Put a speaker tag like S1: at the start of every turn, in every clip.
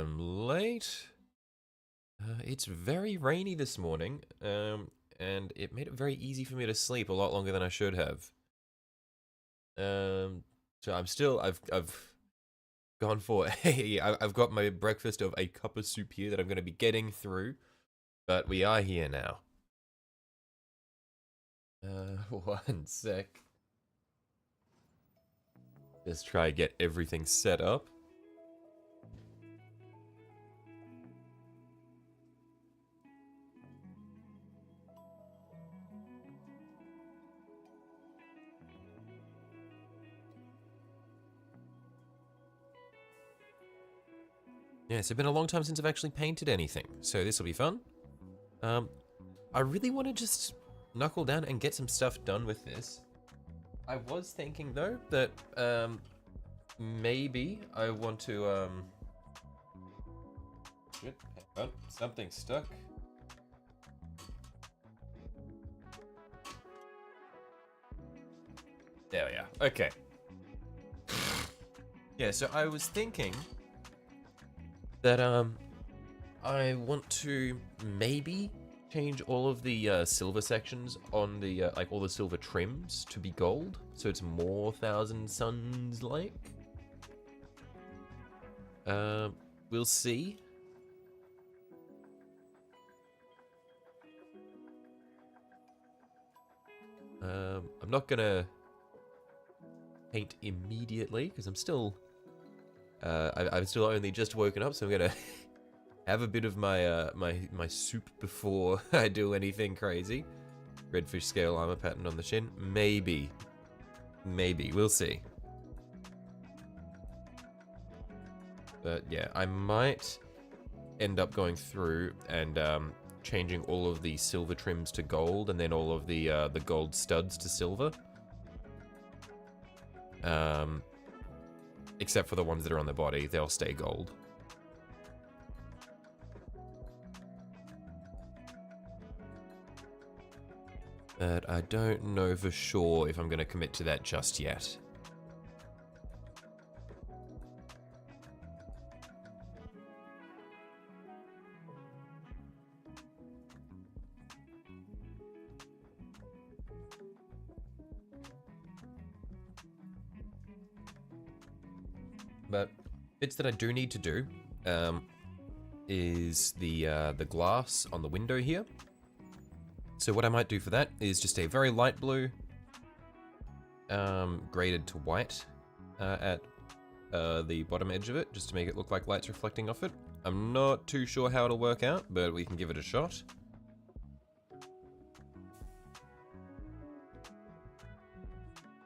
S1: I'm late. It's very rainy this morning, and it made it very easy for me to sleep a lot longer than I should have. So I've gone for I've got my breakfast of a cup of soup here that I'm going to be getting through, but we are here now. One sec. Just try to get everything set up. Yeah, it's been a long time since I've actually painted anything, so this will be fun. I really want to just knuckle down and get some stuff done with this. I was thinking though that maybe I want to shit, hang on, something stuck. There we are. Okay. Yeah, so I was thinking that I want to maybe change all of the silver sections on the like all the silver trims to be gold, so it's more Thousand Suns like. We'll see. I'm not gonna paint immediately because I'm still I've still only just woken up, so I'm gonna have a bit of my my soup before I do anything crazy. Redfish scale armor pattern on the shin. Maybe. We'll see. But yeah, I might end up going through and changing all of the silver trims to gold, and then all of the gold studs to silver. Except for the ones that are on the body, they'll stay gold. But I don't know for sure if I'm going to commit to that just yet. But bits that I do need to do is the glass on the window here. So what I might do for that is just a very light blue, graded to white at the bottom edge of it, just to make it look like light's reflecting off it. I'm not too sure how it'll work out, but we can give it a shot.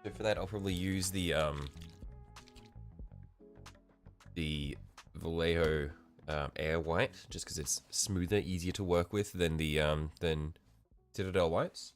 S1: So for that, I'll probably use the Vallejo Air White, just because it's smoother, easier to work with than the than Citadel Whites.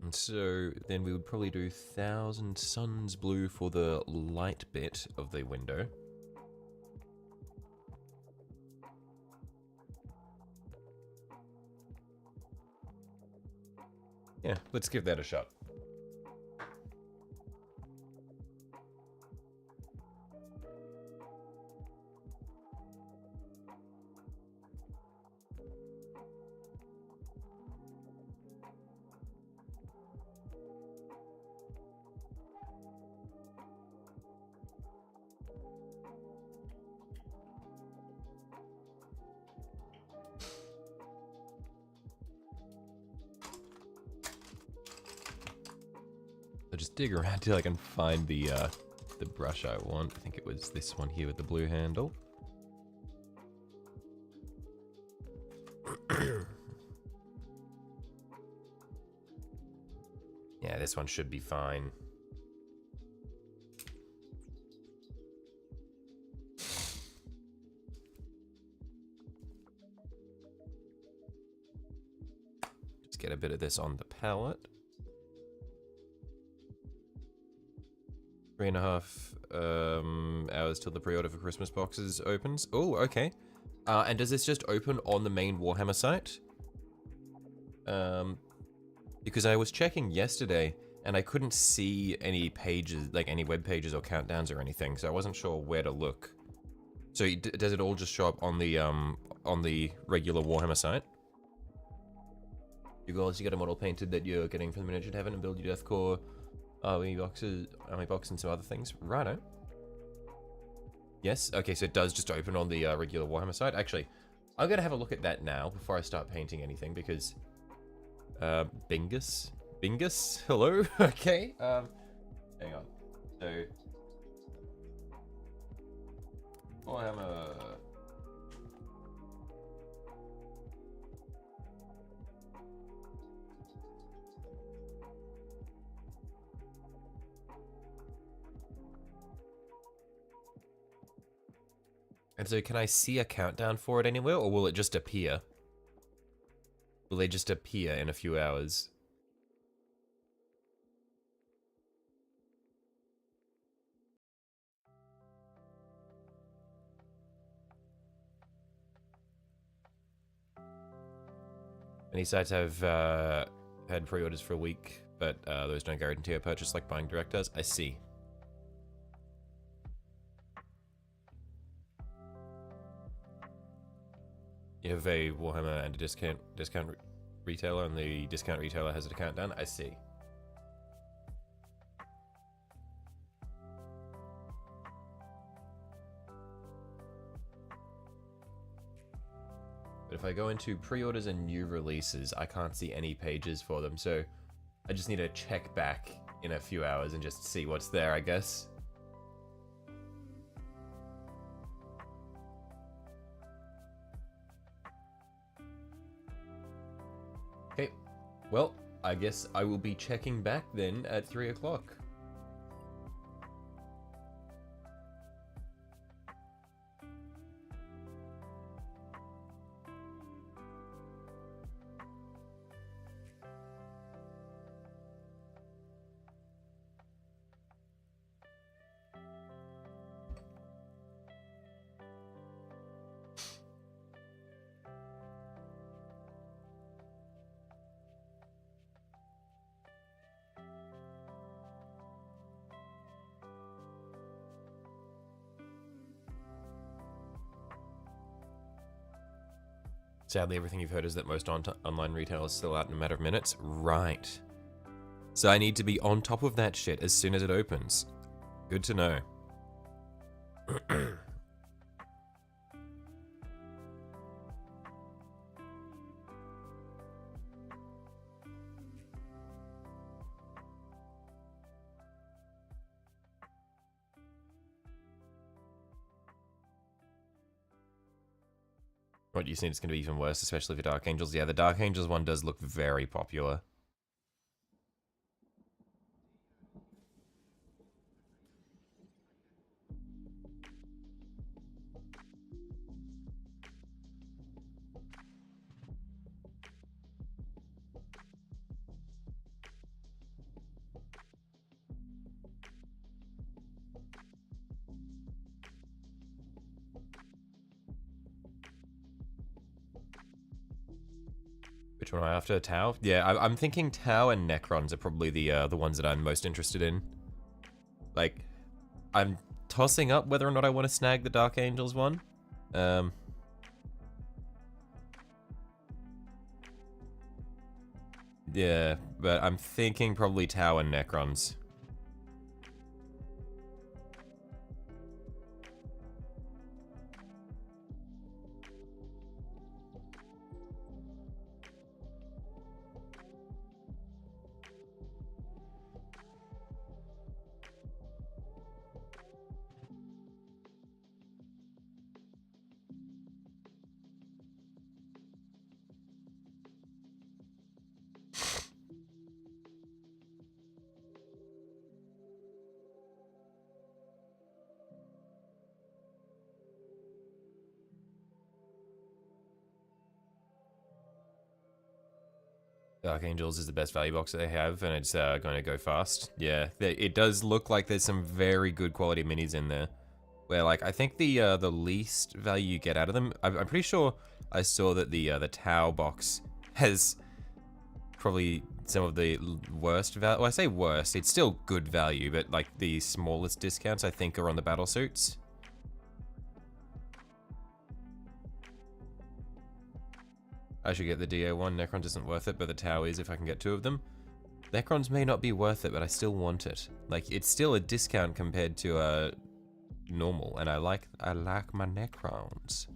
S1: And so then we would probably do Thousand Suns blue for the light bit of the window. Yeah, let's give that a shot. I'll just dig around till I can find the brush I want. I think it was this one here with the blue handle. Yeah, this one should be fine. Just get a bit of this on the palette. 3.5 hours till the pre-order for Christmas boxes opens. Oh, okay. And does this just open on the main Warhammer site? Because I was checking yesterday and I couldn't see any pages, like any web pages or countdowns or anything, so I wasn't sure where to look. So does it all just show up on the regular Warhammer site? Your goal is to get a model painted that you're getting from the Miniature Heaven and build your Deathcore army box and some other things. Righto. Yes, okay, so it does just open on the regular Warhammer site. Actually, I'm gonna have a look at that now before I start painting anything because Bingus? Hello? Okay, hang on. So Warhammer. And so can I see a countdown for it anywhere, or will it just appear? Will they just appear in a few hours? Many sites have had pre-orders for a week, but those don't guarantee a purchase like buying direct does. I see. You have a Warhammer and a discount retailer, and the discount retailer has a countdown. I see. But if I go into pre-orders and new releases, I can't see any pages for them, so I just need to check back in a few hours and just see what's there, I guess. Okay, well, I guess I will be checking back then at 3 o'clock. Sadly, everything you've heard is that most online retail is still out in a matter of minutes. Right. So I need to be on top of that shit as soon as it opens. Good to know. What, you think it's going to be even worse, especially for Dark Angels? Yeah, the Dark Angels one does look very popular. Which one am I after? Tau? Yeah, I'm thinking Tau and Necrons are probably the ones that I'm most interested in. Like, I'm tossing up whether or not I want to snag the Dark Angels one. Yeah, but I'm thinking probably Tau and Necrons. Dark Angels is the best value box that they have, and it's going to go fast. Yeah, it does look like there's some very good quality minis in there. Where, like, I think the least value you get out of them, I'm pretty sure I saw that the Tau box has probably some of the worst value. Well, I say worst, it's still good value, but like the smallest discounts I think are on the battle suits. I should get the DA1. Necrons isn't worth it, but the Tau is if I can get 2 of them. Necrons may not be worth it, but I still want it. Like, it's still a discount compared to normal, and I like my Necrons.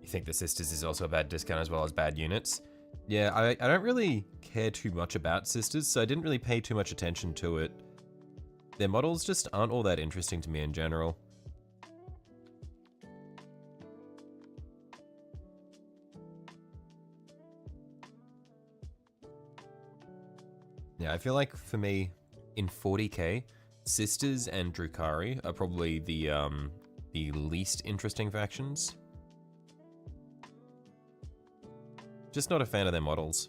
S1: You think the Sisters is also a bad discount as well as bad units? Yeah, I don't really care too much about Sisters, so I didn't really pay too much attention to it. Their models just aren't all that interesting to me in general. Yeah, I feel like for me, in 40k, Sisters and Drukhari are probably the least interesting factions. Just not a fan of their models.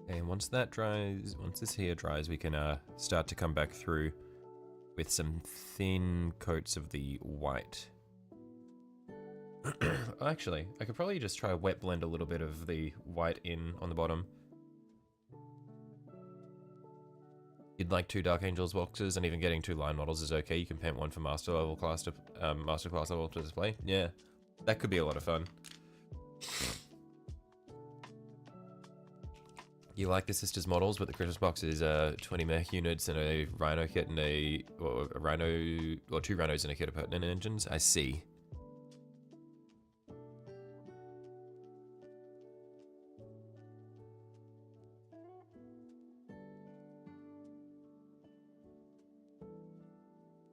S1: And once that dries, once this here dries, we can start to come back through with some thin coats of the white. Actually, I could probably just try wet blend a little bit of the white in on the bottom. You'd like 2 Dark Angels boxes, and even getting 2 line models is okay. You can paint one for master class level to display. Yeah, that could be a lot of fun. You like the Sisters models, but the Christmas box is 20 mech units and a Rhino kit and a 2 Rhinos and a kit of pertinent engines. I see.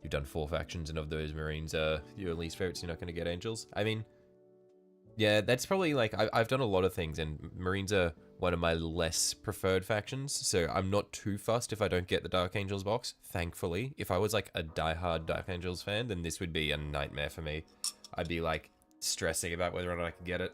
S1: You've done 4 factions, and of those Marines are your least favorites. You're not going to get Angels. I mean, yeah, that's probably like I've done a lot of things, and Marines are one of my less preferred factions. So I'm not too fussed if I don't get the Dark Angels box. Thankfully, if I was like a diehard Dark Angels fan, then this would be a nightmare for me. I'd be like stressing about whether or not I could get it.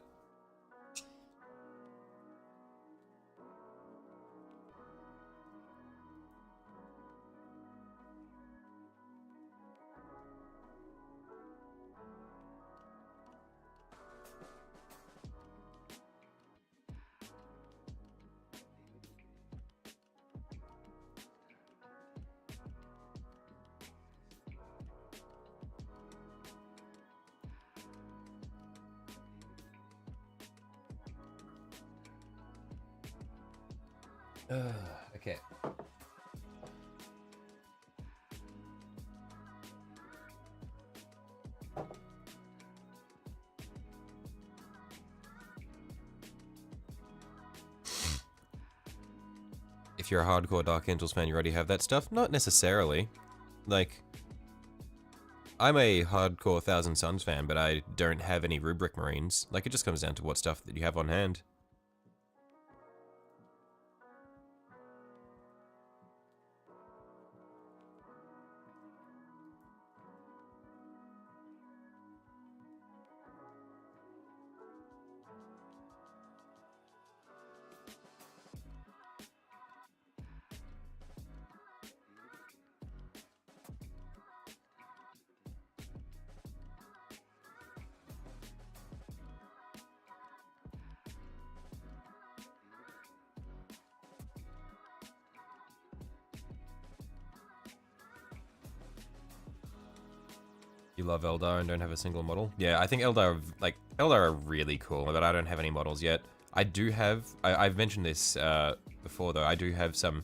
S1: Okay. If you're a hardcore Dark Angels fan, you already have that stuff? Not necessarily. Like, I'm a hardcore Thousand Suns fan, but I don't have any Rubric Marines. Like, it just comes down to what stuff that you have on hand. You love Eldar and don't have a single model? Yeah, I think Eldar, Eldar are really cool, but I don't have any models yet. I do have, I've mentioned this before though, I do have some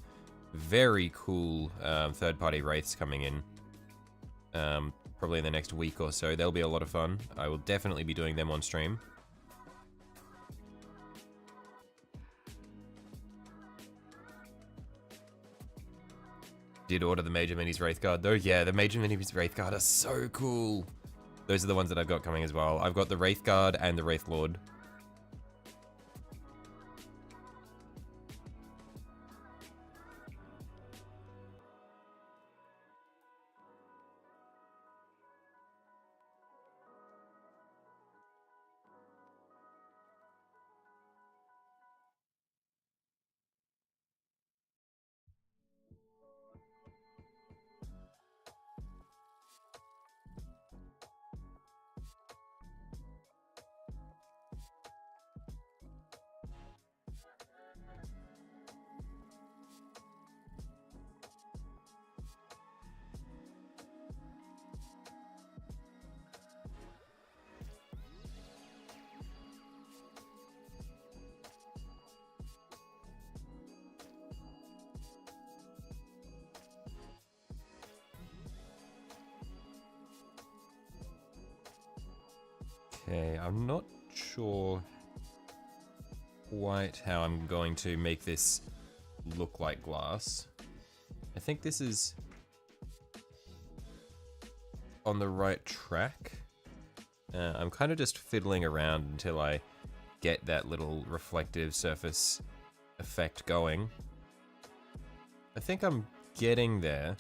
S1: very cool third-party wraiths coming in. Probably in the next week or so. They'll be a lot of fun. I will definitely be doing them on stream. Did order the Major Minis Wraith Guard though? Yeah, the Major Minis Wraith Guard are so cool. Those are the ones that I've got coming as well. I've got the Wraith Guard and the Wraith Lord. Okay, I'm not sure quite how I'm going to make this look like glass. I think this is on the right track. I'm kind of just fiddling around until I get that little reflective surface effect going. I think I'm getting there.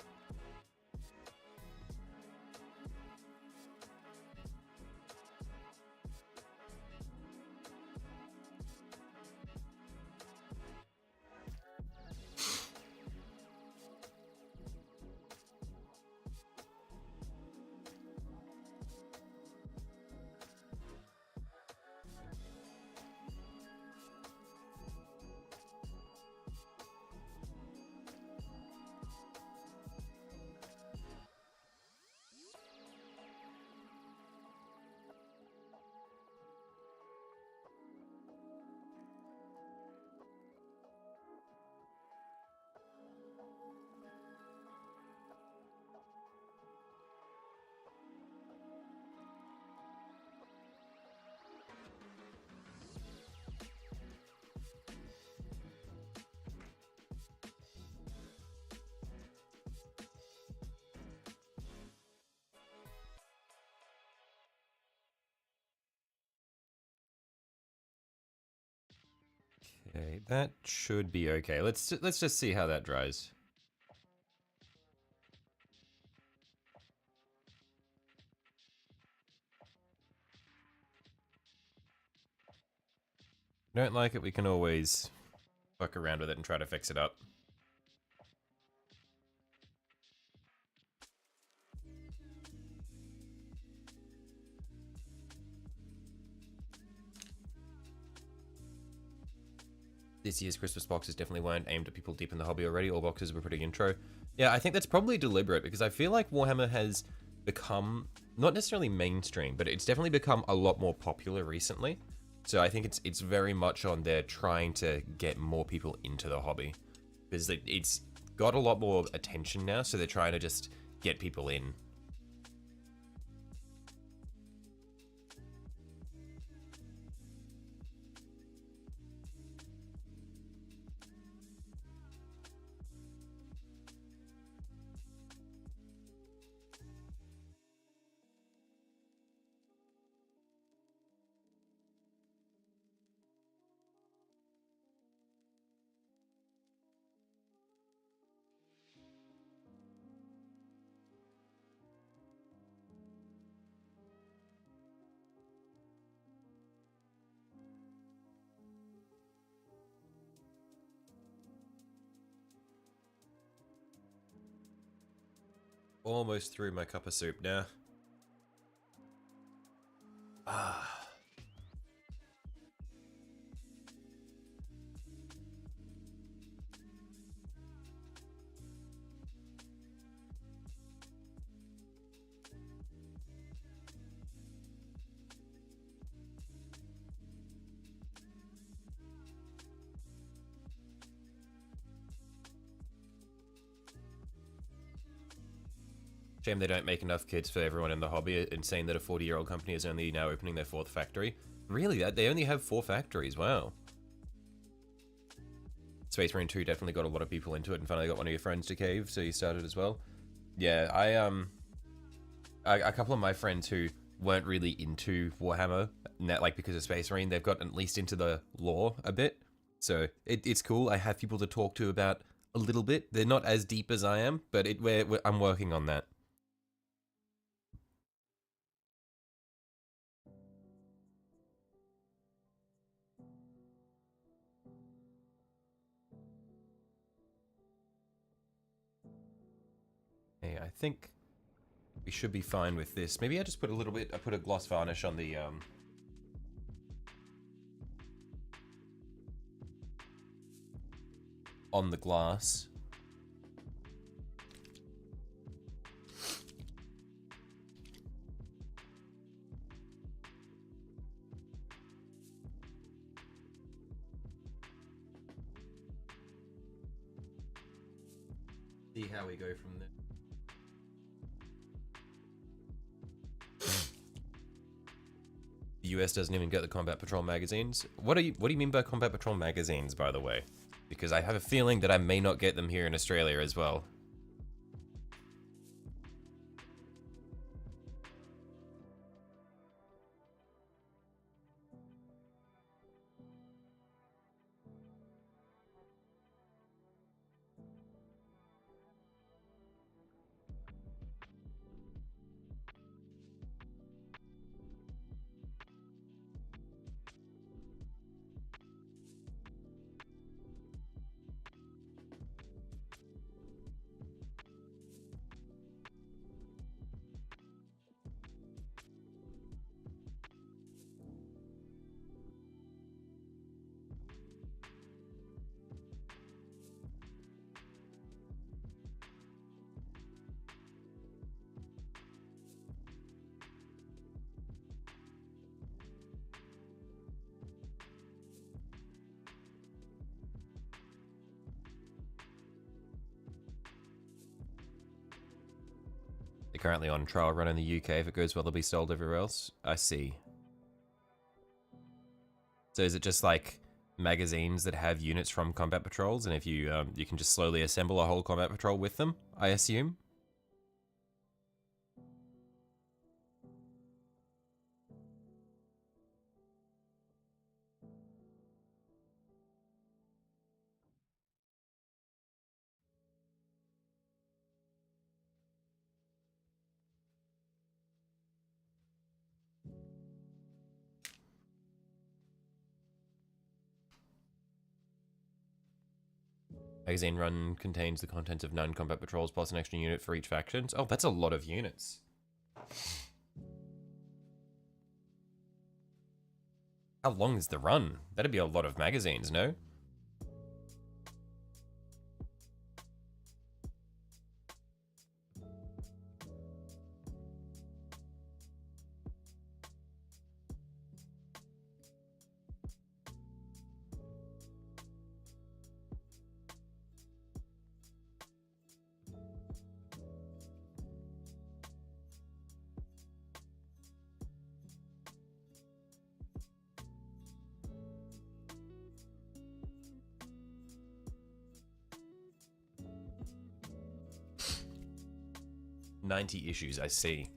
S1: Okay, that should be okay. Let's just see how that dries. Don't like it, we can always fuck around with it and try to fix it up. This year's Christmas boxes definitely weren't aimed at people deep in the hobby already. All boxes were pretty intro. Yeah, I think that's probably deliberate because I feel like Warhammer has become, not necessarily mainstream, but it's definitely become a lot more popular recently. So I think it's very much on there trying to get more people into the hobby. Because it's got a lot more attention now, so they're trying to just get people in. Almost through my cup of soup now. Ah. Shame they don't make enough kits for everyone in the hobby. Insane that a 40-year-old company is only now opening their 4th factory. Really? They only have 4 factories? Wow. Space Marine 2 definitely got a lot of people into it, and finally got one of your friends to cave, so you started as well. Yeah, a couple of my friends who weren't really into Warhammer, like because of Space Marine, they've gotten at least into the lore a bit. So it's cool. I have people to talk to about a little bit. They're not as deep as I am, but I'm working on that. Hey, I think we should be fine with this. Maybe I just put a little bit, I put a gloss varnish on the glass. See how we go from there. The US doesn't even get the Combat Patrol magazines. What do you mean by Combat Patrol magazines, by the way? Because I have a feeling that I may not get them here in Australia as well. They're currently on trial run in the UK. If it goes well, they'll be sold everywhere else. I see. So is it just like magazines that have units from Combat Patrols, and if you you can just slowly assemble a whole Combat Patrol with them, I assume? 'Magazine run contains the contents of 9 Combat Patrols plus an extra unit for each faction. Oh, that's a lot of units. How long is the run? That'd be a lot of magazines, no? "90 issues, I see.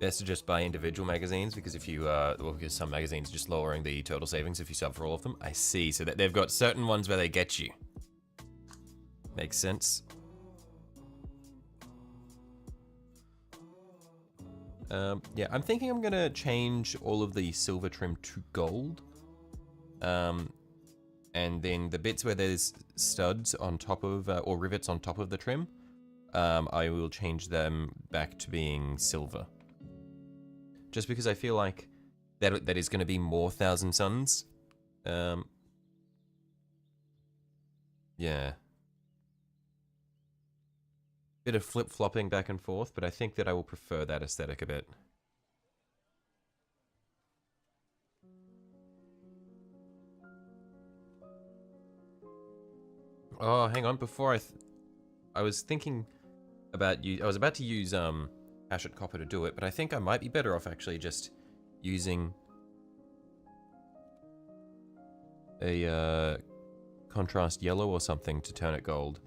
S1: Best to just buy individual magazines, because if you, well, because some magazines just lowering the total savings if you sub for all of them. I see, so that they've got certain ones where they get you. Makes sense. Yeah, I'm thinking I'm gonna change all of the silver trim to gold. And then the bits where there's studs on top of, or rivets on top of the trim, I will change them back to being silver. Just because I feel like that is going to be more Thousand Suns. Yeah. Bit of flip-flopping back and forth, but I think that I will prefer that aesthetic a bit. Oh, hang on, before I was thinking about I was about to use Hachette Copper to do it, but I think I might be better off actually just using a contrast yellow or something to turn it gold.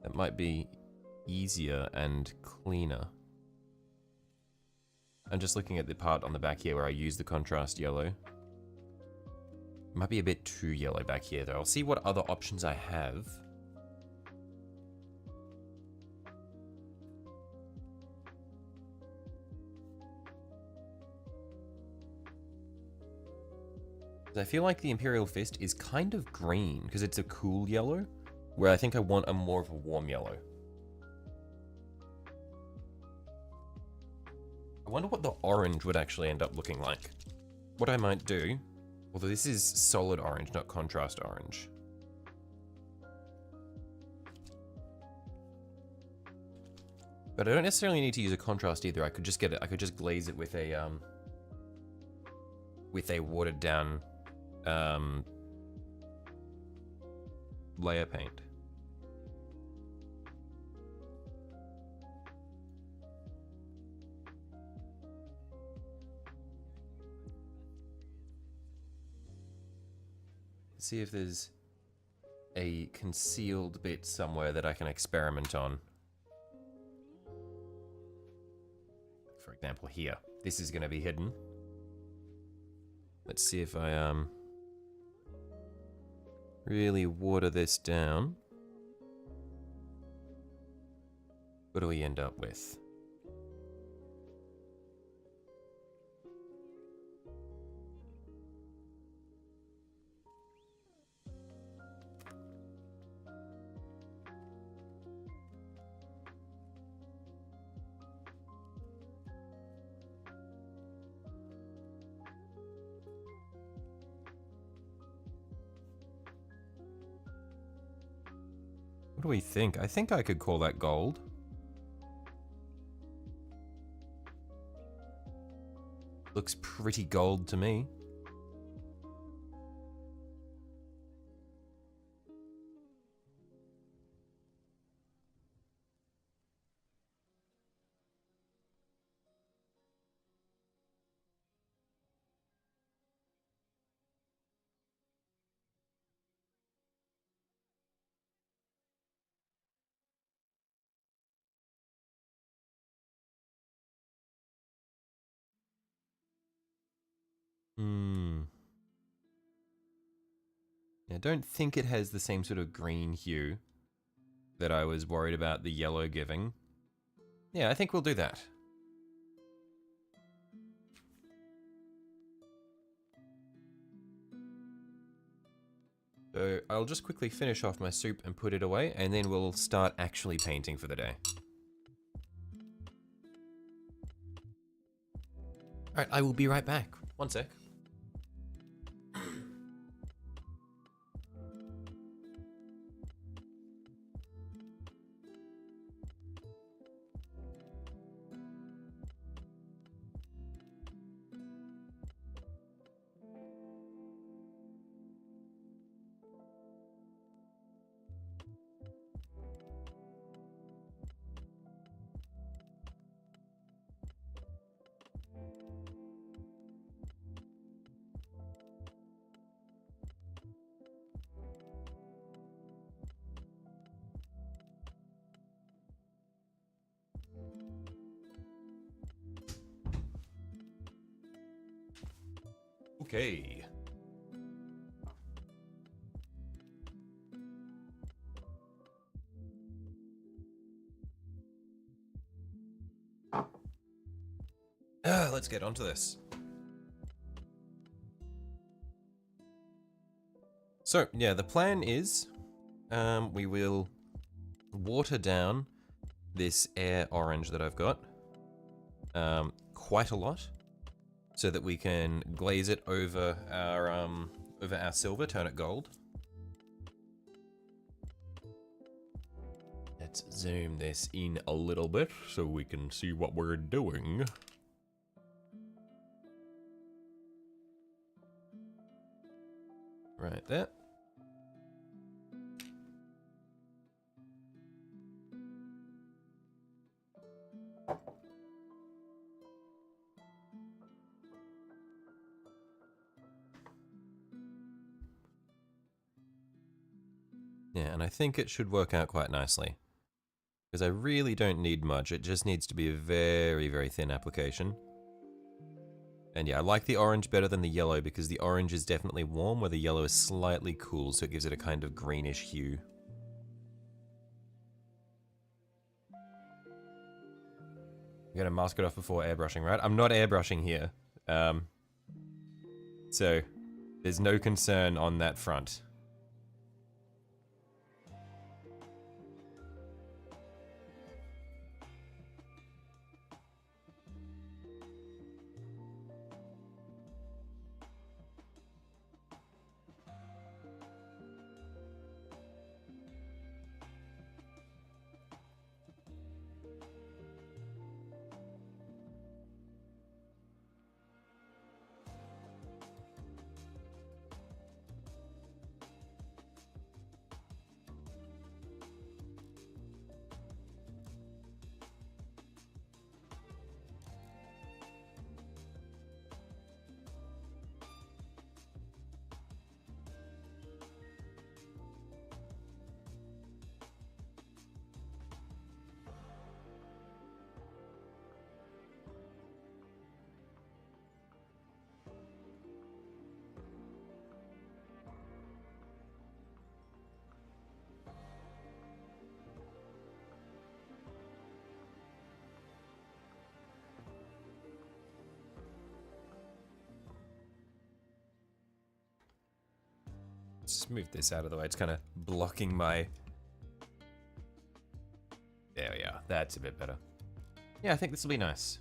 S1: That might be easier and cleaner. I'm just looking at the part on the back here where I use the contrast yellow. It might be a bit too yellow back here though. I'll see what other options I have. I feel like the Imperial Fist is kind of green because it's a cool yellow, where I think I want a more of a warm yellow. I wonder what the orange would actually end up looking like. What I might do, although this is solid orange, not contrast orange. But I don't necessarily need to use a contrast either. I could just get it. I could just glaze it with a watered down layer paint. Let's see if there's a concealed bit somewhere that I can experiment on. For example, here. This is going to be hidden. Let's see if I really water this down. What do we end up with? What do we think? I think I could call that gold. Looks pretty gold to me. I don't think it has the same sort of green hue that I was worried about the yellow giving. Yeah, I think we'll do that. So I'll just quickly finish off my soup and put it away, and then we'll start actually painting for the day. Alright, I will be right back. One sec. Okay. Let's get onto this. So, yeah, the plan is we will water down this air orange that I've got quite a lot so that we can glaze it over our silver, turn it gold. Let's zoom this in a little bit so we can see what we're doing. Right there. Yeah, and I think it should work out quite nicely. Because I really don't need much, it just needs to be a very, very thin application. And yeah, I like the orange better than the yellow because the orange is definitely warm, where the yellow is slightly cool, so it gives it a kind of greenish hue. I'm gonna mask it off before airbrushing, right? I'm not airbrushing here. So, there's no concern on that front. Let's move this out of the way. It's kind of blocking my... There we are. That's a bit better. Yeah, I think this will be nice.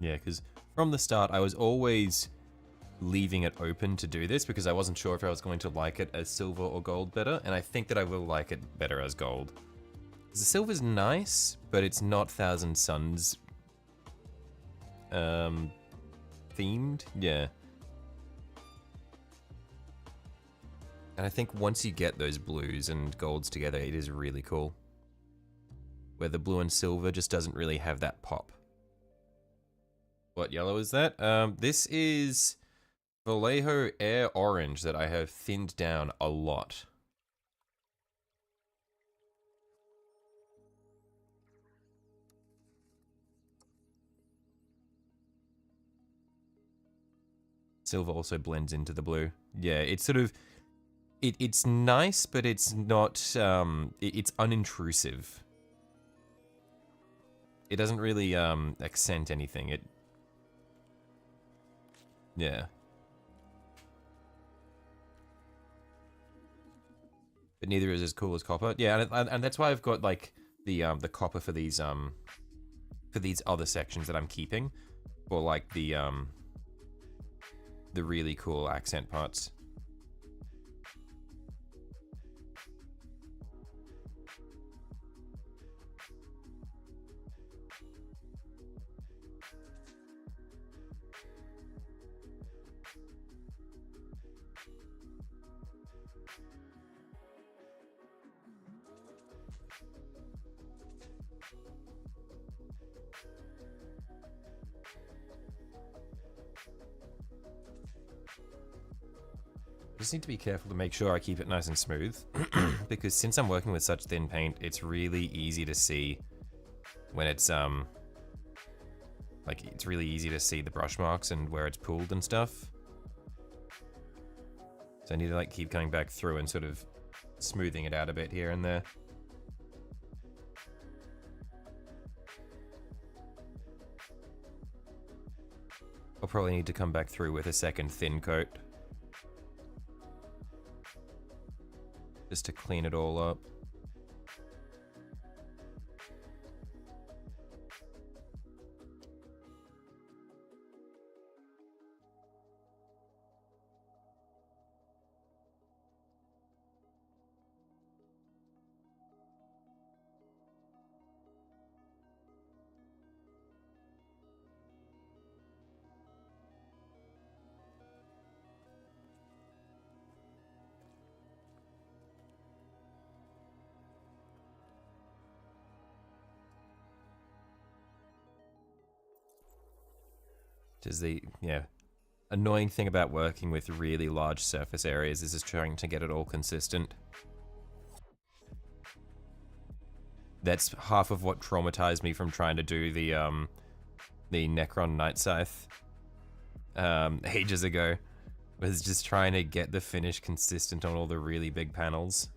S1: Yeah, because from the start, I was always leaving it open to do this because I wasn't sure if I was going to like it as silver or gold better, and I think that I will like it better as gold. The silver's nice, but it's not Thousand Suns themed, yeah. And I think once you get those blues and golds together, it is really cool. Where the blue and silver just doesn't really have that pop. What yellow is that? This is Vallejo Air Orange that I have thinned down a lot. Silver also blends into the blue. Yeah, it's sort of... It's nice, but it's not... it's unintrusive. It doesn't really accent anything. Yeah. But neither is as cool as copper. Yeah, and that's why I've got like the copper for these other sections that I'm keeping, for like the really cool accent parts.
S2: Just need to be careful to make sure I keep it nice and smooth, because since I'm working with such thin paint, it's really easy to see when it's like it's really easy to see the brush marks and where it's pooled and stuff. So I need to like keep coming back through and sort of smoothing it out a bit here and there. I'll probably need to come back through with a second thin coat, just to clean it all up. Which is the, annoying thing about working with really large surface areas is just trying to get it all consistent. That's half of what traumatized me from trying to do the Necron Night Scythe ages ago, was just trying to get the finish consistent on all the really big panels.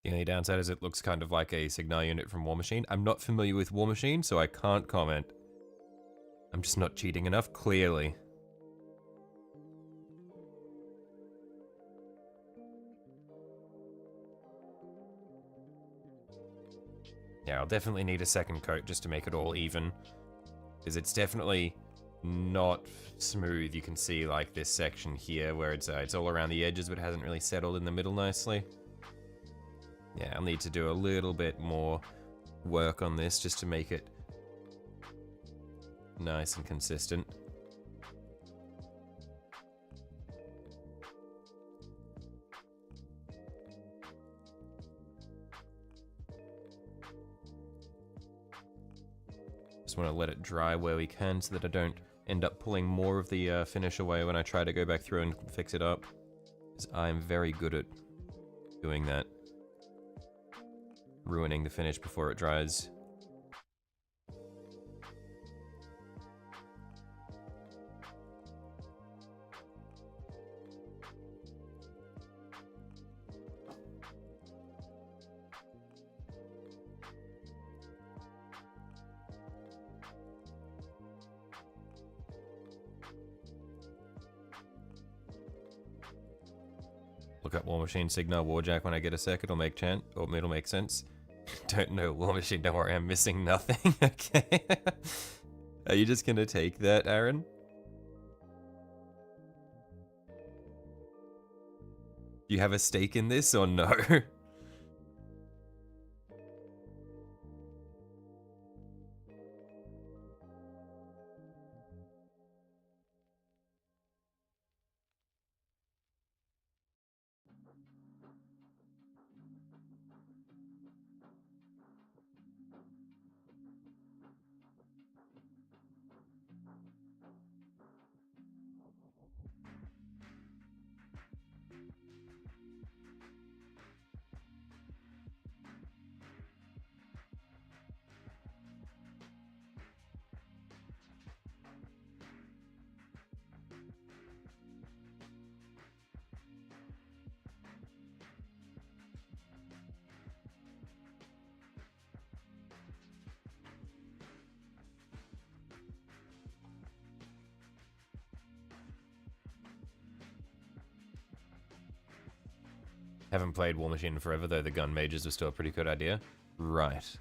S2: The only downside is it looks kind of like a Signal unit from War Machine. I'm not familiar with War Machine, so I can't comment. I'm just not cheating enough, clearly. Yeah, I'll definitely need a second coat just to make it all even, because it's definitely not smooth. You can see like this section here where it's all around the edges but hasn't really settled in the middle nicely. Yeah, I'll need to do a little bit more work on this just to make it nice and consistent. Just want to let it dry where we can so that I don't end up pulling more of the finish away when I try to go back through and fix it up, because I'm very good at doing that. Ruining the finish before it dries. Look up War Machine Signal Warjack when I get a sec, it'll make sense. Don't know War Machine, don't worry, I'm missing nothing. Okay. Are you just gonna take that, Aaron? Do you have a stake in this or no? Haven't played War Machine in forever, though the gun mages are still a pretty good idea. Right.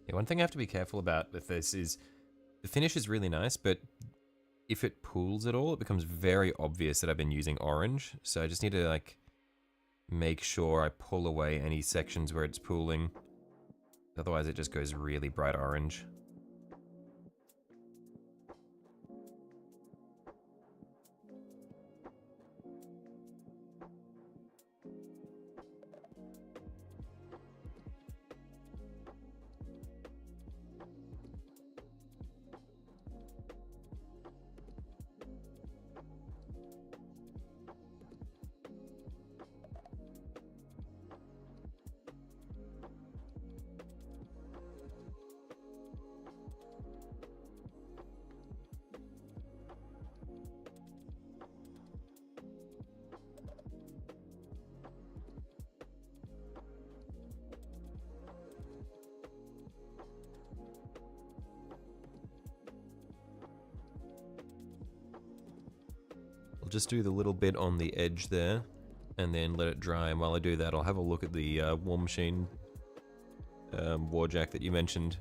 S2: Yeah, one thing I have to be careful about with this is the finish is really nice, but if it pools at all, it becomes very obvious that I've been using orange. So I just need to like make sure I pull away any sections where it's pooling. Otherwise it just goes really bright orange. I'll just do the little bit on the edge there, and then let it dry. And while I do that, I'll have a look at the War Machine Warjack that you mentioned.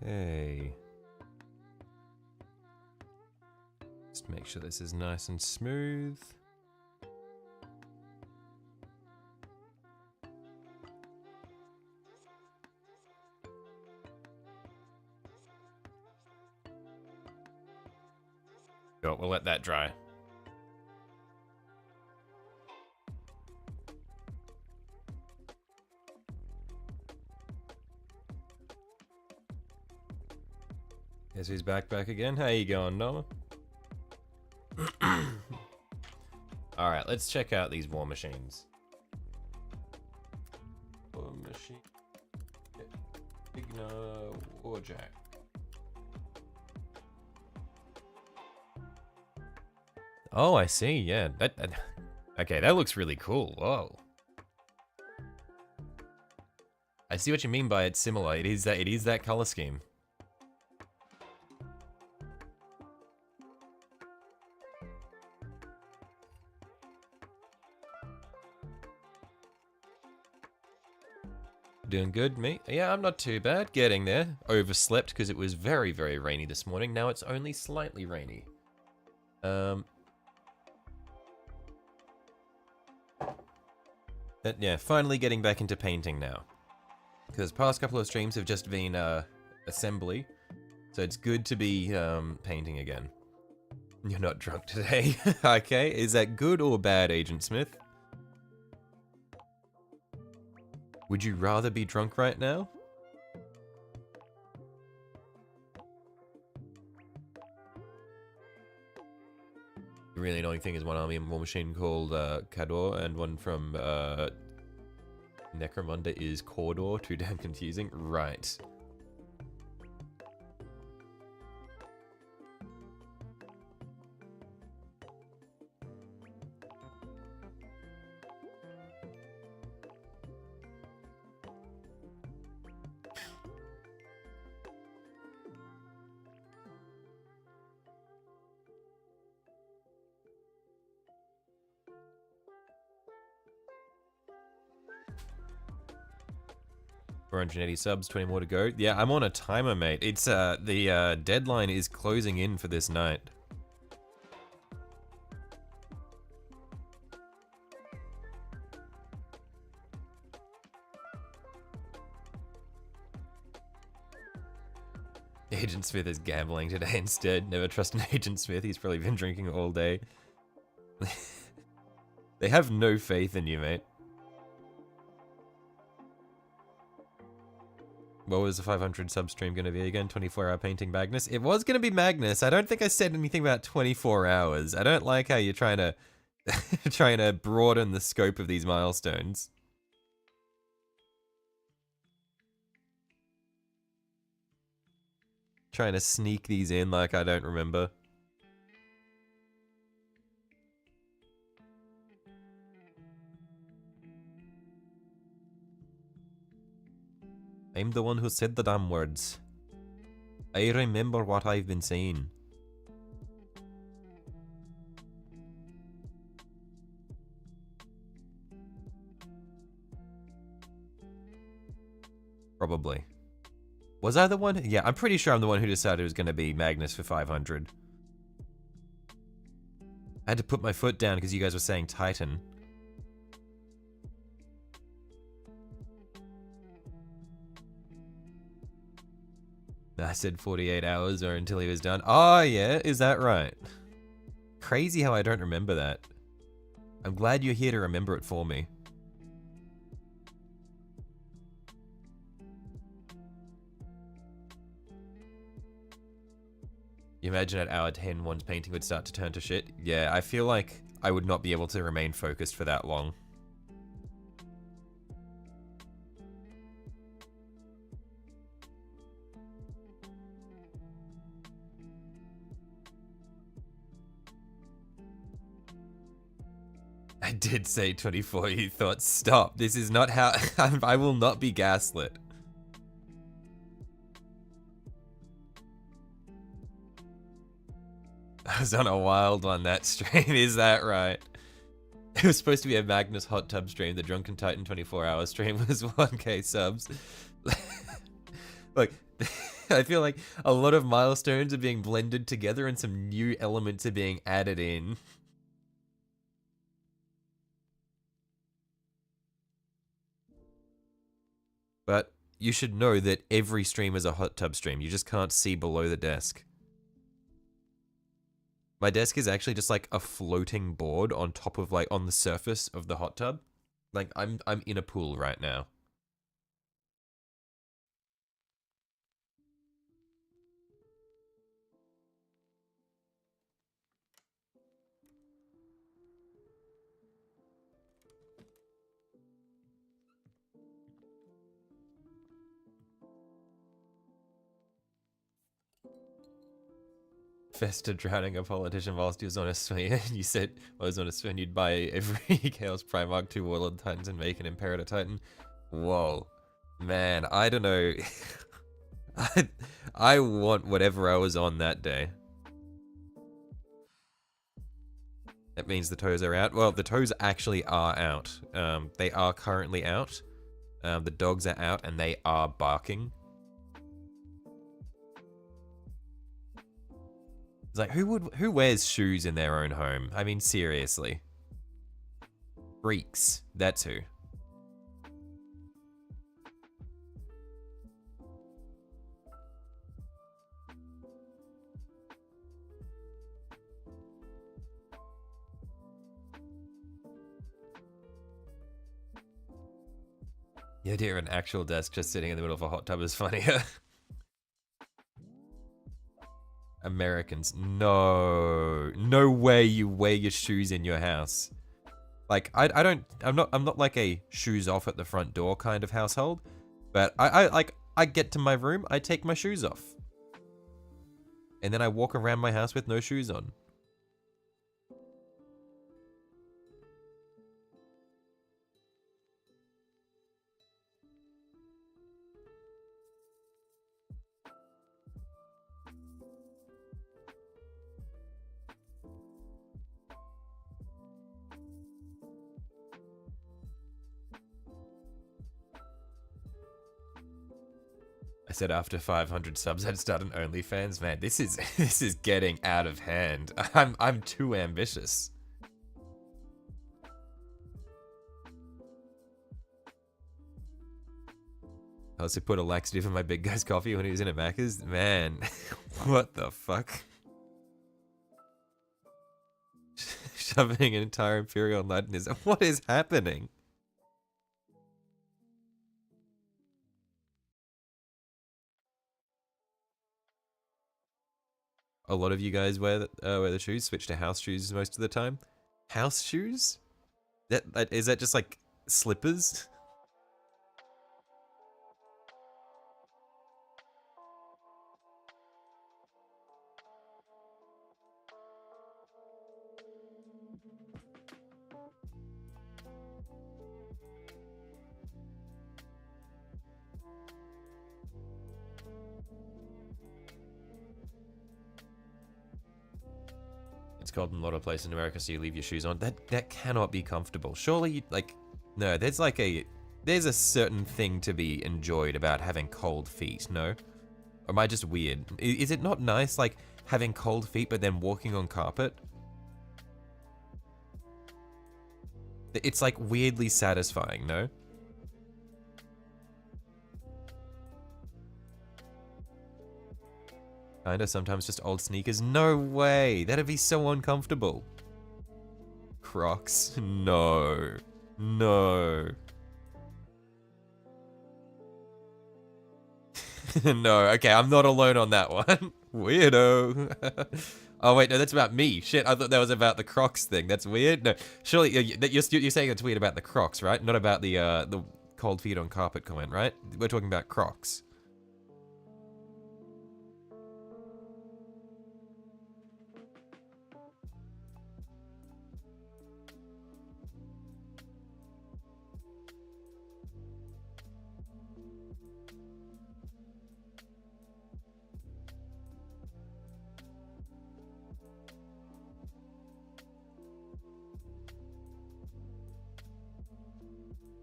S2: Okay. Just make sure this is nice and smooth. Cool, we'll let that dry. Guess who's back again? How you going, Noah? Alright, let's check out these war machines. War machine. Igna Warjack. Oh, I see, yeah. Okay, that looks really cool. Whoa. I see what you mean by it's similar. It is that color scheme. Doing good, me? Yeah, I'm not too bad. Getting there. Overslept because it was very, very rainy this morning. Now it's only slightly rainy. Yeah, finally getting back into painting now. Because past couple of streams have just been assembly. So it's good to be painting again. You're not drunk today. Okay, is that good or bad, Agent Smith? Would you rather be drunk right now?
S1: The really annoying thing is one army and war machine called Cador, and one from Necromunda is Cawdor. Too damn confusing. Right. $480 subs, 20 more to go. Yeah, I'm on a timer, mate. It's the deadline is closing in for this night. Agent Smith is gambling today instead. Never trust an Agent Smith. He's probably been drinking all day. They have no faith in you, mate. What was the 500 sub stream going to be again? 24-hour painting Magnus? It was going to be Magnus. I don't think I said anything about 24 hours. I don't like how you're trying to trying to broaden the scope of these milestones. Trying to sneak these in like I don't remember. I'm the one who said the damn words. I remember what I've been saying. Probably. Was I the one? Yeah, I'm pretty sure I'm the one who decided it was going to be Magnus for 500. I had to put my foot down because you guys were saying Titan. I said 48 hours or until he was done. Oh, yeah, is that right? Crazy how I don't remember that. I'm glad you're here to remember it for me. You imagine at hour 10, one's painting would start to turn to shit? Yeah, I feel like I would not be able to remain focused for that long. I did say 24, you thought, stop, this is not how, I will not be gaslit. I was on a wild one that stream, is that right? It was supposed to be a Magnus hot tub stream, the Drunken Titan 24-hour stream was 1k subs. Look, I feel like a lot of milestones are being blended together and some new elements are being added in. But you should know that every stream is a hot tub stream. You just can't see below the desk. My desk is actually just like a floating board on top of like on the surface of the hot tub. Like I'm in a pool right now. Festa drowning a politician whilst he was on a swing. You said I was on a swing, you'd buy every Chaos Primarch 2 Warlord Titans and make an Imperator Titan. Whoa. Man, I don't know. I want whatever I was on that day. That means the toes are out. Well, the toes actually are out. They are currently out. The dogs are out and they are barking. It's like, who wears shoes in their own home? I mean, seriously. Freaks. That's who. The idea of an actual desk just sitting in the middle of a hot tub is funnier.
S2: Americans, no. No way you wear your shoes in your house. Like, I'm not like a shoes off at the front door kind of household, but I get to my room, I take my shoes off. And then I walk around my house with no shoes on. I said after 500 subs I'd start an OnlyFans. Man, this is getting out of hand. I'm too ambitious. I also put a laxative in my big guy's coffee when he was in at Macca's. Man, what the fuck? Shoving an entire Imperial Knight in his... What is happening? A lot of you guys wear the shoes, switch to house shoes most of the time. House shoes? Is that just like slippers? It's cold in a lot of places in America, so you leave your shoes on. That cannot be comfortable. Surely, like, no, there's a certain thing to be enjoyed about having cold feet, no? Or am I just weird? Is it not nice, like, having cold feet but then walking on carpet? It's, like, weirdly satisfying, no? Kinda, sometimes just old sneakers. No way! That'd be so uncomfortable. Crocs? No. No. No, okay, I'm not alone on that one. Weirdo. Oh wait, no, that's about me. Shit, I thought that was about the Crocs thing. That's weird. No, surely you're saying it's weird about the Crocs, right? Not about the cold feet on carpet comment, right? We're talking about Crocs.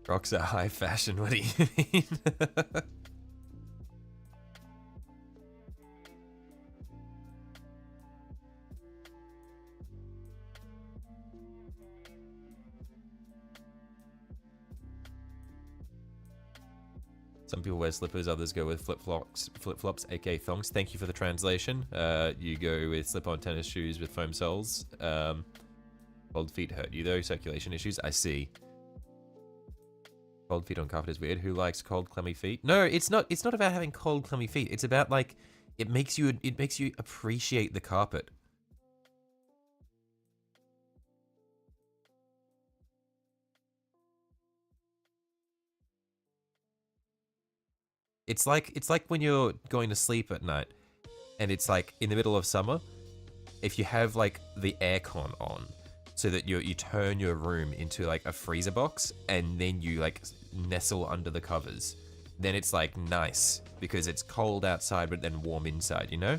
S2: Crocs are high fashion, what do you mean? Some people wear slippers, others go with flip-flops, aka thongs. Thank you for the translation. You go with slip-on tennis shoes with foam soles. Cold feet hurt you though, circulation issues, I see. Cold feet on carpet is weird. Who likes cold, clammy feet? No, it's not about having cold, clammy feet. It's about, like, it makes you appreciate the carpet. It's like when you're going to sleep at night and it's like in the middle of summer, if you have like the aircon on so that you turn your room into like a freezer box and then you like nestle under the covers, then it's like nice because it's cold outside but then warm inside, you know?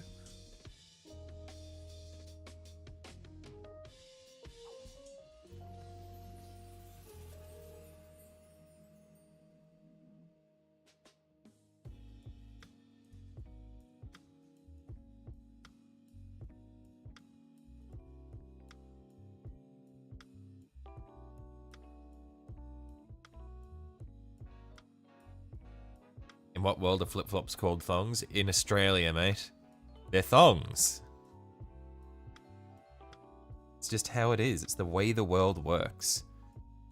S2: In what world are flip-flops called thongs? In Australia, mate. They're thongs. It's just how it is. It's the way the world works.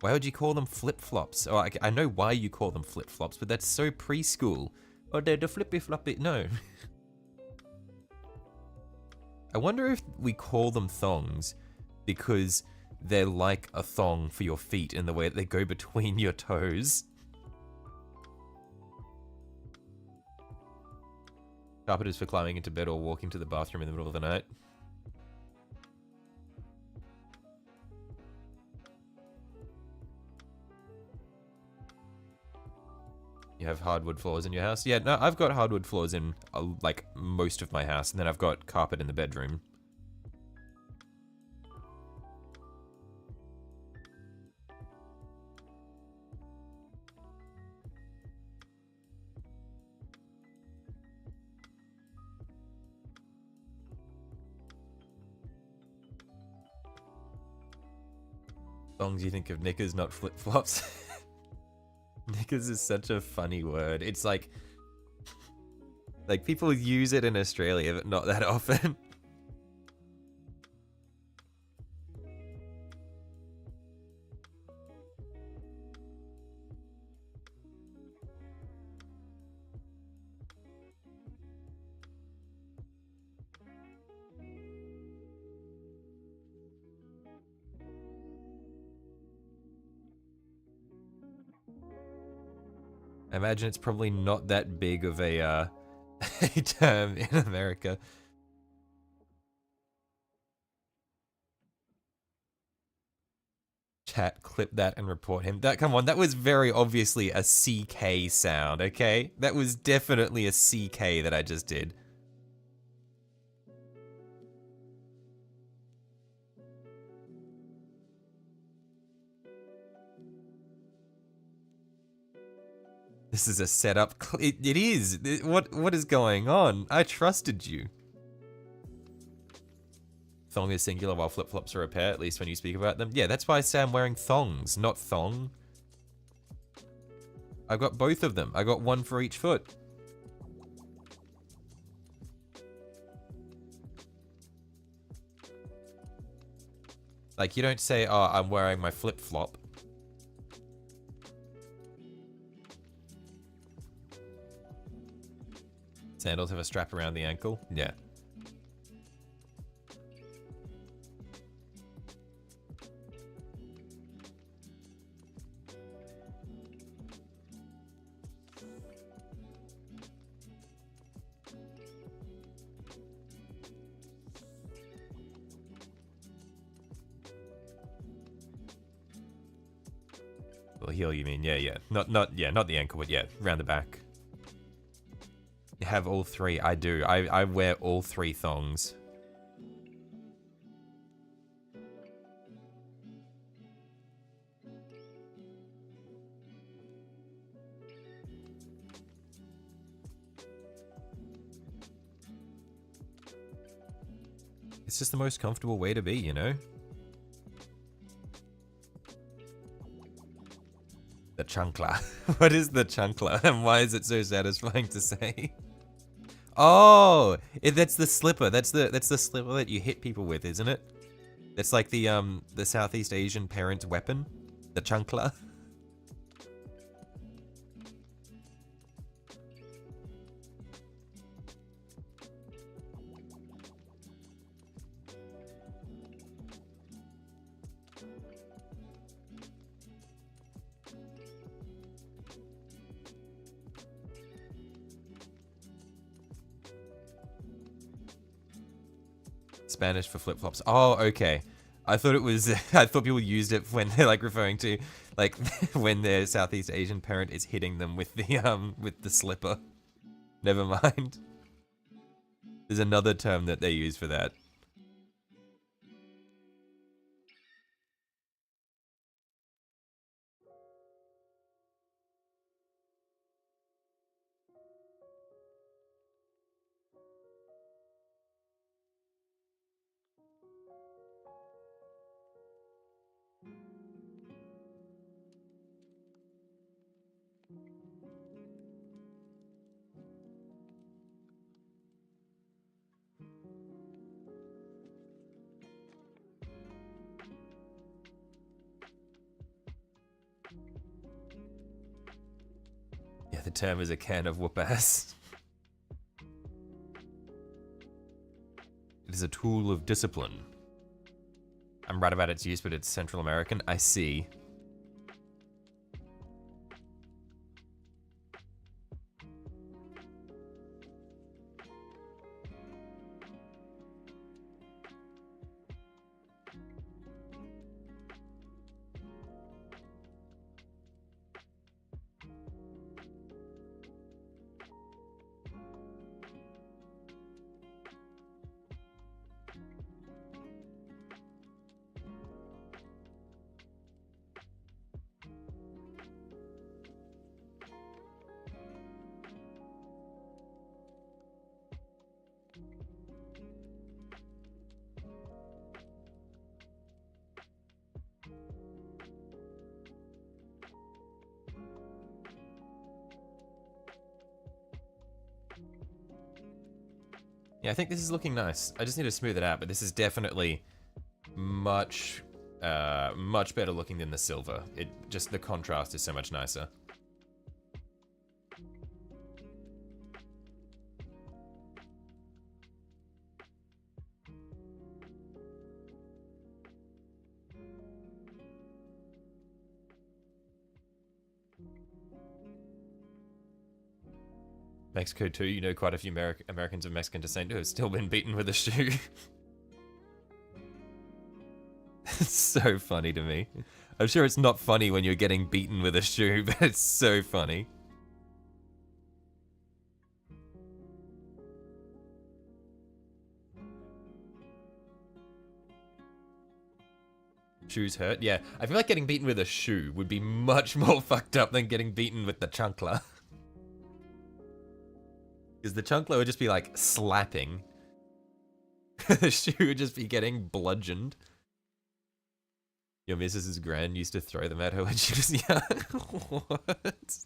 S2: Why would you call them flip-flops? Oh, I know why you call them flip-flops, but that's so preschool. Oh, they're the flippy-floppy. No. I wonder if we call them thongs because they're like a thong for your feet in the way that they go between your toes. Carpet is for climbing into bed or walking to the bathroom in the middle of the night. You have hardwood floors in your house? Yeah, no, I've got hardwood floors in, like, most of my house, and then I've got carpet in the bedroom. Thongs you think of knickers, not flip-flops. Knickers is such a funny word. It's like people use it in Australia, but not that often. I imagine it's probably not that big of a, a term in America. Chat, clip that and report him. Come on, that was very obviously a CK sound, okay? That was definitely a CK that I just did. This is a setup. It is. What is going on? I trusted you. Thong is singular while flip-flops are a pair, at least when you speak about them. Yeah, that's why I say I'm wearing thongs, not thong. I've got both of them. I got one for each foot. Like, you don't say, oh, I'm wearing my flip-flop. Sandals have a strap around the ankle? Yeah. Well, heel, you mean? Yeah, yeah. Not the ankle, but yeah, round the back. You have all three. I do. I wear all three thongs. It's just the most comfortable way to be, you know? The chancla. What is the chancla and why is it so satisfying to say? Oh, that's the slipper. That's the slipper that you hit people with, isn't it? It's like the Southeast Asian parent's weapon, the chancla. Spanish for flip-flops. Oh, okay. I thought it was, I thought people used it when they're like referring to, like, when their Southeast Asian parent is hitting them with the slipper. Never mind. There's another term that they use for that. Yeah, the term is a can of whoop ass. It is a tool of discipline. I'm right about its use, but it's Central American. I see. Yeah, I think this is looking nice. I just need to smooth it out, but this is definitely much better looking than the silver. Just the contrast is so much nicer. Mexico too, you know quite a few Americans of Mexican descent who have still been beaten with a shoe. It's so funny to me. I'm sure it's not funny when you're getting beaten with a shoe, but it's so funny. Shoes hurt? Yeah, I feel like getting beaten with a shoe would be much more fucked up than getting beaten with the chancla. Because the chancla would just be like slapping. The shoe would just be getting bludgeoned. Your missus's gran used to throw them at her when she was young. What?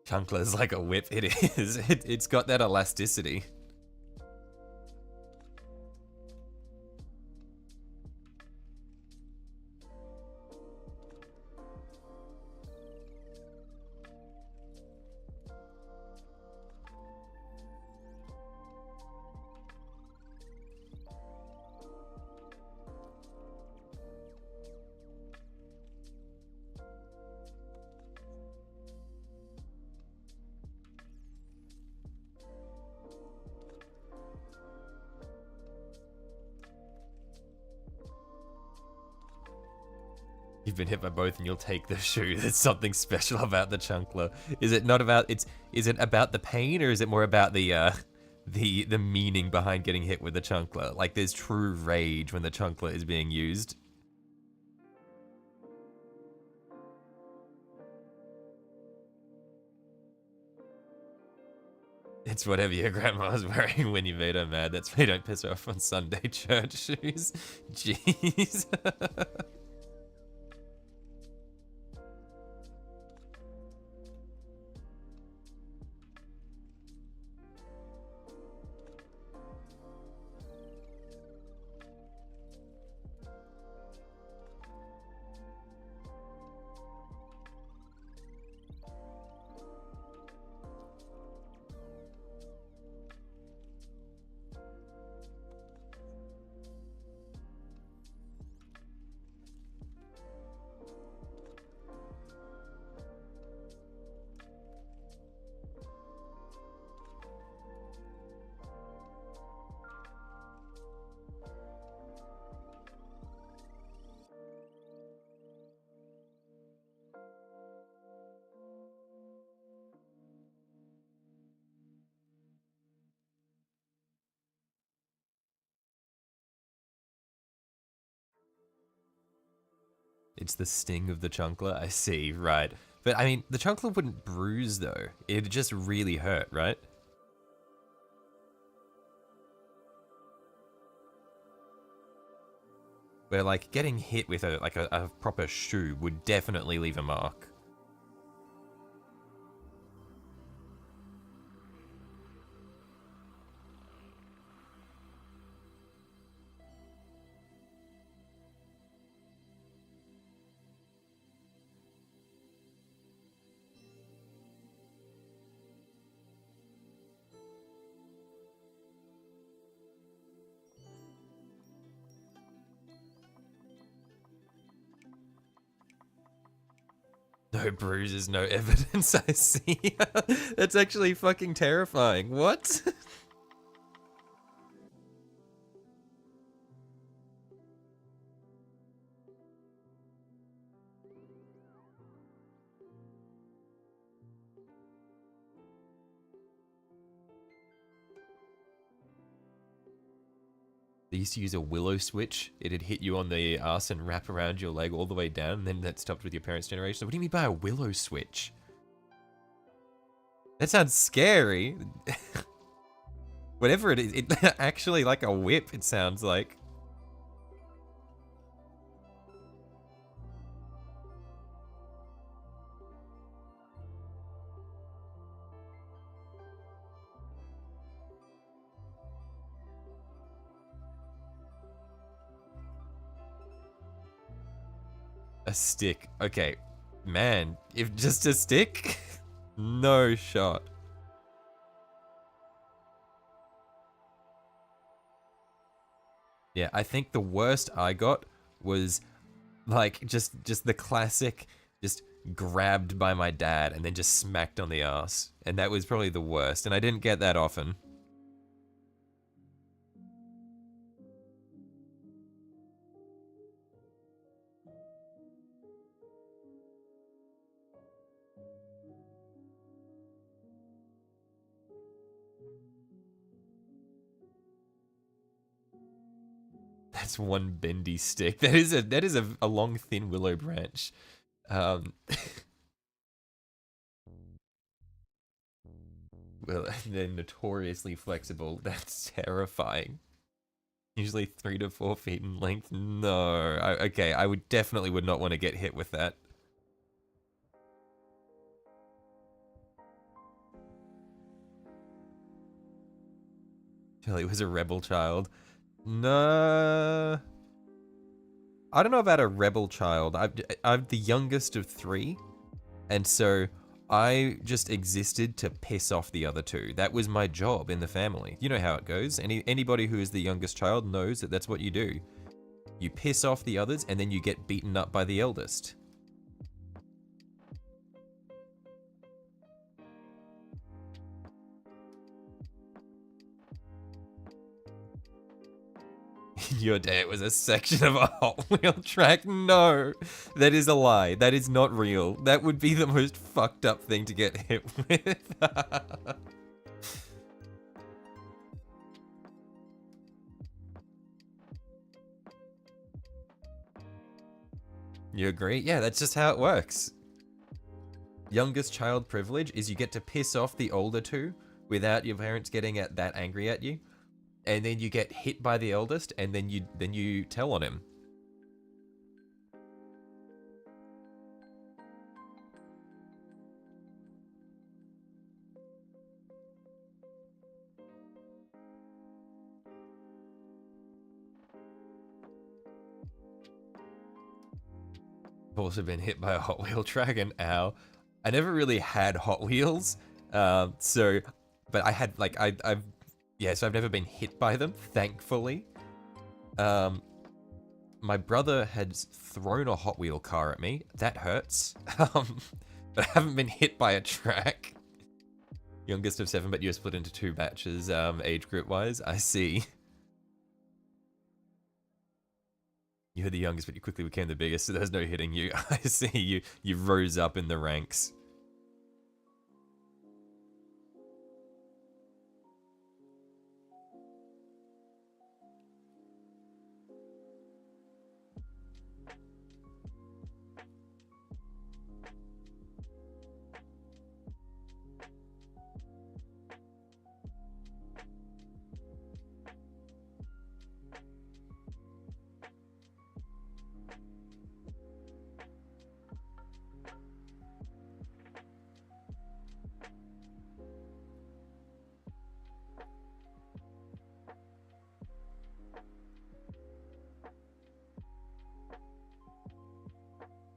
S2: Chancla is like a whip. It is. It's got that elasticity. You've been hit by both and you'll take the shoe. There's something special about the chancla. Is it not about is it about the pain, or is it more about the meaning behind getting hit with the chancla? Like there's true rage when the chancla is being used. It's whatever your grandma was wearing when you made her mad. That's why you don't piss her off on Sunday church shoes. Jeez. It's the sting of the chancla, I see, right. But I mean, the chancla wouldn't bruise though. It'd just really hurt, right? Where like getting hit with a proper shoe would definitely leave a mark.
S1: No bruises, no evidence, I see. That's actually fucking terrifying. What? They used to use a willow switch. It'd hit you on the ass and wrap around your leg all the way down, and then that stopped with your parents' generation. What do you mean by a willow switch? That sounds scary. Whatever it is, it actually like a whip, it sounds like. A stick. Okay. Man, if just a stick? No shot. Yeah, I think the worst I got was like just the classic just grabbed by my dad and then just smacked on the ass. And that was probably the worst, and I didn't get that often. That's one bendy stick. That is a long thin willow branch. Well, they're notoriously flexible. That's terrifying. Usually 3 to 4 feet in length. No. Okay, I would definitely would not want to get hit with that. Charlie was a rebel child. No. I don't know about a rebel child. I'm the youngest of 3. And so I just existed to piss off the other 2. That was my job in the family. You know how it goes. Anybody who is the youngest child knows that that's what you do. You piss off the others and then you get beaten up by the eldest. Your dad was a section of a Hot Wheel track? No, that is a lie. That is not real. That would be the most fucked up thing to get hit with. You agree? Yeah, that's just how it works. Youngest child privilege is you get to piss off the older 2 without your parents getting that angry at you. And then you get hit by the eldest, and then you tell on him. I've also been hit by a Hot Wheel track, and ow. I never really had Hot Wheels, but I had like so I've never been hit by them, thankfully. My brother had thrown a Hot Wheel car at me. That hurts. But I haven't been hit by a track. Youngest of 7, but you're split into 2 batches, age group wise. I see. You were the youngest, but you quickly became the biggest, so there's no hitting you. I see. You rose up in the ranks.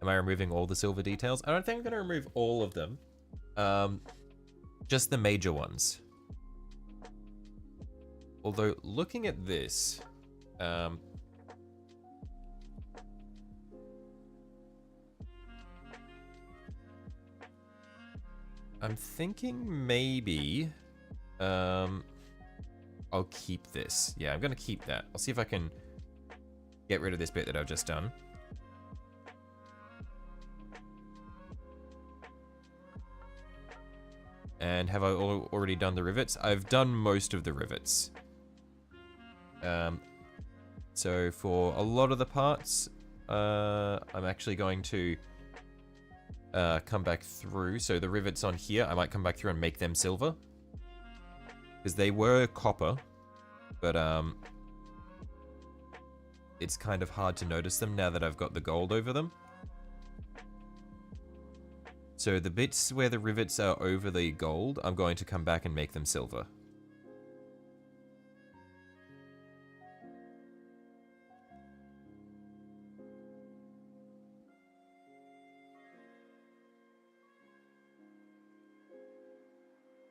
S1: Am I removing all the silver details? I don't think I'm going to remove all of them. Just the major ones. Although, looking at this...
S2: I'm thinking maybe I'll keep this. Yeah, I'm gonna keep that. I'll see if I can get rid of this bit that I've just done. And have I already done the rivets? I've done most of the rivets. So for a lot of the parts, I'm actually going to come back through. So the rivets on here, I might come back through and make them silver. Because they were copper, but it's kind of hard to notice them now that I've got the gold over them. So the bits where the rivets are over the gold, I'm going to come back and make them silver.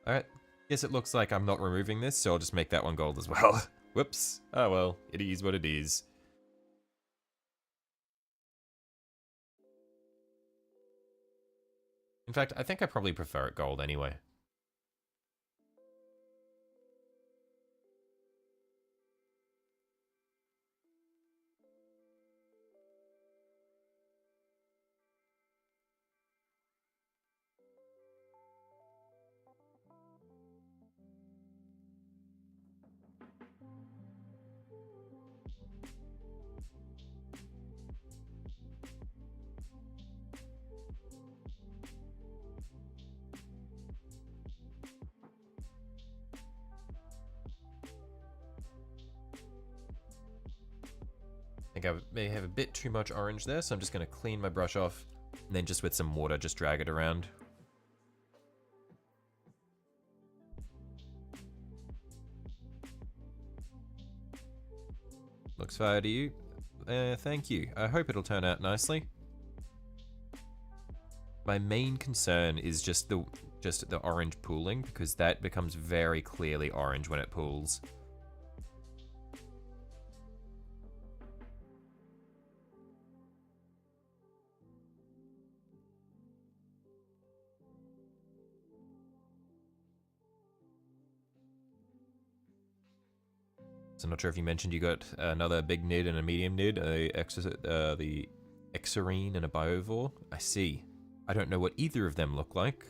S2: Alright, guess it looks like I'm not removing this, so I'll just make that one gold as well. Whoops. Oh well, it is what it is. In fact, I think I probably prefer it gold anyway. I think I may have a bit too much orange there, so I'm just going to clean my brush off, and then just with some water, just drag it around. Looks fire to you. Thank you. I hope it'll turn out nicely. My main concern is just the orange pooling, because that becomes very clearly orange when it pools. So I'm not sure if you mentioned you got another big nid and a medium nid, the Exarine and a Biovore. I see. I don't know what either of them look like.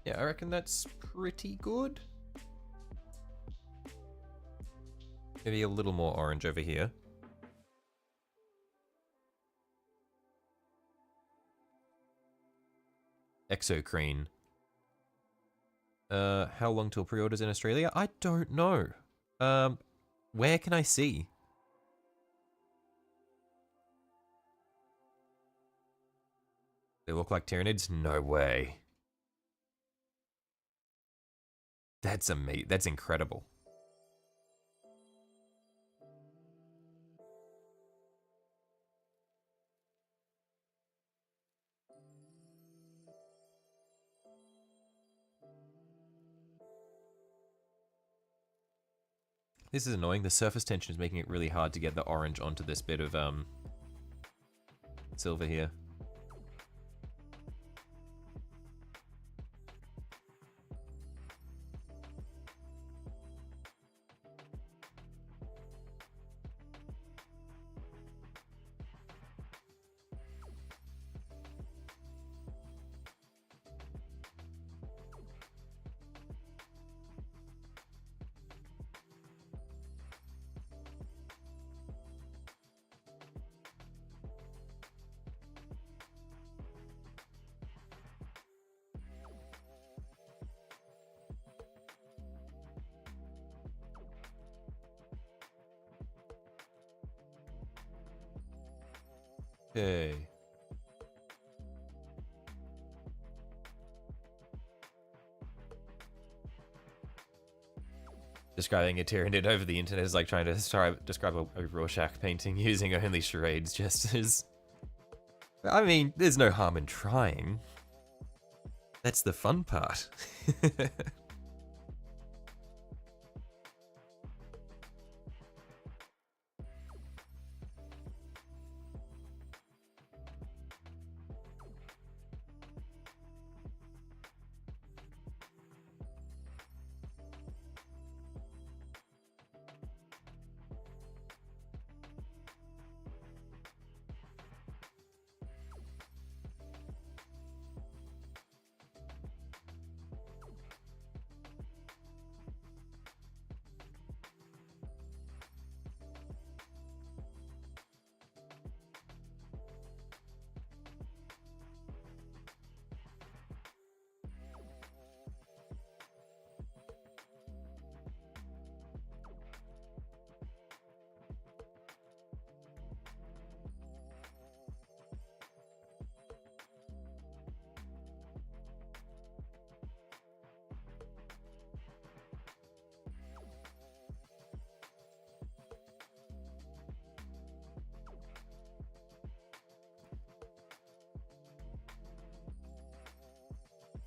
S2: Yeah, I reckon that's pretty good. Maybe a little more orange over here. Exocrine. How long till pre-orders in Australia? I don't know. Where can I see? They look like Tyranids? No way. That's amazing. That's incredible. This is annoying. The surface tension is making it really hard to get the orange onto this bit of silver here. Okay. Describing a Tyranid over the internet is like trying to describe a Rorschach painting using only charades gestures. I mean, there's no harm in trying. That's the fun part.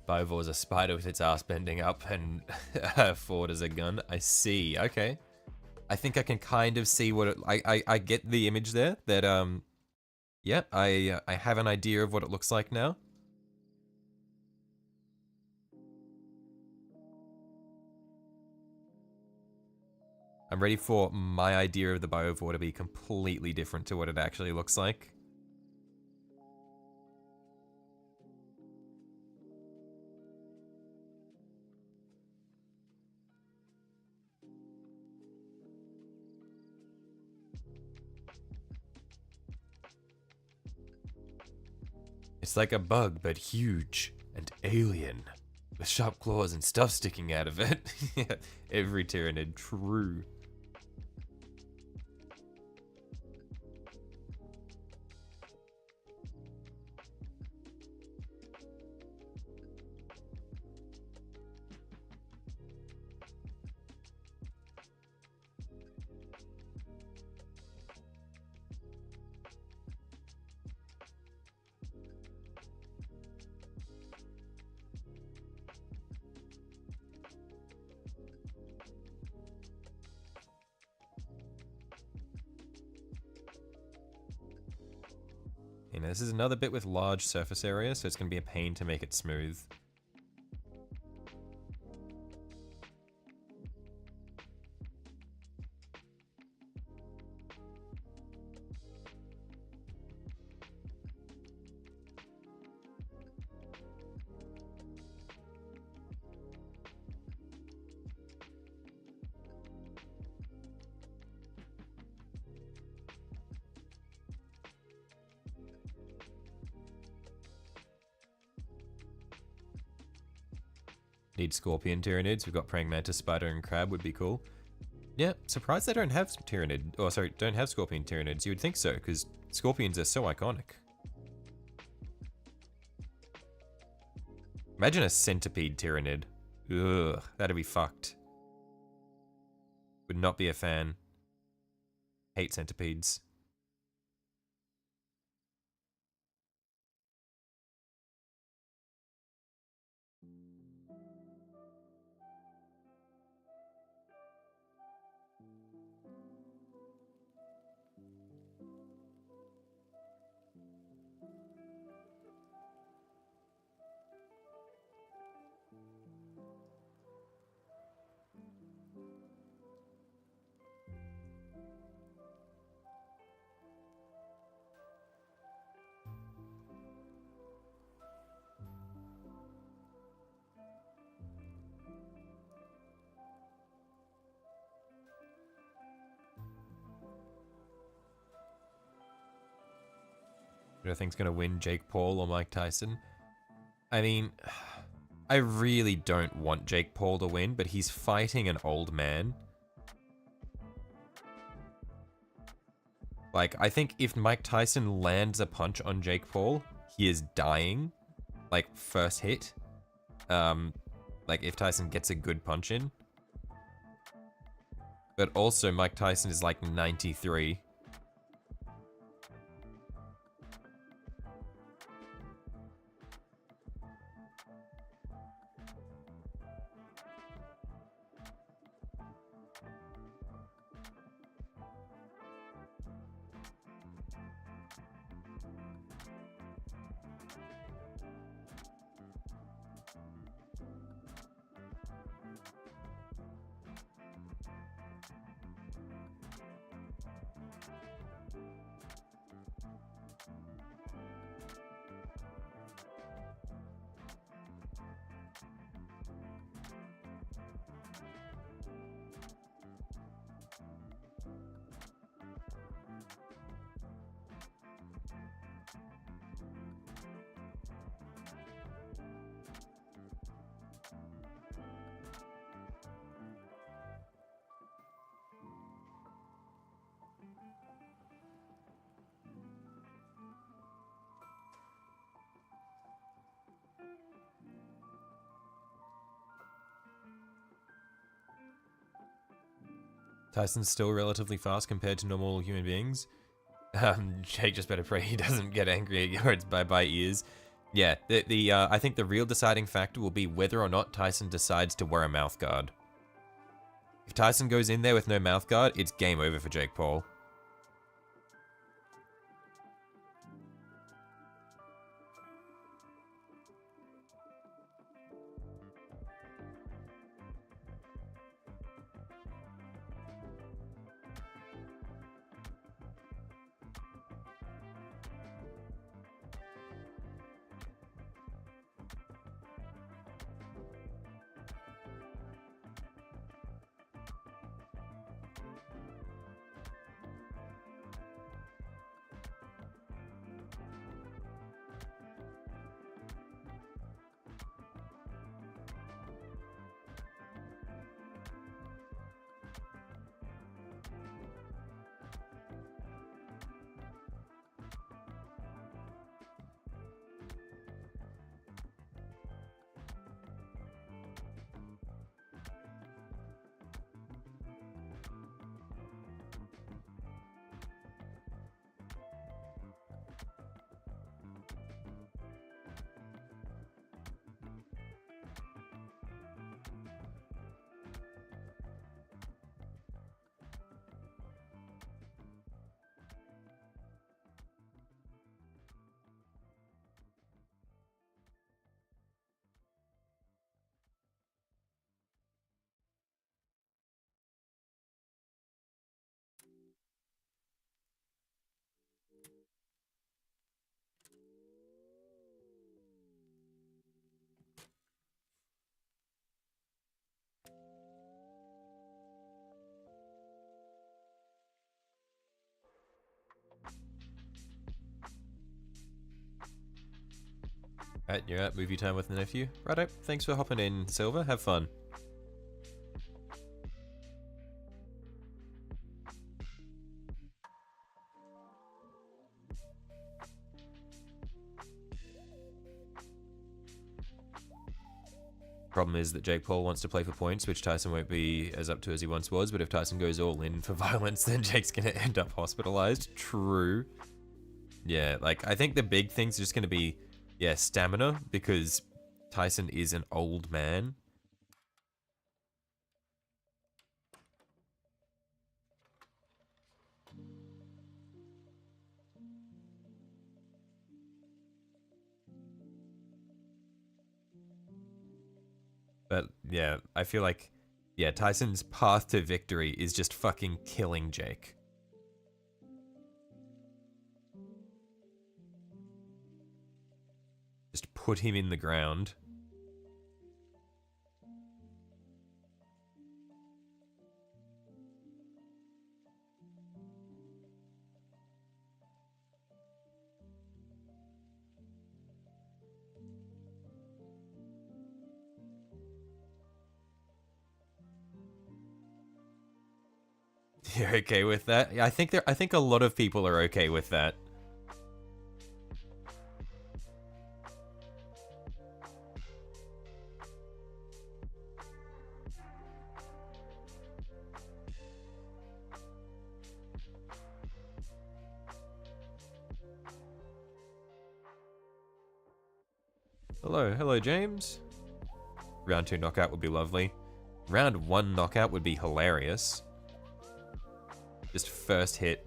S2: Bovor is a spider with its ass bending up, and Ford is a gun. I see. Okay. I think I can kind of see what it... I get the image there. That, yeah, I have an idea of what it looks like now. I'm ready for my idea of the Bovor to be completely different to what it actually looks like. It's like a bug, but huge and alien, with sharp claws and stuff sticking out of it. Every Tyranid, true. You know, this is another bit with large surface area, so it's going to be a pain to make it smooth. Need Scorpion Tyranids. We've got Praying Mantis, Spider, and Crab would be cool. Yeah, surprised they don't have Tyranid. Oh, sorry, don't have Scorpion Tyranids. You would think so, because Scorpions are so iconic. Imagine a Centipede Tyranid. Ugh, that'd be fucked. Would not be a fan. Hate centipedes. Who do I think's gonna win, Jake Paul or Mike Tyson? I mean, I really don't want Jake Paul to win, but he's fighting an old man. Like, I think if Mike Tyson lands a punch on Jake Paul, he is dying. Like, first hit. Like, if Tyson gets a good punch in. But also, Mike Tyson is like 93. Tyson's still relatively fast compared to normal human beings. Jake just better pray he doesn't get angry or it's by ears. Yeah, I think the real deciding factor will be whether or not Tyson decides to wear a mouth guard. If Tyson goes in there with no mouth guard, it's game over for Jake Paul. Alright, you're at movie time with the nephew. Righto, thanks for hopping in, Silver. Have fun. Problem is that Jake Paul wants to play for points, which Tyson won't be as up to as he once was, but if Tyson goes all in for violence, then Jake's gonna end up hospitalized. True. Yeah, like, I think the big thing's just gonna be, yeah, stamina, because Tyson is an old man. But, yeah, I feel like, yeah, Tyson's path to victory is just fucking killing Jake. Just put him in the ground. You're okay with that? Yeah, I think a lot of people are okay with that. Hello, James. Round 2 knockout would be lovely. Round 1 knockout would be hilarious. Just first hit.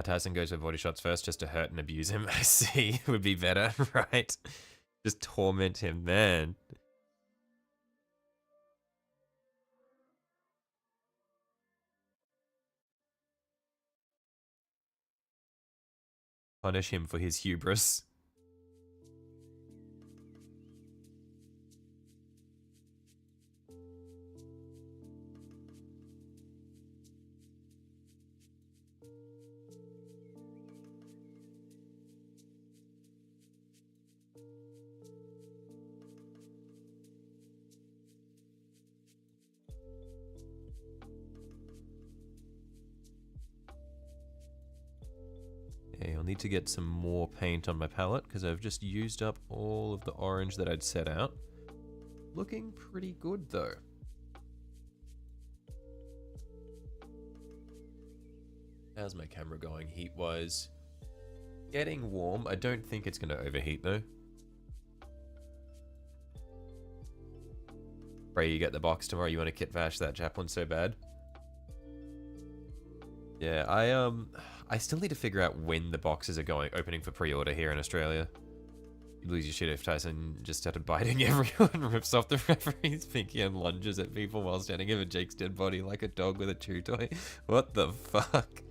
S2: Tyson goes for body shots first just to hurt and abuse him. I see. Would be better, right? Just torment him, man. punish him for his hubris. Okay, I'll need to get some more paint on my palette because I've just used up all of the orange that I'd set out. Looking pretty good though. How's my camera going heat-wise? Getting warm. I don't think it's going to overheat though. Pray you get the box tomorrow. You want to kit bash that chaplain so bad. Yeah, I still need to figure out when the boxes are opening for pre-order here in Australia. You'd lose your shit if Tyson just started biting everyone, rips off the referee's pinky and lunges at people while standing over Jake's dead body like a dog with a chew toy. What the fuck?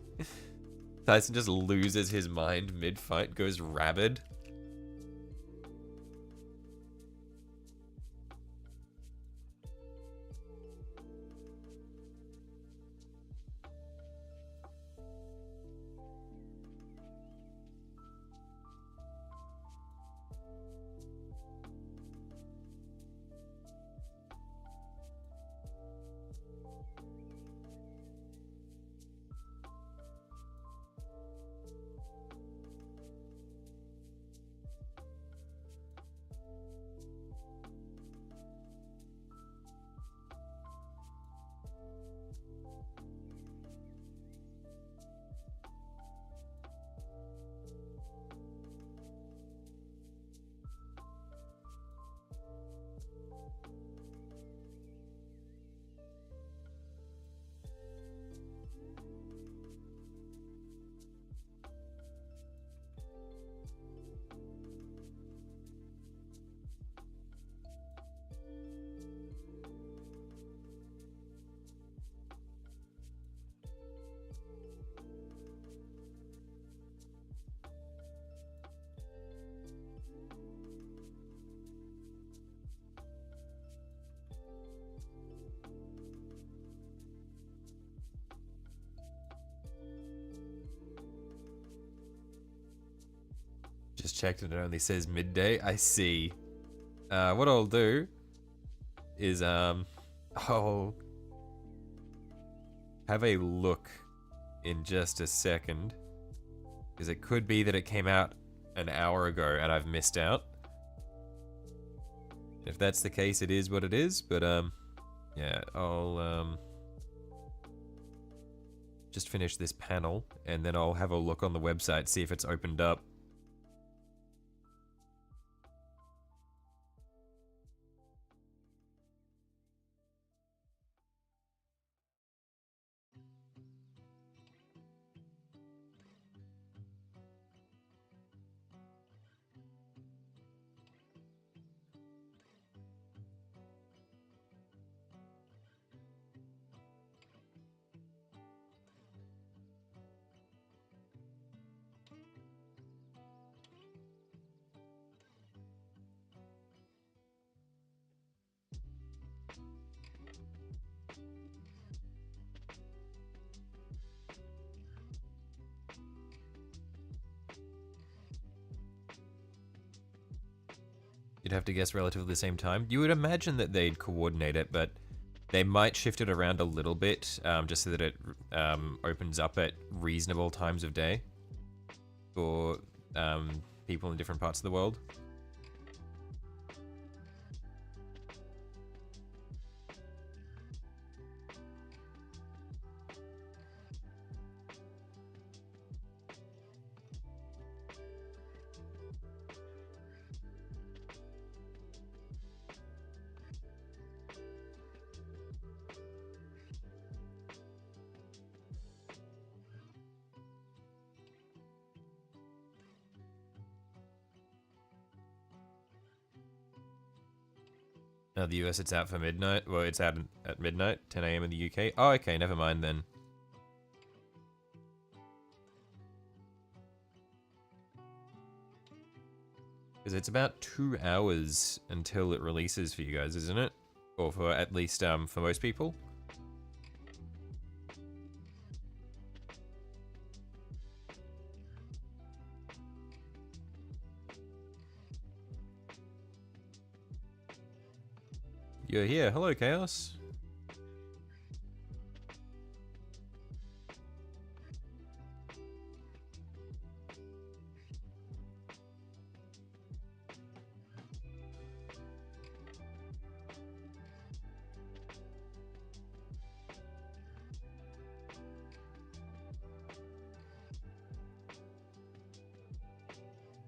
S2: Tyson just loses his mind mid-fight, goes rabid. Just checked and it only says midday. I see. What I'll do is I'll have a look in just a second, because it could be that it came out an hour ago and I've missed out. If that's the case, it is what it is. But yeah, I'll just finish this panel and then I'll have a look on the website, see if it's opened up. You'd have to guess relatively the same time. You would imagine that they'd coordinate it, but they might shift it around a little bit, just so that it opens up at reasonable times of day for people in different parts of the world. The US, it's out for midnight. Well, it's out at midnight, 10 AM in the UK. Oh, okay, never mind then. Because it's about 2 hours until it releases for you guys, isn't it? Or for at least for most people. You're here. Hello, Chaos.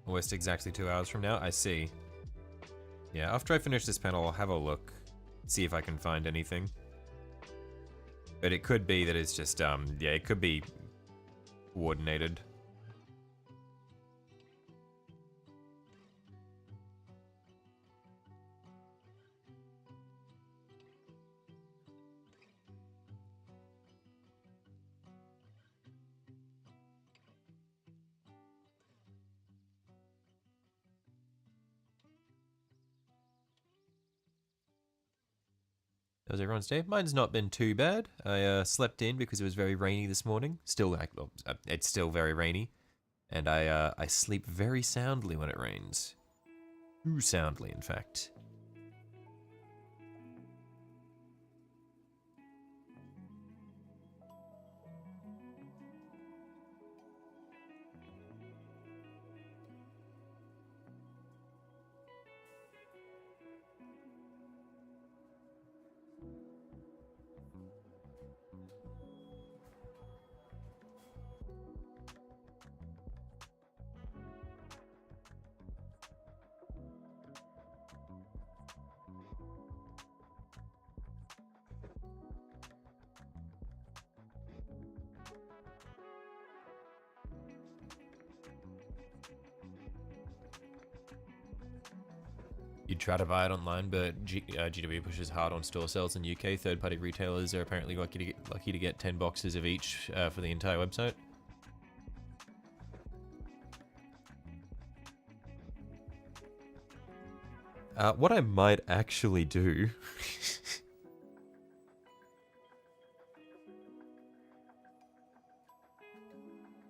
S2: Almost exactly 2 hours from now. I see. Yeah, after I finish this panel, I'll have a look. See if I can find anything. But it could be that it's just, yeah, it could be coordinated. How's everyone's day? Mine's not been too bad. I slept in because it was very rainy this morning. Still, like, well, it's still very rainy, and I sleep very soundly when it rains. Too soundly, in fact. You'd try to buy it online, but GW pushes hard on store sales in UK. Third-party retailers are apparently lucky to get 10 boxes of each for the entire website. What I might actually do...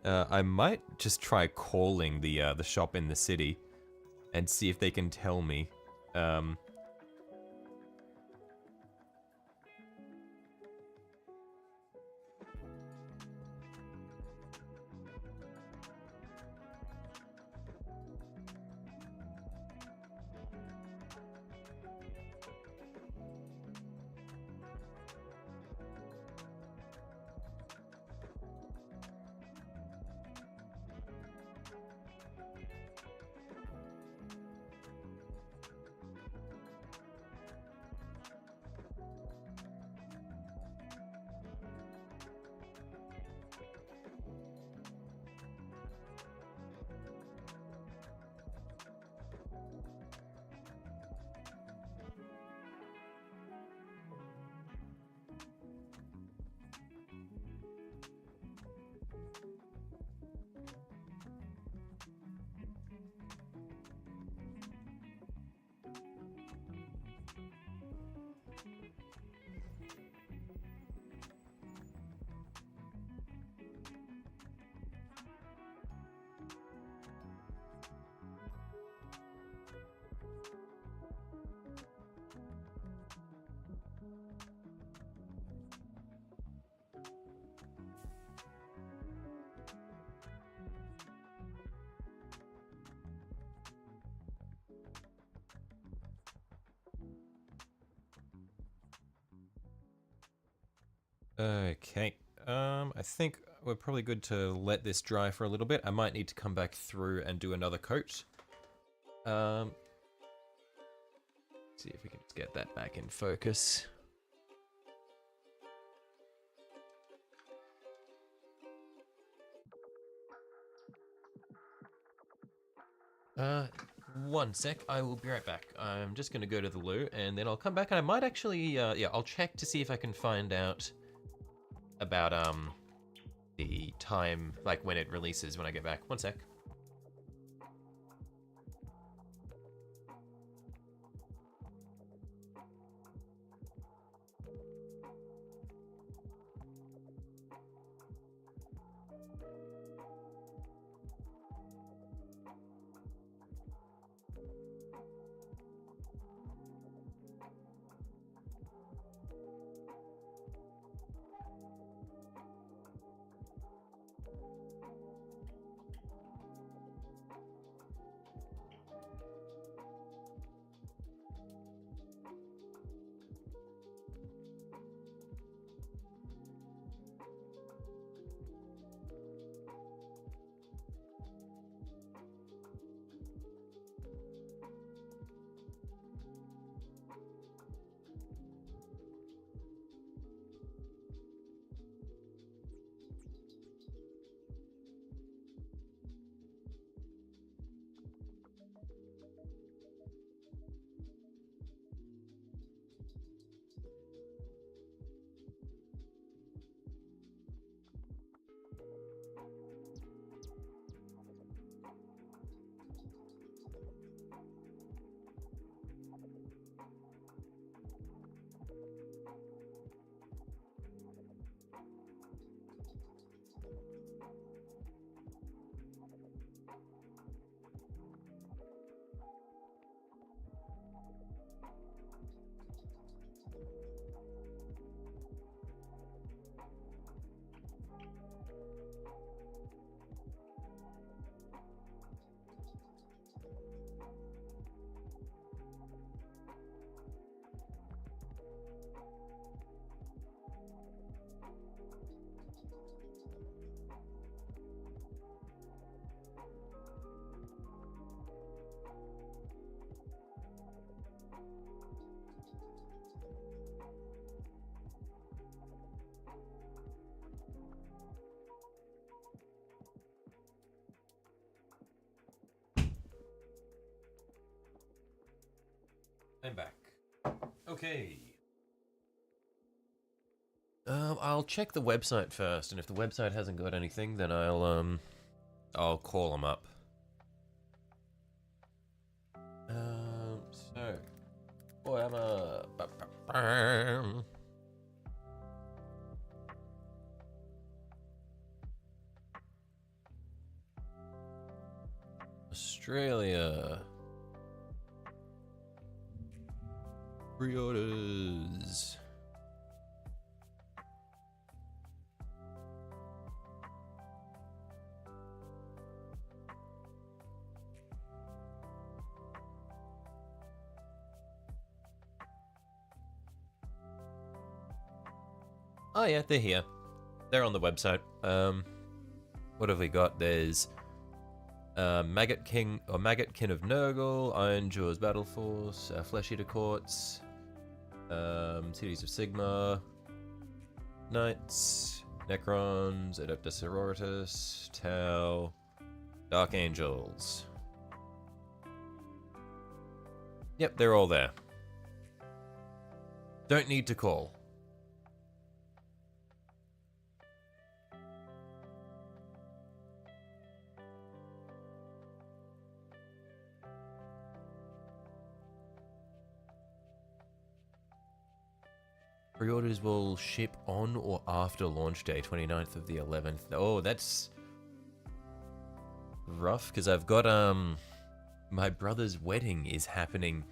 S2: I might just try calling the shop in the city and see if they can tell me. Okay, I think we're probably good to let this dry for a little bit. I might need to come back through and do another coat. See if we can just get that back in focus. One sec, I will be right back. I'm just gonna go to the loo and then I'll come back and I might actually, yeah, I'll check to see if I can find out about, the time, like when it releases when I get back. One sec. I'm back. Okay.
S1: I'll check the website first, and if the website hasn't got anything, then I'll call them up. So, warhammer. Australia. Pre-orders. Oh yeah, they're here. They're on the website. What have we got? There's Maggot King or Maggot Kin of Nurgle, Iron Jaws Battle Force, Flesh Eater Courts, Cities of Sigma, Knights, Necrons, Adeptus Sororitas, Tau, Dark Angels. Yep, they're all there. Don't need to call. Pre-orders will ship on or after launch day, 29th of the 11th. Oh, that's rough, because I've got, my brother's wedding is happening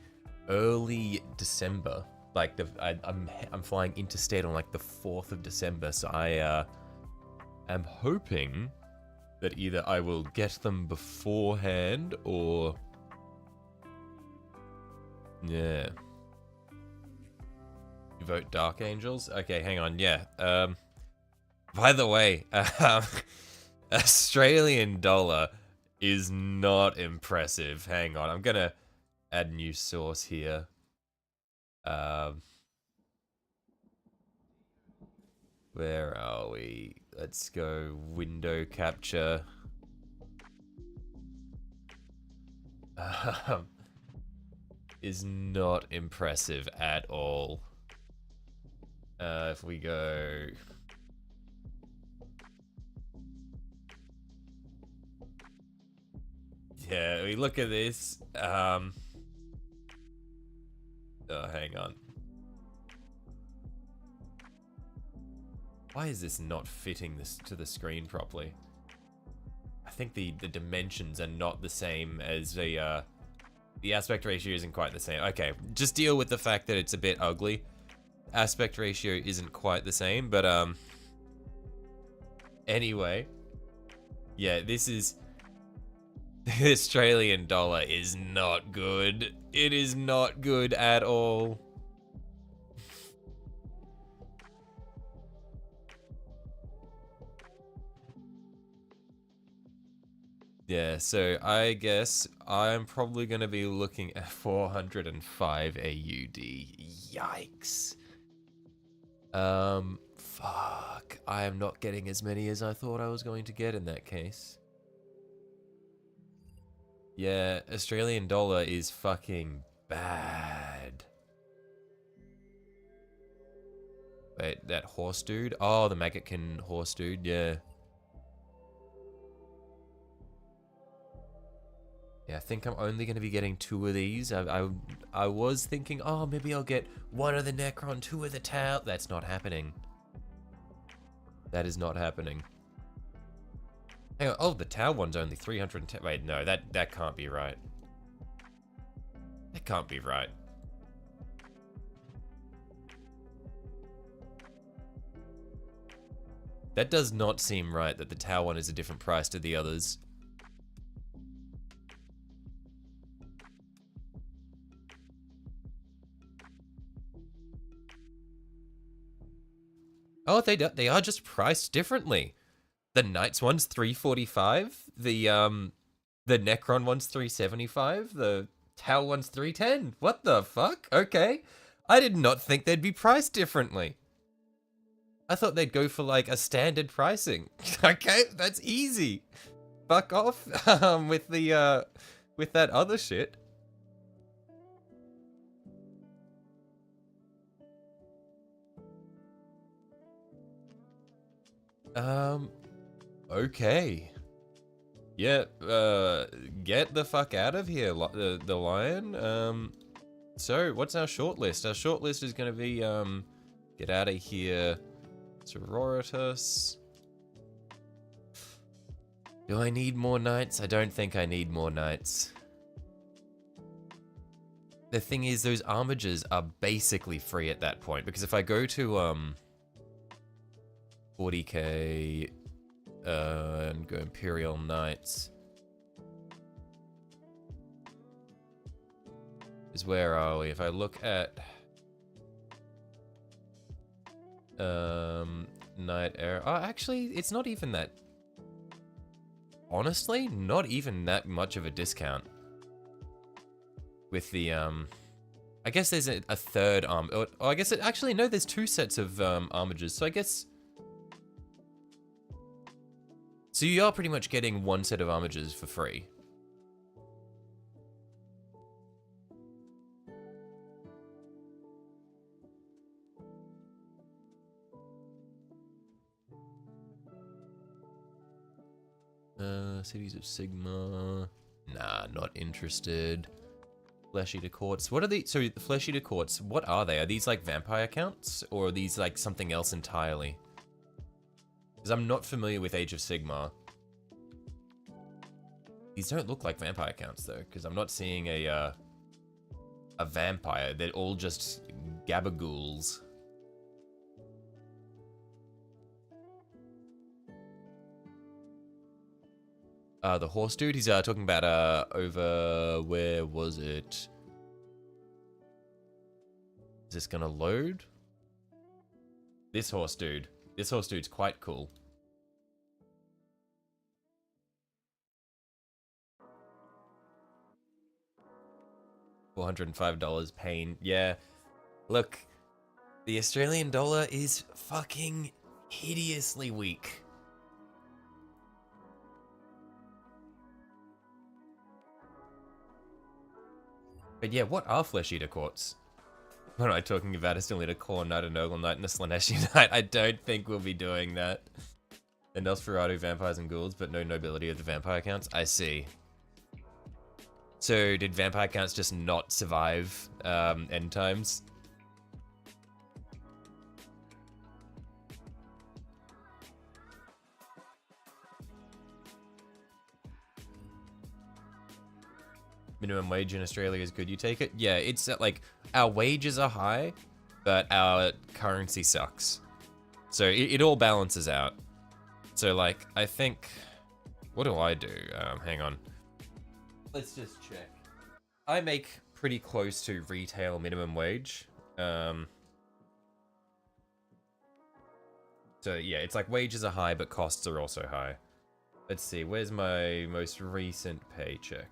S1: early December. Like, I'm flying interstate on, like, the 4th of December, so I, am hoping that either I will get them beforehand, or... Yeah. You vote Dark Angels? Okay, hang on, yeah. By the way, Australian dollar is not impressive. Hang on, I'm gonna add new source here. Where are we? Let's go window capture. Is not impressive at all. If we go... Yeah, we look at this. Oh, hang on. Why is this not fitting this to the screen properly? I think the dimensions are not the same as the aspect ratio isn't quite the same. Okay, just deal with the fact that it's a bit ugly. Aspect ratio isn't quite the same, but anyway, yeah, this is... The Australian dollar is not good. It is not good at all. Yeah, so I guess I'm probably going to be looking at 405 AUD. Yikes. Fuck. I am not getting as many as I thought I was going to get in that case. Yeah, Australian dollar is fucking bad. Wait, that horse dude? Oh, the Maggotkin horse dude, yeah. Yeah, I think I'm only going to be getting 2 of these. I was thinking, oh, maybe I'll get 1 of the Necron, 2 of the Tau. That's not happening. That is not happening. Hang on, oh, the Tau one's only 310. Wait, no, that can't be right. That can't be right. That does not seem right that the Tau one is a different price to the others. Oh, they are just priced differently. The Knights one's 345. The Necron one's 375. The Tau one's 310. What the fuck? Okay. I did not think they'd be priced differently. I thought they'd go for like a standard pricing. Okay, that's easy. Fuck off with the with that other shit. Okay. Yeah, get the fuck out of here, the lion. So, what's our shortlist? Our shortlist is gonna be, get out of here, Sororitas. Do I need more knights? I don't think I need more knights. The thing is, those armigers are basically free at that point, because if I go to, 40k, and go Imperial Knights. Is where are we? If I look at Knight Era. Oh, actually, it's not even that. Honestly, not even that much of a discount. With the I guess there's a third arm. Oh, I guess it actually no. There's two sets of armigers. So I guess. So you are pretty much getting one set of armigers for free. Cities of Sigma. Nah, not interested. Flesh Eater Courts. What are these? So the Flesh Eater Courts, what are they? Are these like vampire accounts? Or are these like something else entirely? Because I'm not familiar with Age of Sigmar. These don't look like vampire accounts though, because I'm not seeing a vampire. They're all just gabagools. The horse dude, he's talking about over, where was it? Is this gonna load? This horse dude. This horse dude's quite cool. $405 pain. Yeah. Look, the Australian dollar is fucking hideously weak. But yeah, what are Flesh Eater Courts? What am I talking about? I still need a Core Knight, a Noble Knight, and a Slaneshi Knight. I don't think we'll be doing that. The Nosferatu Vampires and Ghouls, but no nobility of the vampire counts. I see. So did vampire counts just not survive end times? Minimum wage in Australia is good, you take it? Yeah, it's like, our wages are high, but our currency sucks. So it all balances out. So like, I think, what do I do? Hang on. Let's just check. I make pretty close to retail minimum wage. So yeah, it's like wages are high, but costs are also high. Let's see, where's my most recent paycheck?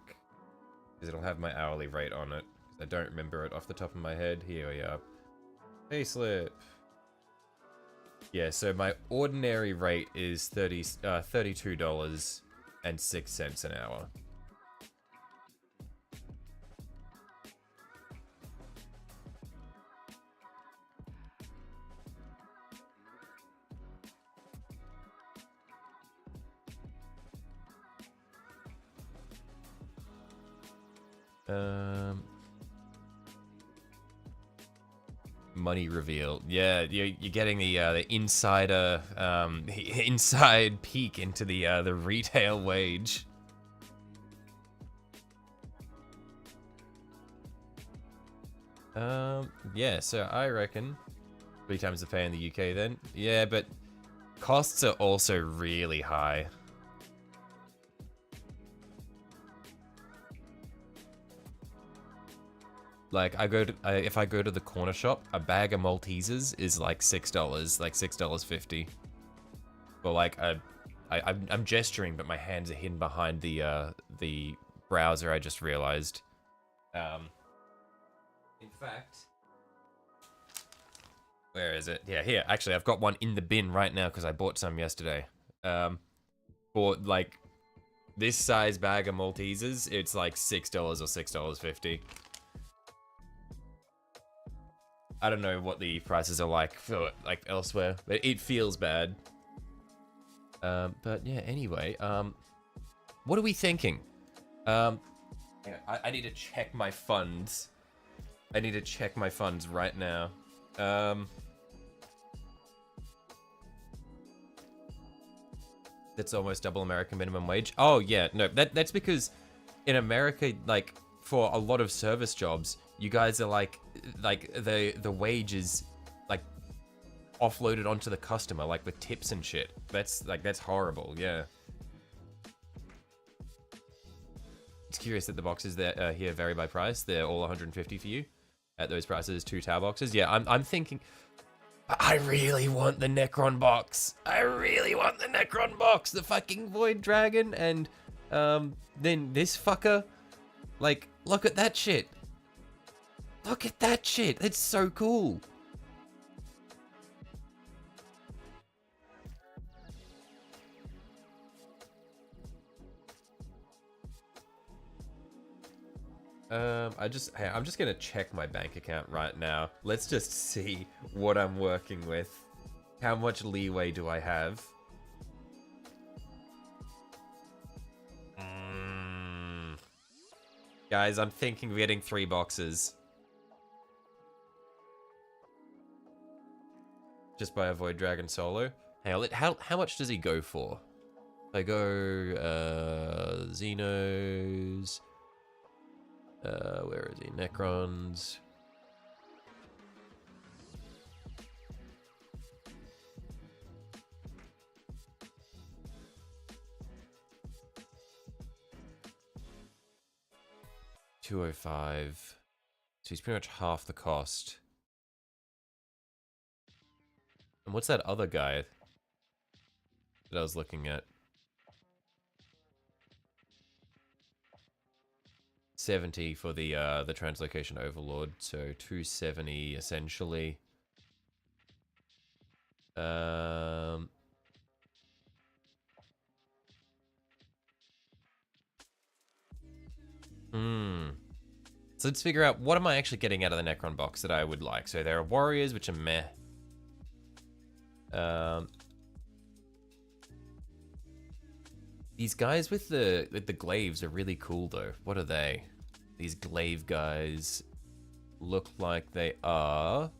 S1: Because it'll have my hourly rate on it. I don't remember it off the top of my head. Here we are. Payslip. Yeah, so my ordinary rate is $32.06 an hour. Money reveal. Yeah, you're getting the insider inside peek into the retail wage. Yeah, so I reckon 3 times the pay in the UK then. Yeah, but
S2: Costs are also really high. Like, if I go to the corner shop, a bag of Maltesers is like $6, like $6.50. Well, like, I'm gesturing, but my hands are hidden behind the browser, I just realized. In fact... Where is it? Yeah, here. Actually, I've got one in the bin right now because I bought some yesterday. For, like, this size bag of Maltesers, it's like $6 or $6.50. I don't know what the prices are like for, like, elsewhere, but it feels bad. But yeah, anyway, what are we thinking? I need to check my funds. I need to check my funds right now. That's almost double American minimum wage. Oh yeah, no, that's because in America, like, for a lot of service jobs, you guys are like the wage is like offloaded onto the customer, like with tips and shit. That's horrible. Yeah. It's curious that the boxes that here vary by price. They're all 150 for you. At those prices, 2 tower boxes. Yeah, I'm thinking. I really want the Necron box. I really want the Necron box. The fucking Void Dragon and then this fucker. Like, look at that shit. Look at that shit. It's so cool. I'm just gonna check my bank account right now. Let's just see what I'm working with. How much leeway do I have? Guys, I'm thinking we're getting 3 boxes. Just by a Void Dragon solo. Hang on, how much does he go for? I go, Xenos... where is he? Necrons. $205. So he's pretty much half the cost. And what's that other guy that I was looking at? 70 for the translocation overlord, so 270 essentially. So let's figure out what am I actually getting out of the Necron box that I would like. So there are warriors, which are meh. These guys with the glaives are really cool though. What are they? These glaive guys look like they are...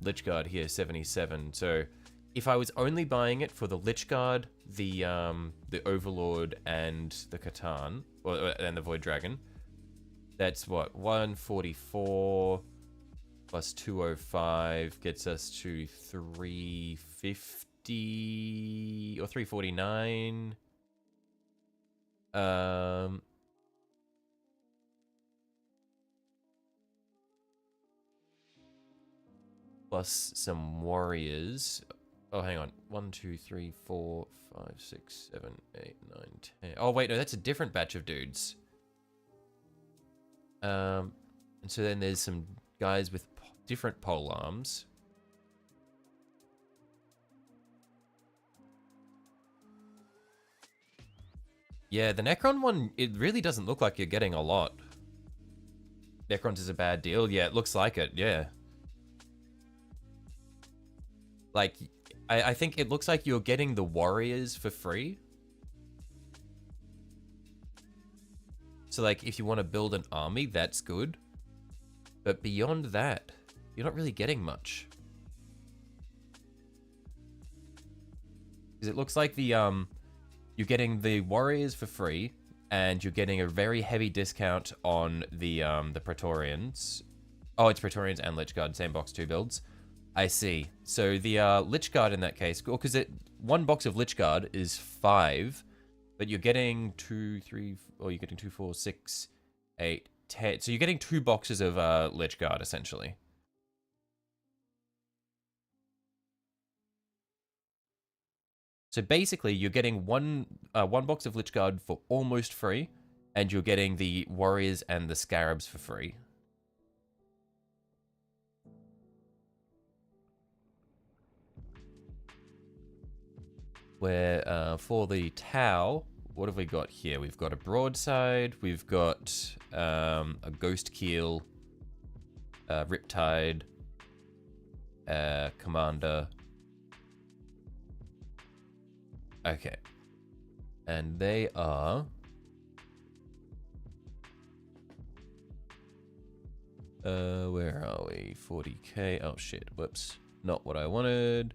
S2: Lich Guard here, 77. So if I was only buying it for the Lich Guard, the Overlord, and the Catan, and the Void Dragon, that's what, 144 plus 205 gets us to 350 or 349. Plus some warriors. Oh, hang on. 1, 2, 3, 4, 5, 6, 7, 8, 9, 10. Oh, wait, no, that's a different batch of dudes. And so then there's some guys with different pole arms. Yeah, the Necron one, it really doesn't look like you're getting a lot. Necrons is a bad deal. Yeah, it looks like it. Yeah. Like, I think it looks like you're getting the warriors for free. So, like, if you want to build an army, that's good. But beyond that, you're not really getting much. Because it looks like the, you're getting the warriors for free. and you're getting a very heavy discount on the Praetorians. Oh, it's Praetorians and Lich Guard, same box, 2 builds. I see. So the Lich Guard in that case, because one box of Lich Guard is 5, but you're getting 2, 3, or you're getting 2, 4, 6, 8, 10. So you're getting 2 boxes of Lich Guard essentially. So basically, you're getting one box of Lich Guard for almost free, and you're getting the Warriors and the Scarabs for free. Where for the Tau, what have we got here? We've got a Broadside, we've got a Ghost Keel, Riptide, Commander. Okay. And they are... where are we? 40k. Oh shit, whoops. Not what I wanted.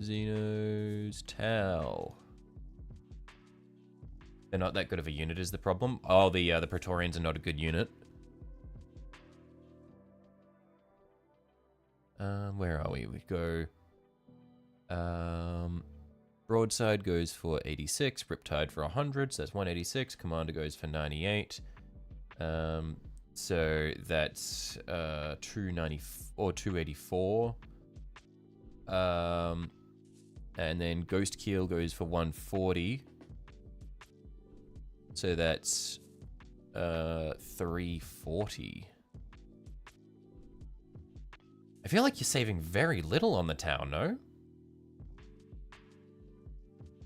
S2: Xenos Tau. They're not that good of a unit is the problem. Oh, the Praetorians are not a good unit. Where are we? We go... Broadside goes for 86, Riptide for 100, so that's 186. Commander goes for 98. So that's 290 or 284. And then Ghost Keel goes for 140. So that's 340. I feel like you're saving very little on the Tau, no?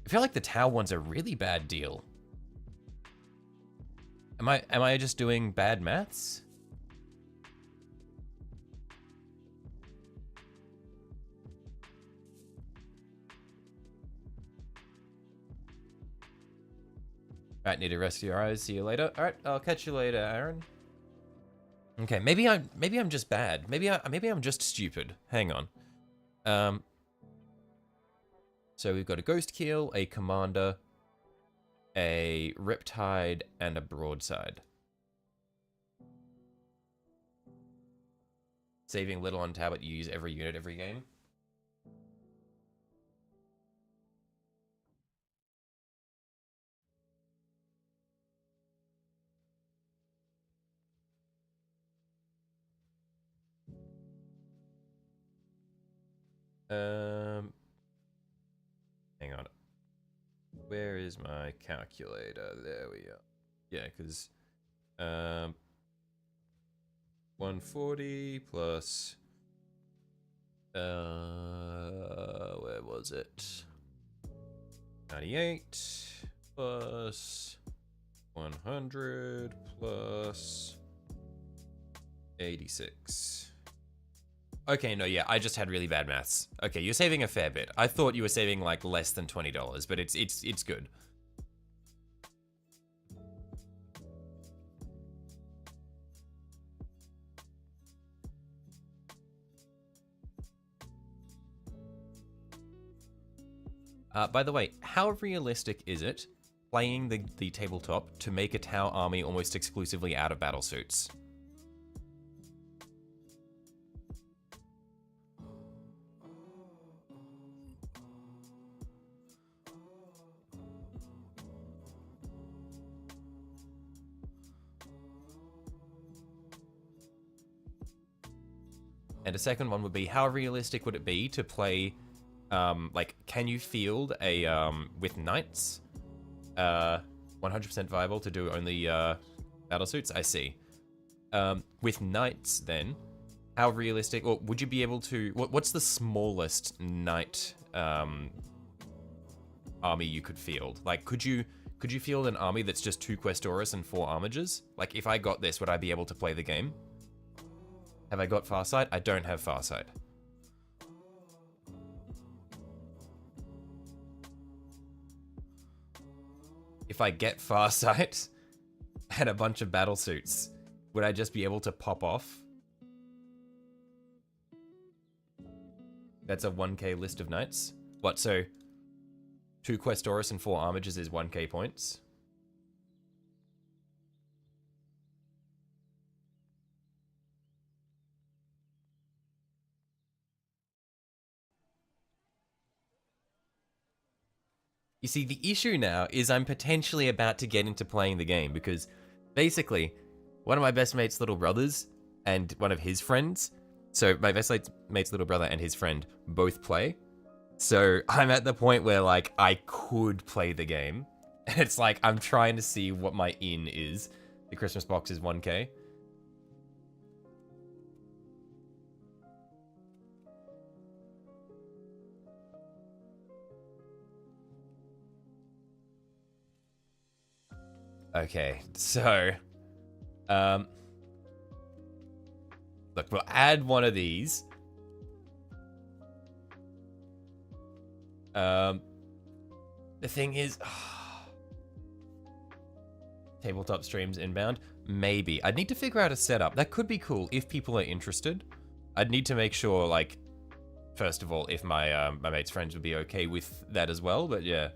S2: I feel like the Tau one's a really bad deal. Am I just doing bad maths? Alright, need to rest your eyes. See you later. Alright, I'll catch you later, Aaron. Okay, maybe I'm just bad. Maybe I'm just stupid. Hang on. So we've got a Ghost Keel, a Commander, a Riptide, and a Broadside. Saving little on tablet, you use every unit every game. Hang on. Where is my calculator? There we are. Yeah, because 140 plus where was it? 98 plus 100 plus 86. Okay, no, yeah, I just had really bad maths. Okay, you're saving a fair bit. I thought you were saving like less than $20, but it's good. By the way, how realistic is it playing the tabletop to make a Tau army almost exclusively out of battlesuits? And a second one would be, how realistic would it be to play, like, can you field a, with knights? 100% viable to do only, battlesuits? I see. With knights, then, how realistic, or would you be able to, what's the smallest knight, army you could field? Like, could you field an army that's just 2 Questoris and 4 Armigers? Like, if I got this, would I be able to play the game? Have I got Farsight? I don't have Farsight. If I get Farsight and a bunch of battlesuits, would I just be able to pop off? That's a 1k list of knights. What, so 2 Questoris and 4 Armages is 1k points? You see, the issue now is I'm potentially about to get into playing the game because basically one of my best mate's little brothers and one of his friends, so my best mate's little brother and his friend both play. So I'm at the point where like I could play the game. And it's like I'm trying to see what my in is. The Christmas box is 1k. Okay, so look, we'll add one of these. The thing is, tabletop streams inbound, maybe. I'd need to figure out a setup. That could be cool if people are interested. I'd need to make sure, like, first of all, if my my mate's friends would be okay with that as well. But yeah.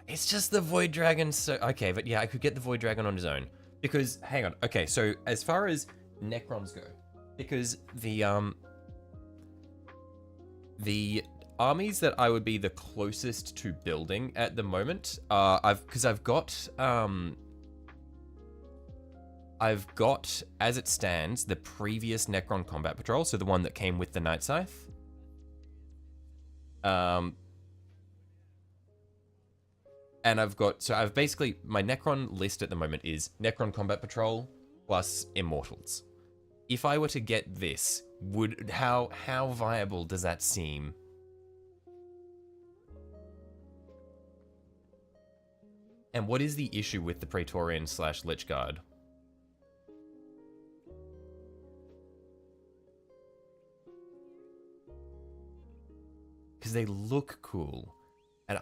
S2: It's just the Void Dragon, so... Okay, but yeah, I could get the Void Dragon on his own. Because, hang on. Okay, so as far as Necrons go, because the armies that I would be the closest to building at the moment, I've got, as it stands, the previous Necron Combat Patrol, so the one that came with the Night Scythe. And I've basically, my Necron list at the moment is Necron Combat Patrol plus Immortals. If I were to get this, how viable does that seem? And what is the issue with the Praetorian / Lich Guard? Because they look cool. And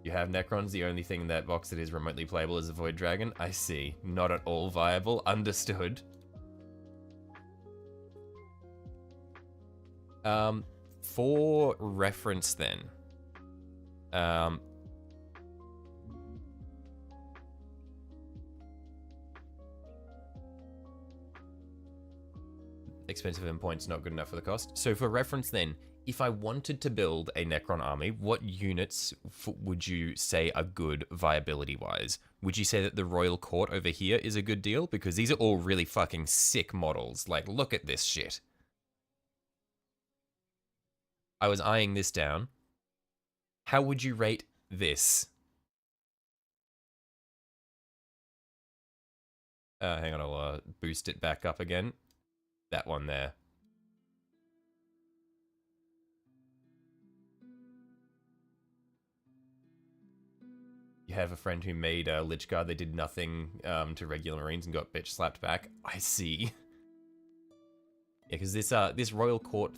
S2: You have Necrons, the only thing in that box that is remotely playable is a Void Dragon. I see. Not at all viable. Understood. For reference then. Expensive endpoints, not good enough for the cost. So for reference then, if I wanted to build a Necron army, what units would you say are good viability-wise? Would you say that the Royal Court over here is a good deal? Because these are all really fucking sick models. Like, look at this shit. I was eyeing this down. How would you rate this? Hang on, I'll boost it back up again. That one there. You have a friend who made a Lich Guard. They did nothing to regular Marines and got bitch slapped back. I see. Yeah, because this Royal Court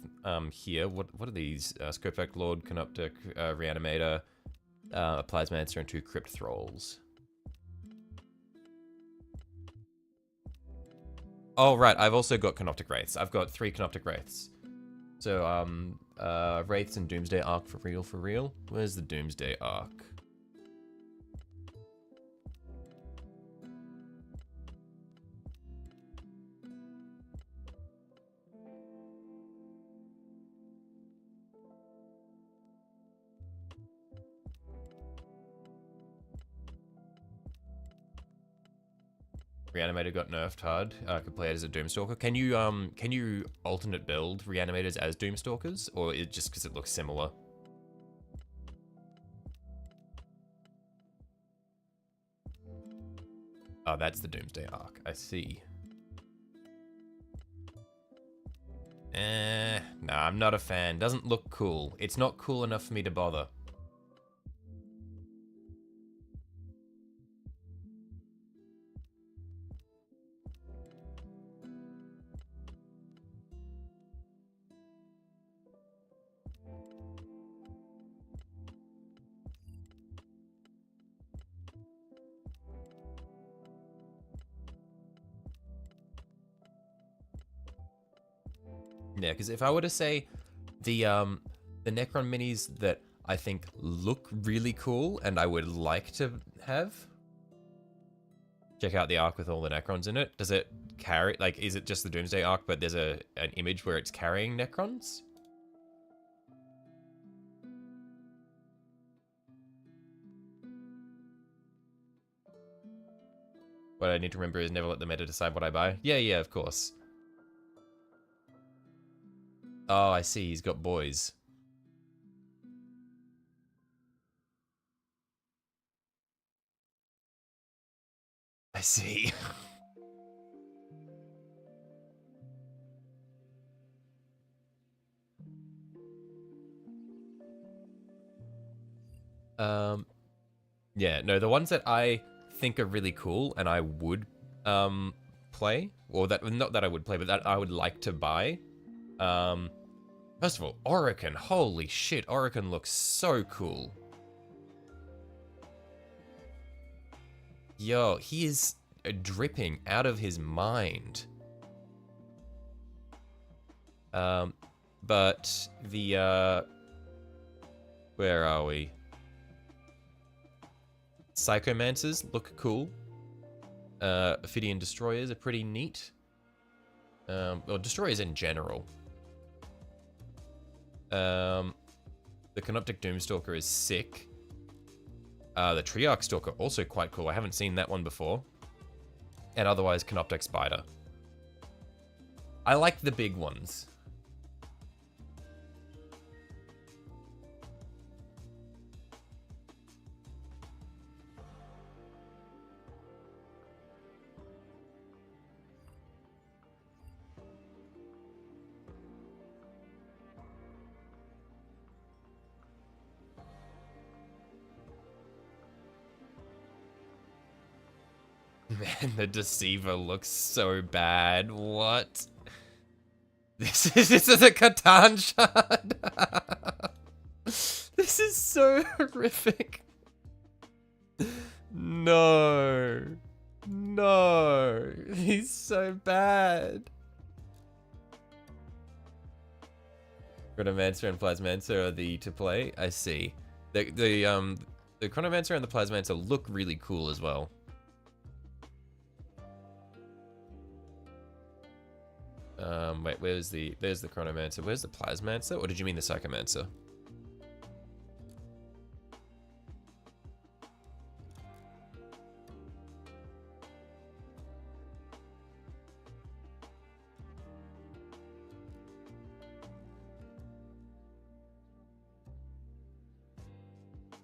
S2: here, what are these? Scopac Lord, Canoptic, Reanimator, Plasmancer, and 2 Crypt Thralls. Oh, right, I've also got Canoptic Wraiths. I've got 3 Canoptic Wraiths. So, Wraiths and Doomsday Arc for real, for real? Where's the Doomsday Arc? Reanimator got nerfed hard. Could play it as a Doomstalker. Can you alternate build Reanimators as Doomstalkers, or it just because it looks similar? Oh, that's the Doomsday Arc. I see. Nah, I'm not a fan. Doesn't look cool. It's not cool enough for me to bother.
S1: there, because if I were to say the Necron minis that I think look really cool and I would like to have, check out the arc with all the Necrons in it. Does it carry, like, is it just the Doomsday arc, but there's an image where it's carrying Necrons? What I need to remember is never let the meta decide what I buy. Yeah, of course. Oh, I see. He's got boys. I see. Yeah, no, the ones that I think are really cool and I would play, or that, not that I would play, but that I would like to buy. First of all, Orican. Holy shit, Orican looks so cool. Yo, he is dripping out of his mind. But the, where are we? Psychomancers look cool. Ophidian Destroyers are pretty neat. Well, Destroyers in general. The Canoptic Doomstalker is sick. The Triarch Stalker, also quite cool. I haven't seen that one before. And otherwise, Canoptic Spider. I like the big ones. Man, the Deceiver looks so bad. What? This is a Catan shard. This is so horrific. No. No. He's so bad. Chronomancer and Plasmancer are the to play. I see. The Chronomancer and the Plasmancer look really cool as well. Wait, there's the Chronomancer. Where's the Plasmancer? Or did you mean the Psychomancer?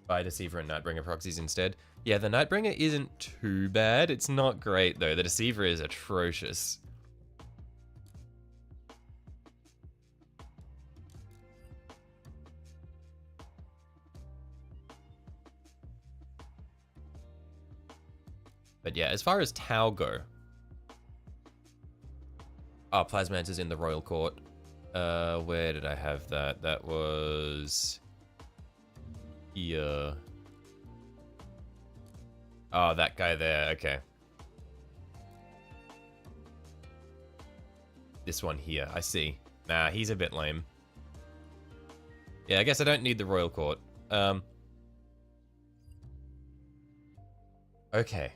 S1: Buy Deceiver and Nightbringer proxies instead. Yeah, the Nightbringer isn't too bad. It's not great, though. The Deceiver is atrocious. But yeah, as far as Tau go... Oh, Plasmancer's in the Royal Court. Where did I have that? That was... here. Oh, that guy there. Okay. This one here. I see. Nah, he's a bit lame. Yeah, I guess I don't need the Royal Court. Okay.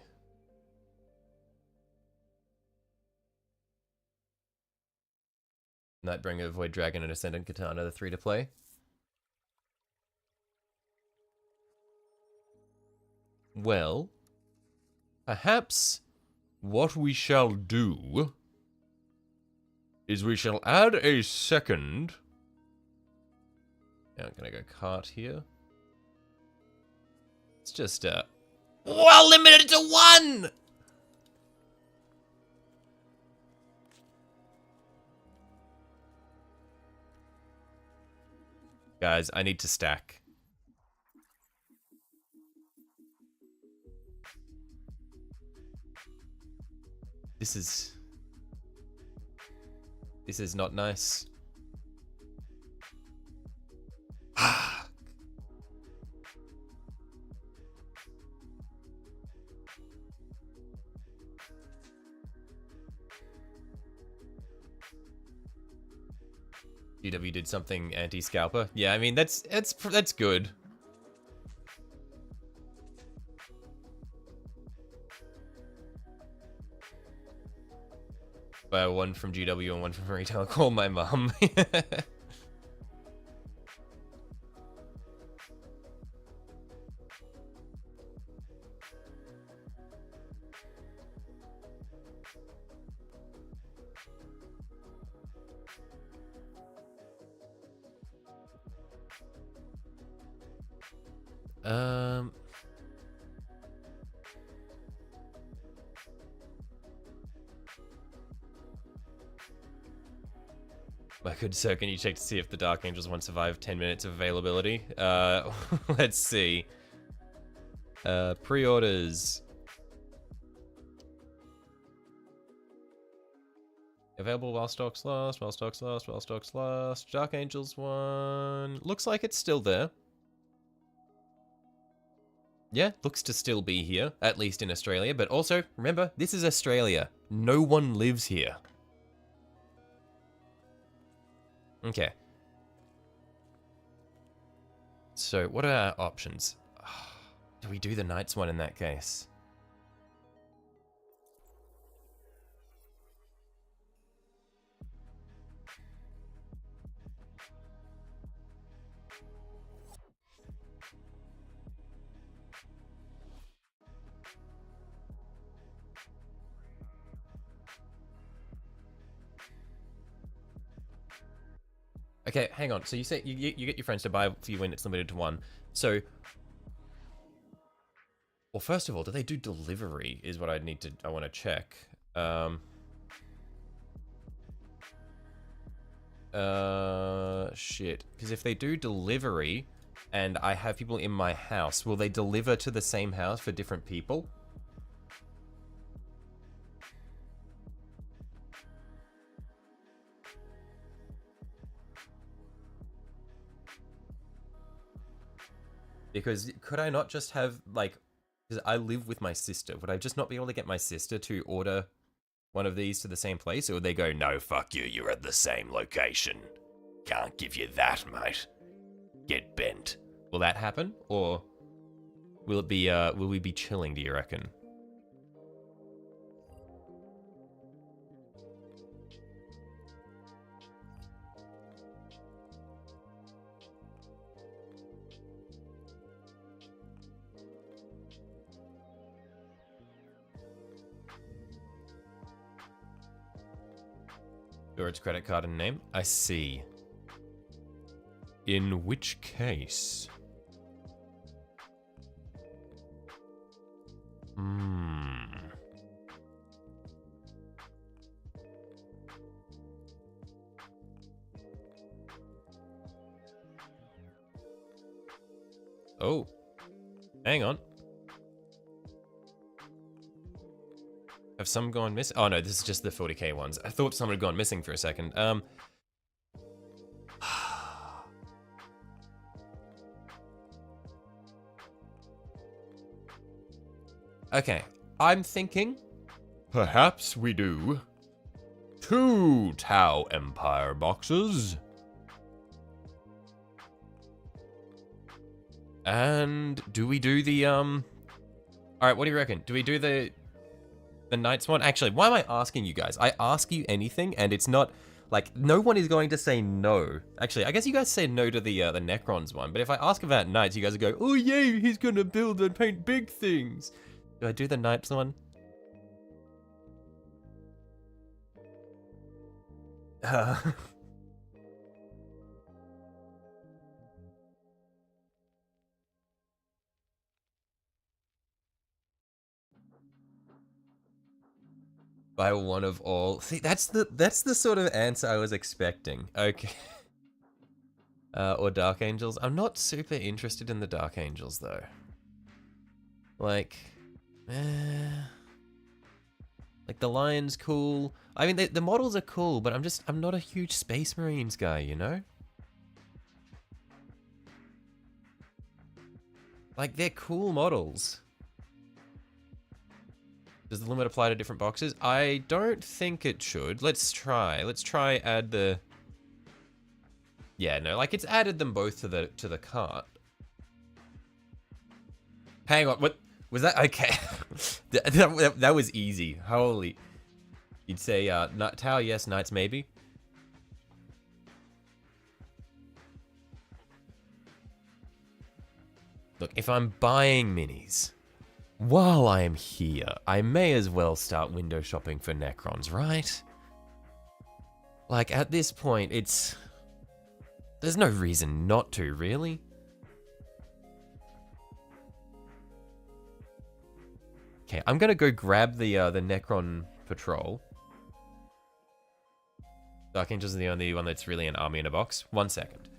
S1: Nightbringer, Void Dragon, and Ascendant Katana, the 3 to play. Well, perhaps what we shall do is we shall add a second. Now I'm gonna go cart here. It's just well, limited to 1. Guys, I need to stack. This is not nice. GW did something anti-scalper. Yeah, I mean that's good. One from GW and one from retail. Call my mum. My good sir, can you check to see if the Dark Angels one survive 10 minutes of availability? Let's see. Pre-orders. Available while stocks last, while stocks last, while stocks last. Dark Angels one. Looks like it's still there. Yeah, looks to still be here, at least in Australia. But also, remember, this is Australia. No one lives here. Okay. So, what are our options? Do we do the Knights one in that case? Okay, hang on. So you say you get your friends to buy for you when it's limited to one. So, well, first of all, do they do delivery? Is what I want to check. Shit. Because if they do delivery, and I have people in my house, will they deliver to the same house for different people? Because could I not just have, like, because I live with my sister, would I just not be able to get my sister to order one of these to the same place? Or would they go, no, fuck you, you're at the same location. Can't give you that, mate. Get bent. Will that happen? Or will it be, will we be chilling, do you reckon? Or its credit card and name? I see. In which case? Oh. Hang on. Have some gone missing? Oh no, this is just the 40k ones. I thought some had gone missing for a second. Okay, I'm thinking perhaps we do 2 Tau Empire boxes. And do we do the Alright, what do you reckon? Do we do the Knights one? Actually, why am I asking you guys? I ask you anything and it's not like no one is going to say no. Actually, I guess you guys say no to the Necrons one, but if I ask about Knights, you guys will go, "Oh yeah, he's gonna build and paint big things." Do I do the Knights one? By one of all. See, that's the sort of answer I was expecting. Okay. Or Dark Angels. I'm not super interested in the Dark Angels though. Like, like the Lion's cool. I mean, the models are cool, but I'm not a huge Space Marines guy, you know? Like, they're cool models. Does the limit apply to different boxes? I don't think it should. Let's try. Let's try add the... Yeah, no, like it's added them both to the cart. Hang on, what was that? Okay. that was easy. Holy. You'd say tower yes, knights maybe. Look, if I'm buying minis while I am here, I may as well start window shopping for Necrons, right? Like, at this point, there's no reason not to, really. Okay, I'm gonna go grab the Necron patrol. Dark Angels are the only one that's really an army in a box. 1 second.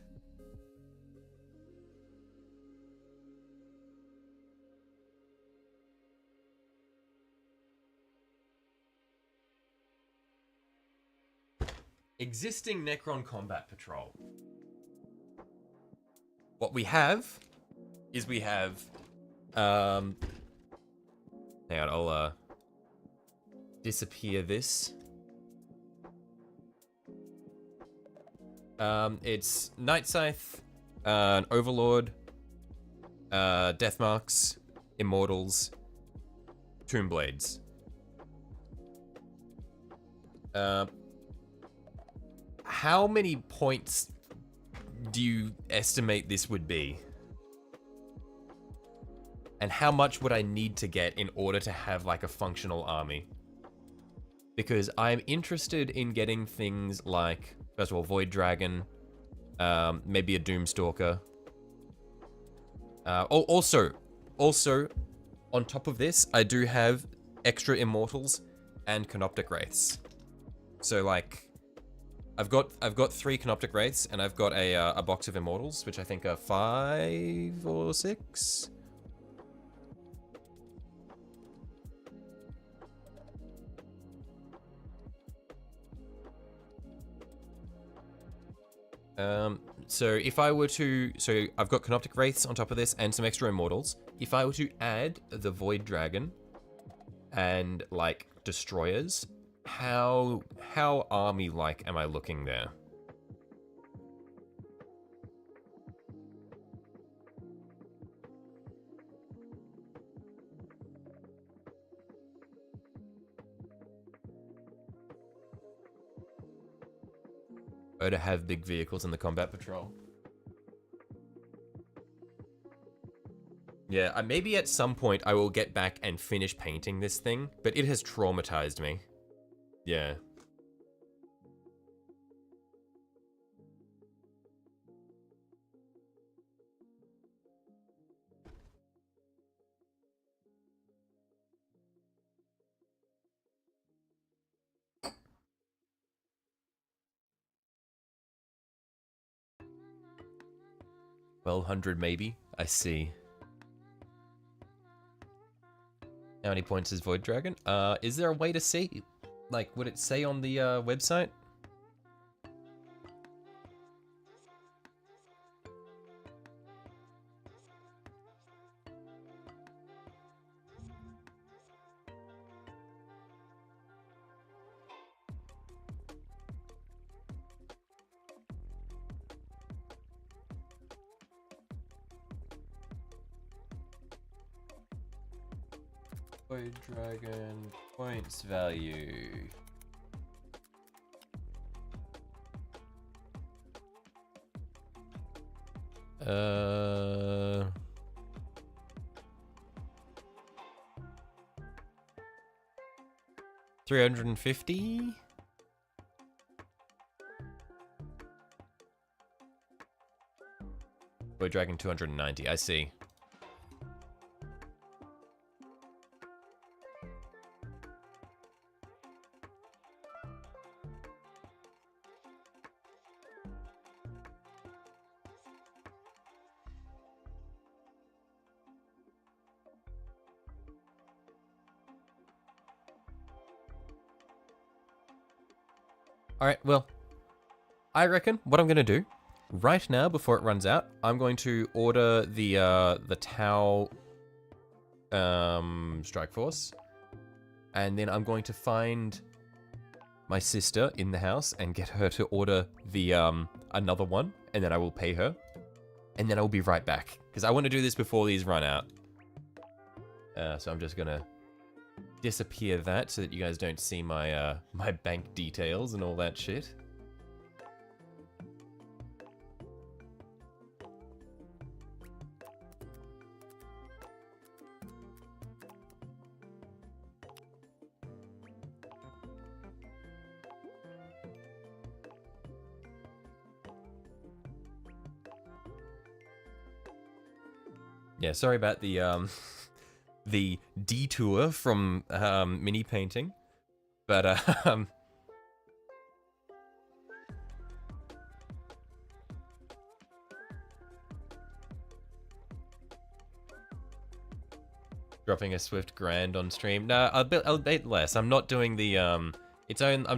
S1: Existing Necron combat patrol. What we have is we have hang on, I'll disappear this. It's Night Scythe, an Overlord, Deathmarks, Immortals, Tombblades. How many points do you estimate this would be? And how much would I need to get in order to have like a functional army? Because I'm interested in getting things like, first of all, Void Dragon, maybe a Doomstalker. Also, on top of this, I do have extra Immortals and Canoptic Wraiths. So like, I've got 3 Canoptic Wraiths, and I've got a box of Immortals, which I think are 5 or 6. So if I were to, so I've got Canoptic Wraiths on top of this and some extra Immortals. If I were to add the Void Dragon and like Destroyers, how army-like am I looking there? Or to have big vehicles in the combat patrol. Yeah, maybe at some point I will get back and finish painting this thing, but it has traumatized me. Yeah. $1,200 maybe. I see. How many points is Void Dragon? Is there a way to see? Like, would it say on the website? Void Dragon points value. $350? Void Dragon 290, I see. Alright, well, I reckon what I'm going to do right now before it runs out, I'm going to order the Tau Strike Force.
S2: and then I'm going to find my sister in the house and get her to order the another one, and then I will pay her, and then I will be right back because I want to do this before these run out. So I'm just gonna disappear that so that you guys don't see my my bank details and all that shit. Yeah, sorry about the the detour from mini painting, but dropping a swift grand on stream. No, a bit less. I'm not doing the I'm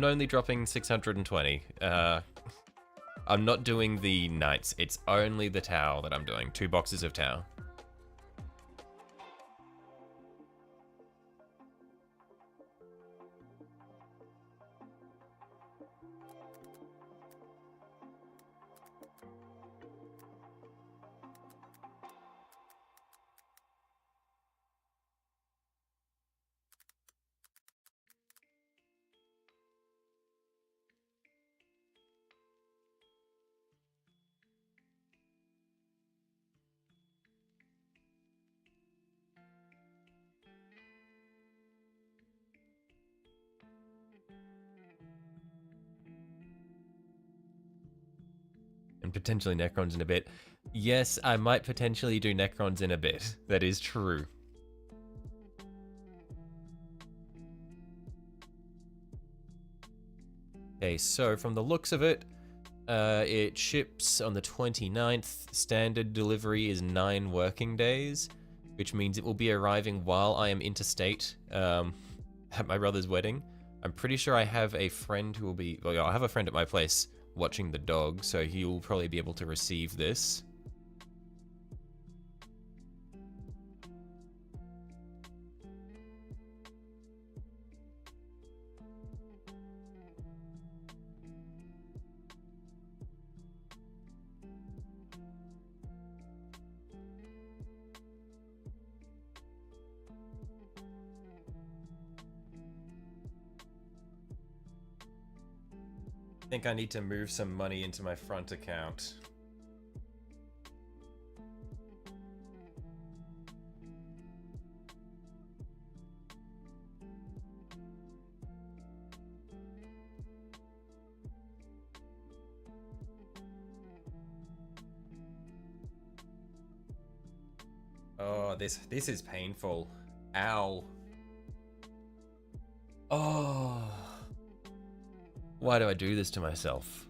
S2: only dropping 620. I'm not doing the knights. It's only the towel that I'm doing. 2 boxes of towel. And potentially Necrons in a bit. Yes, I might potentially do Necrons in a bit. That is true. Okay, so from the looks of it, it ships on the 29th. Standard delivery is 9 working days, which means it will be arriving while I am interstate at my brother's wedding. I'm pretty sure I have a friend who will be... Well, I have a friend at my place watching the dog, so he will probably be able to receive this. I think I need to move some money into my front account. Oh, this is painful. Ow. Oh. Why do I do this to myself?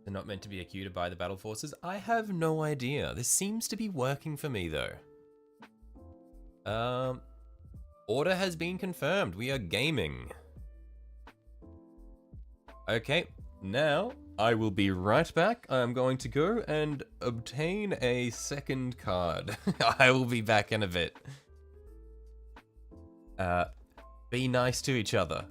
S2: They're not meant to be a queue to buy the battle forces? I have no idea. This seems to be working for me though. Order has been confirmed. We are gaming. Okay, now I will be right back. I'm going to go and obtain a second card. I will be back in a bit. Be nice to each other.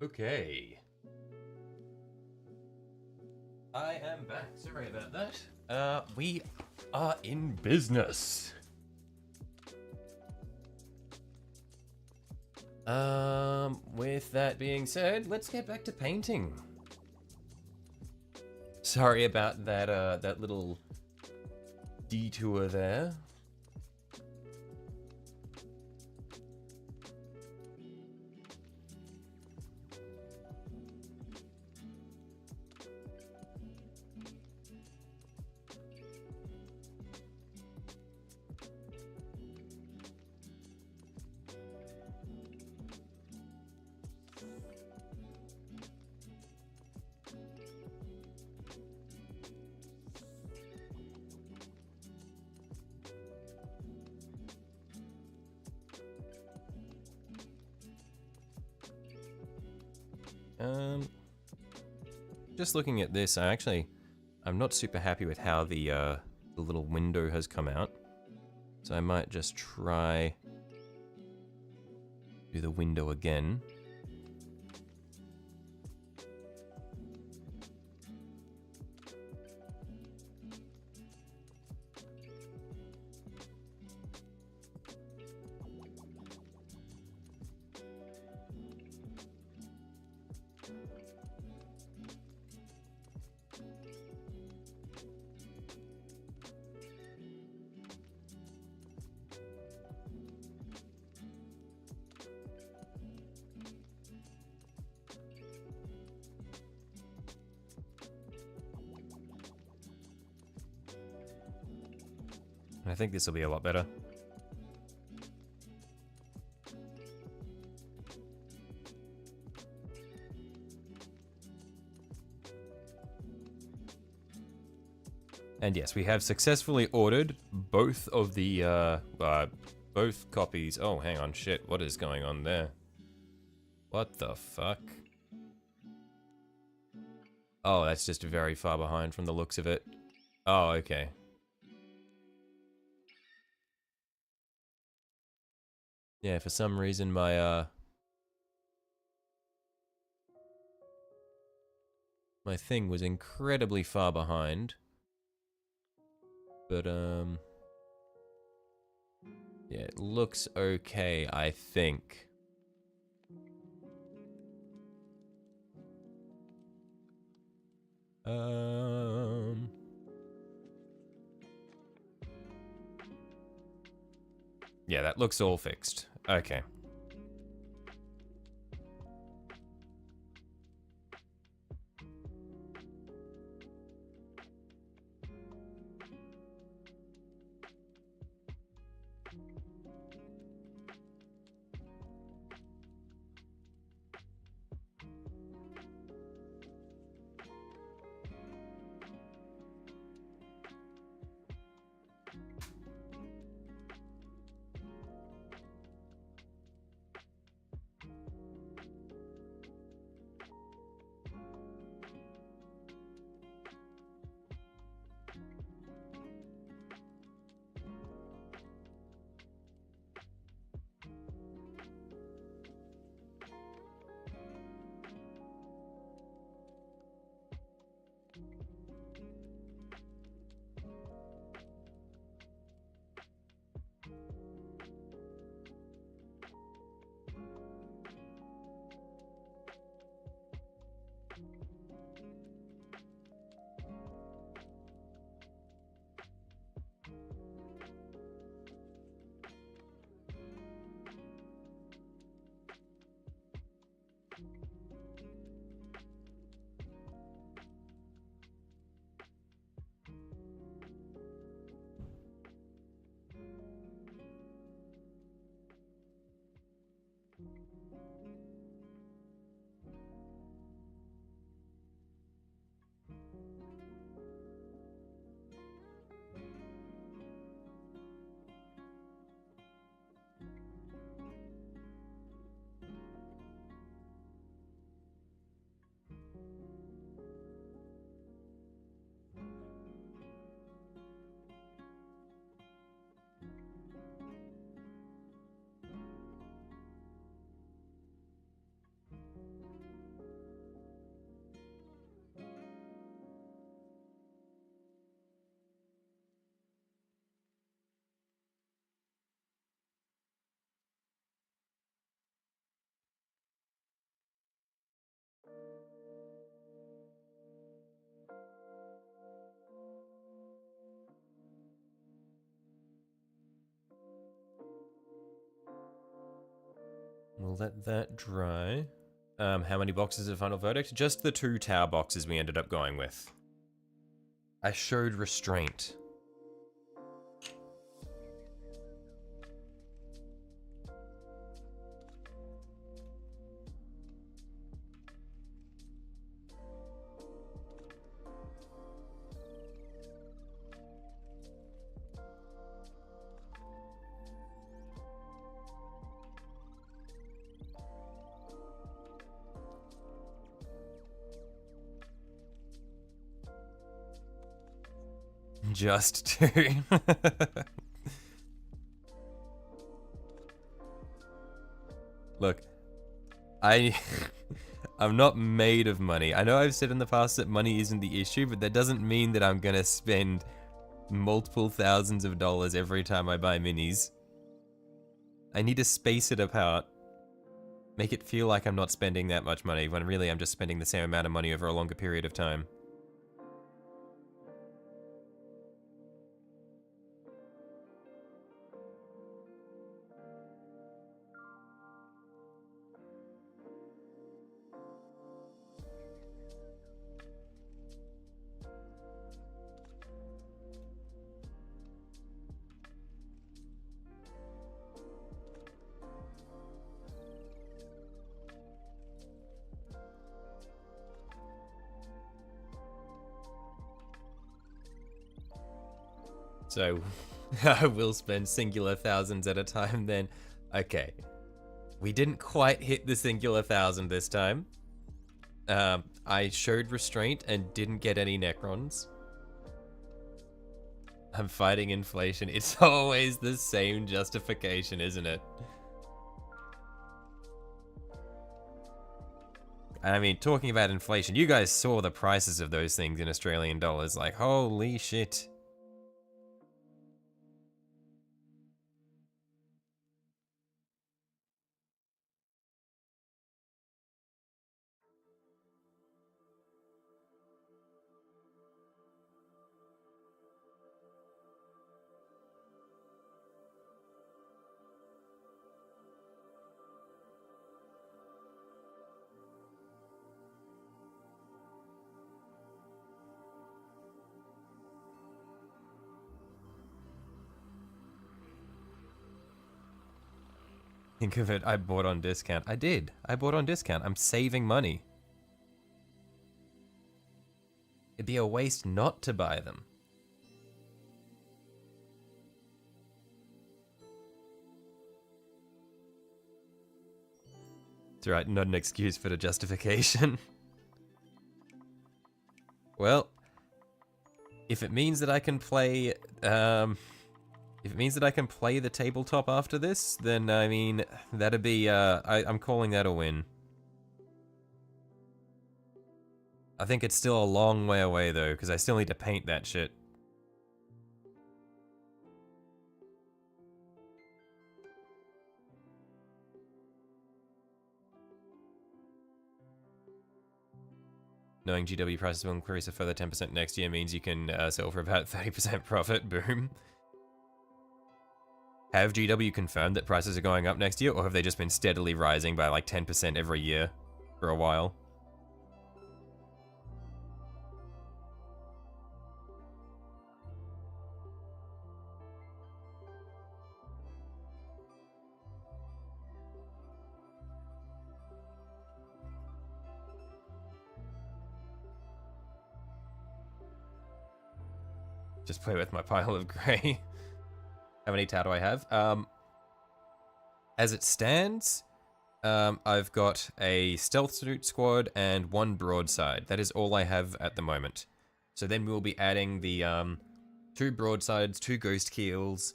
S2: Okay. I am back. Sorry about that. We are in business. With that being said, let's get back to painting. Sorry about that, that little detour there. Just looking at this, I'm not super happy with how the little window has come out. So I might just try do the window again. I think this will be a lot better. And yes, we have successfully ordered both of the, both copies. Oh, hang on, shit, what is going on there? What the fuck? Oh, that's just very far behind from the looks of it. Oh, okay. Yeah, for some reason my, my thing was incredibly far behind. But, yeah, it looks okay, I think. Yeah, that looks all fixed. Okay. We'll let that dry. How many boxes of Final Verdict? Just the 2 tower boxes we ended up going with. I showed restraint. Just 2. Look, I'm not made of money. I know I've said in the past that money isn't the issue, but that doesn't mean that I'm gonna spend multiple thousands of dollars every time I buy minis. I need to space it apart. Make it feel like I'm not spending that much money, when really I'm just spending the same amount of money over a longer period of time. So, I will spend singular thousands at a time then. Okay. We didn't quite hit the singular 1,000 this time. I showed restraint and didn't get any Necrons. I'm fighting inflation. It's always the same justification, isn't it? I mean, talking about inflation, you guys saw the prices of those things in Australian dollars. Like, holy shit. Think of it, I bought on discount. I did. I bought on discount. I'm saving money. It'd be a waste not to buy them. It's right, not an excuse for the justification. Well, if it means that I can play, if it means that I can play the tabletop after this, then, I mean, that'd be, I'm calling that a win. I think it's still a long way away, though, because I still need to paint that shit. Knowing GW prices will increase a further 10% next year means you can sell for about 30% profit. Boom. Have GW confirmed that prices are going up next year, or have they just been steadily rising by like 10% every year for a while? Just play with my pile of grey. How many Tau do I have? As it stands, I've got a stealth suit squad and 1 broadside. That is all I have at the moment. So then we'll be adding the 2 broadsides, 2 ghost keels,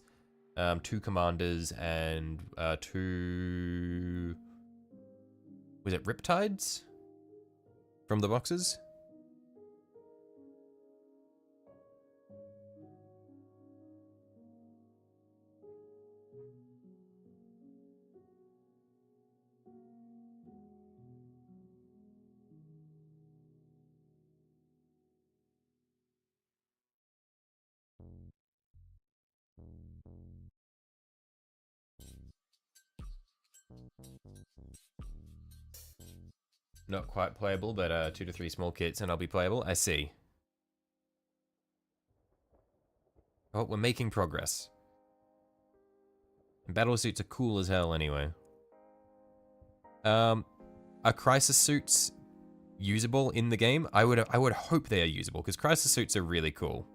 S2: 2 commanders, and 2... Was it riptides? From the boxes? Not quite playable, but 2 to 3 small kits and I'll be playable. I see. Oh, we're making progress. And battle suits are cool as hell anyway. Are crisis suits usable in the game? I would hope they are usable, because crisis suits are really cool.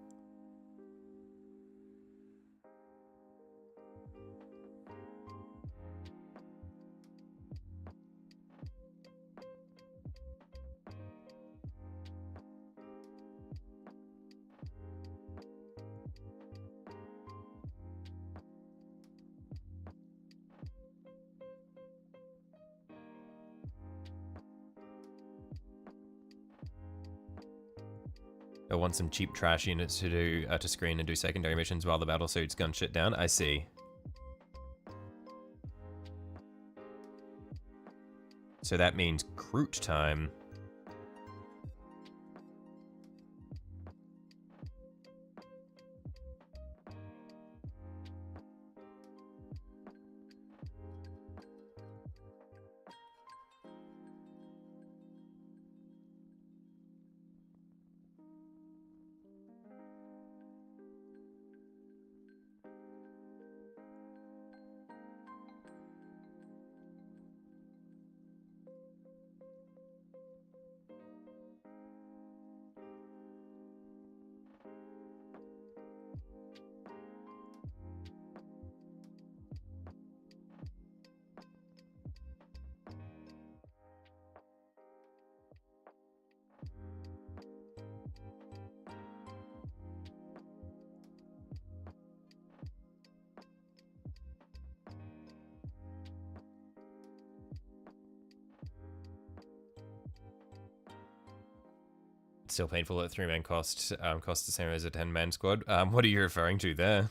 S2: I want some cheap trash units to do to screen and do secondary missions while the battle suits gun shit down. I see. So that means Groot time. Still painful at 3-man cost. Costs the same as a 10-man squad. What are you referring to there?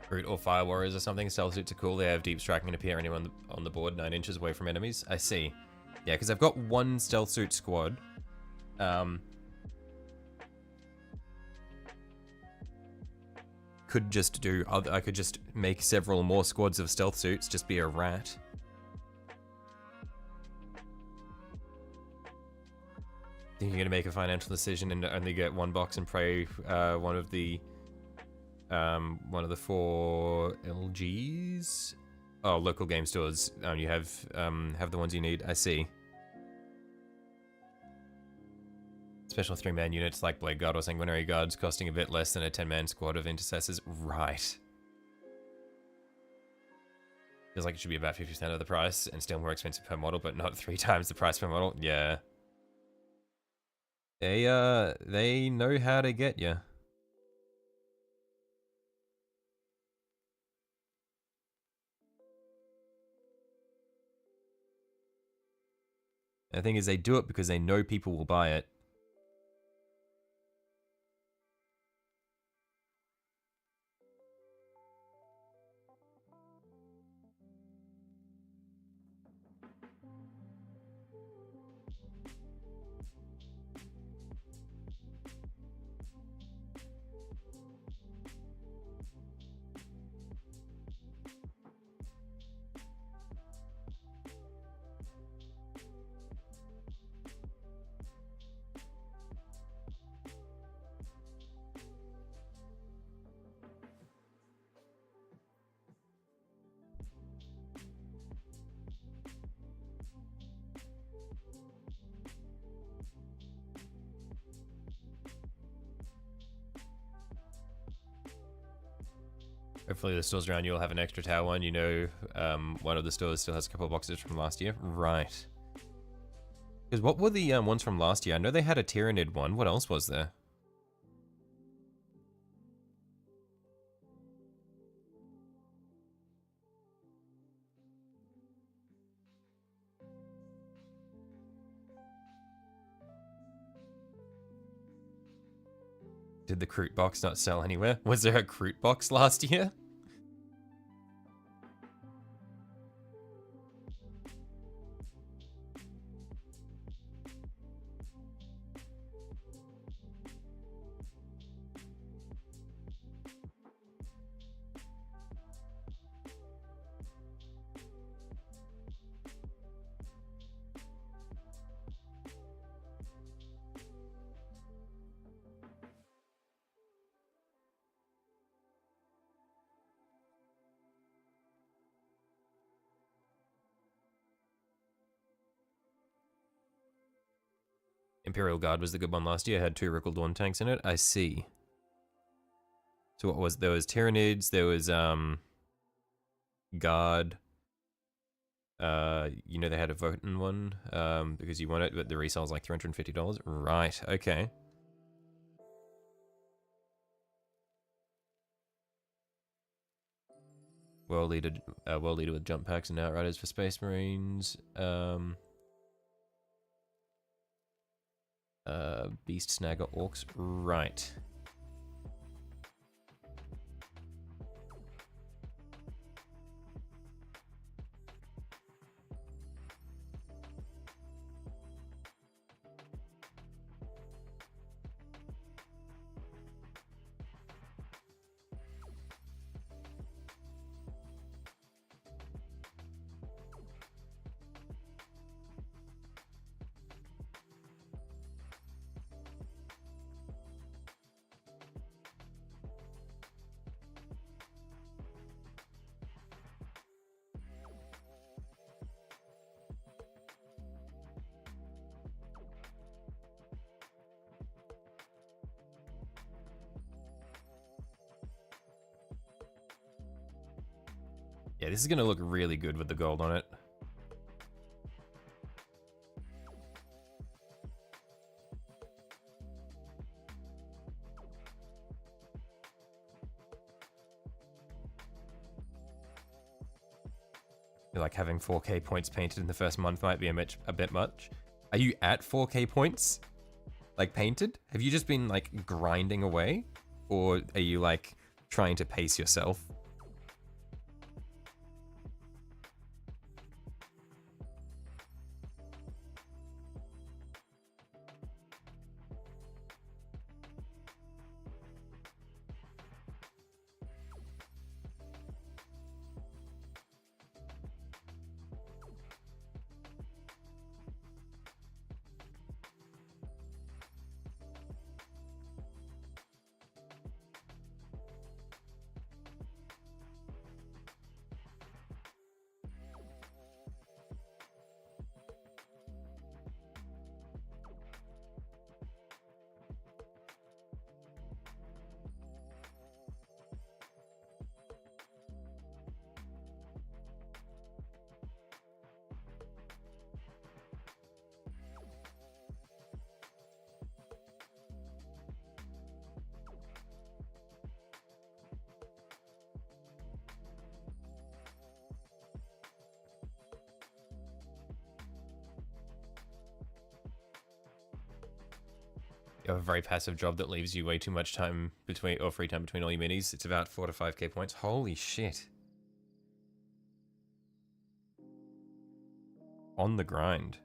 S2: Brute or Fire Warriors or something. Stealth suits are cool. They have deep striking and appear anyone on the board 9 inches away from enemies. I see. Yeah, because I've got one stealth suit squad. Could just do other. I could just make several more squads of stealth suits. Just be a rat. Think you're gonna make a financial decision and only get one box and pray one of the 4 LGs. Oh, local game stores. You have the ones you need. I see. Special 3-man units like Blade Guard or Sanguinary Guards costing a bit less than a 10-man squad of intercessors. Right. Feels like it should be about 50% of the price and still more expensive per model, but not 3 times the price per model. Yeah. They know how to get you. The thing is, they do it because they know people will buy it. Hopefully the stores around you will have an extra tower one. You know, one of the stores still has a couple of boxes from last year. Right. Because what were the ones from last year? I know they had a Tyranid one. What else was there? Did the Kroot box not sell anywhere? Was there a Kroot box last year? Imperial Guard was the good one last year. Had 2 Rickle Dawn tanks in it. I see. So what was there was Tyranids, there was Guard. You know they had a Votan one because you won it, but the resale is like $350. Right. Okay. World leader with jump packs and outriders for Space Marines. Beast Snagger Orcs. Right. Yeah, this is gonna look really good with the gold on it. I feel like having 4K points painted in the first month might be a bit much. Are you at 4K points? Like painted? Have you just been like grinding away? Or are you like trying to pace yourself? You have a very passive job that leaves you way too much time between, or free time between all your minis. It's about 4 to 5k points. Holy shit. On the grind.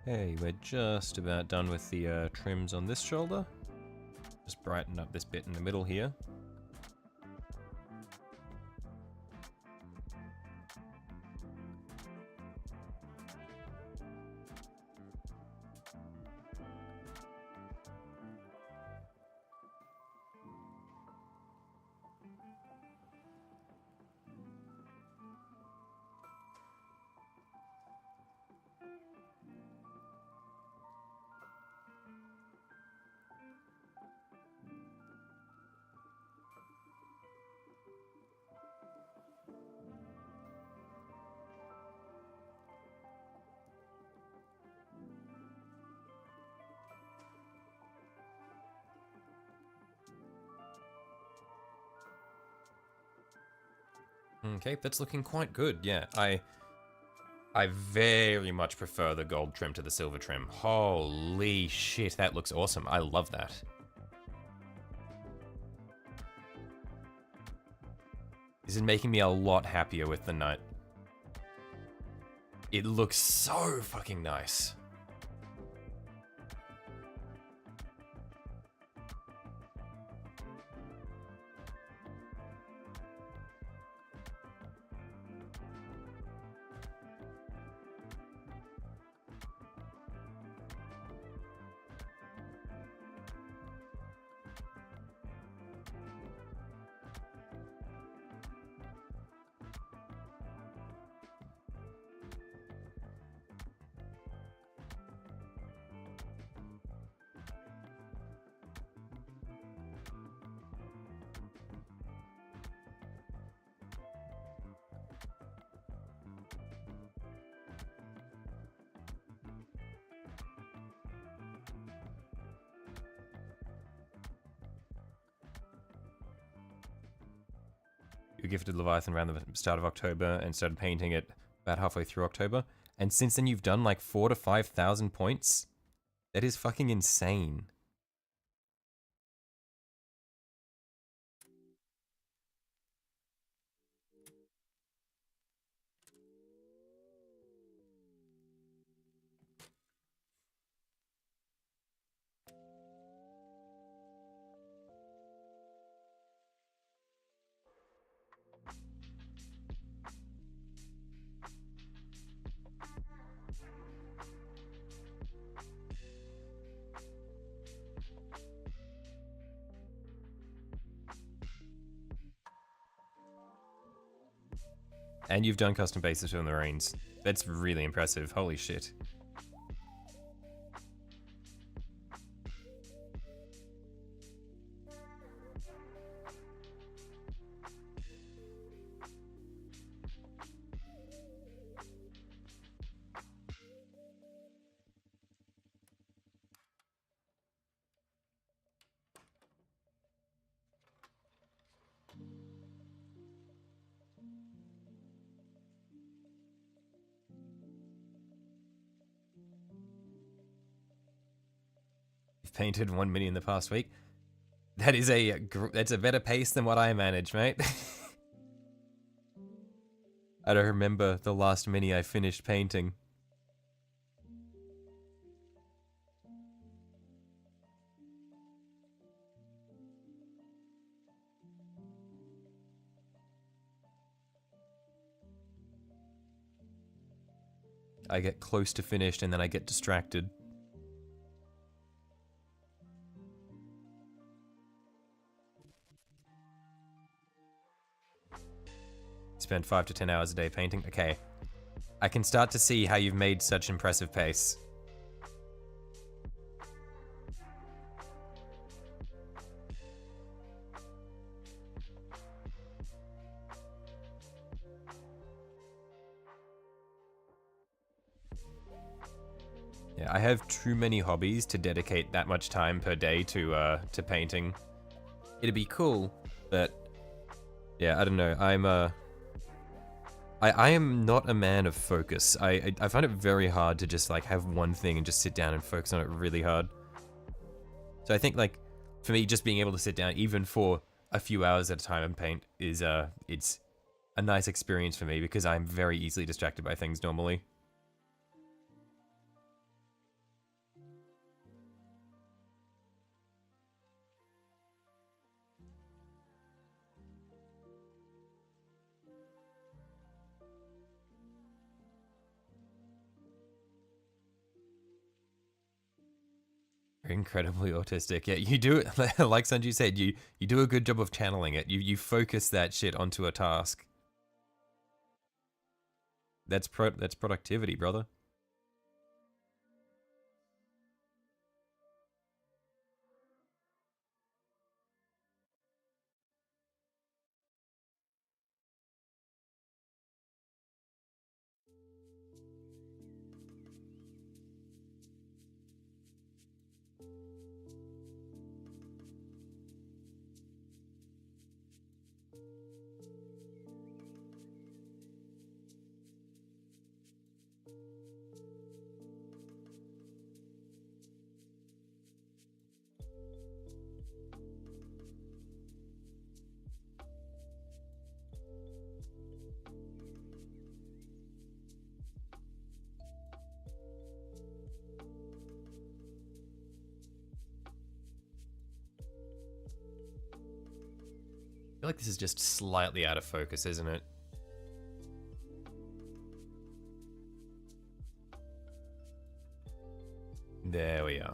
S2: Hey, we're just about done with the trims on this shoulder. Just brighten up this bit in the middle here. Okay, that's looking quite good. Yeah, I very much prefer the gold trim to the silver trim. Holy shit, that looks awesome. I love that. This is making me a lot happier with the nut. It looks so fucking nice. You gifted Leviathan around the start of October and started painting it about halfway through October. And since then you've done like 4,000 to 5,000 points? That is fucking insane. And you've done custom bases for the Marines. That's really impressive. Holy shit. Painted 1 mini in the past week. That is that's a better pace than what I manage, mate. I don't remember the last mini I finished painting. I get close to finished and then I get distracted. Spend 5 to 10 hours a day painting. Okay. I can start to see how you've made such impressive pace. Yeah, I have too many hobbies to dedicate that much time per day to painting. It'd be cool, but yeah, I don't know. I am not a man of focus. I find it very hard to just like have one thing and just sit down and focus on it really hard. So I think like for me, just being able to sit down even for a few hours at a time and paint is it's a nice experience for me because I'm very easily distracted by things normally. incredibly autistic. Yeah, you do it like Sanju said. You do a good job of channeling it. You focus that shit onto a task. That's productivity, brother. I feel like this is just slightly out of focus, isn't it? There we are.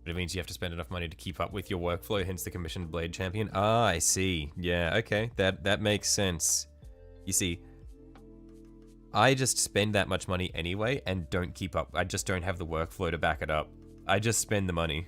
S2: But it means you have to spend enough money to keep up with your workflow, hence the commissioned blade champion. Ah, I see. Yeah, okay. That makes sense. You see, I just spend that much money anyway and don't keep up. I just don't have the workflow to back it up. I just spend the money.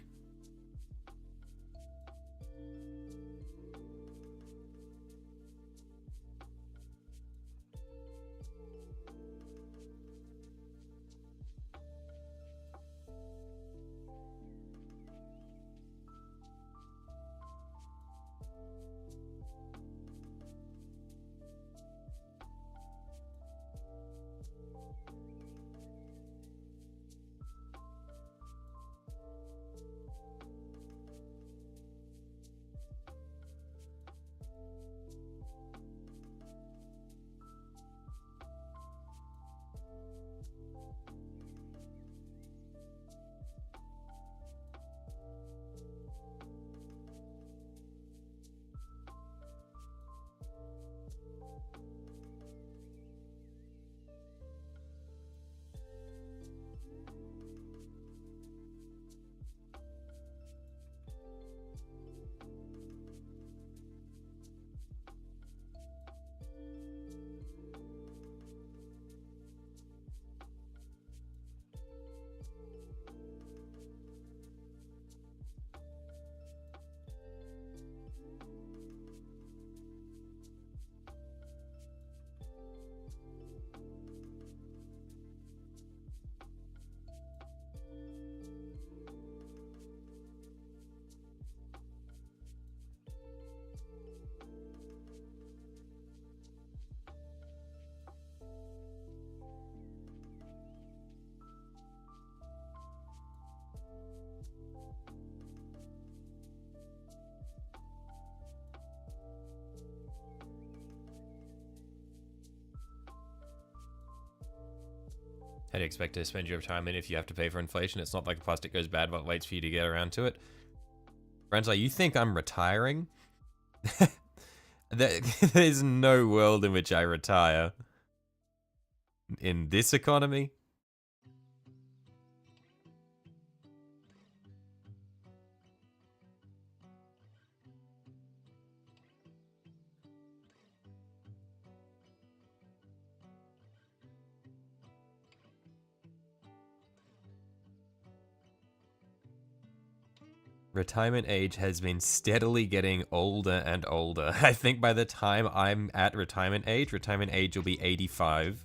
S2: How do you expect to spend your retirement if you have to pay for inflation? It's not like the plastic goes bad but waits for you to get around to it. Franz, you think I'm retiring? There's no world in which I retire. In this economy? Retirement age has been steadily getting older and older. I think by the time I'm at retirement age will be 85.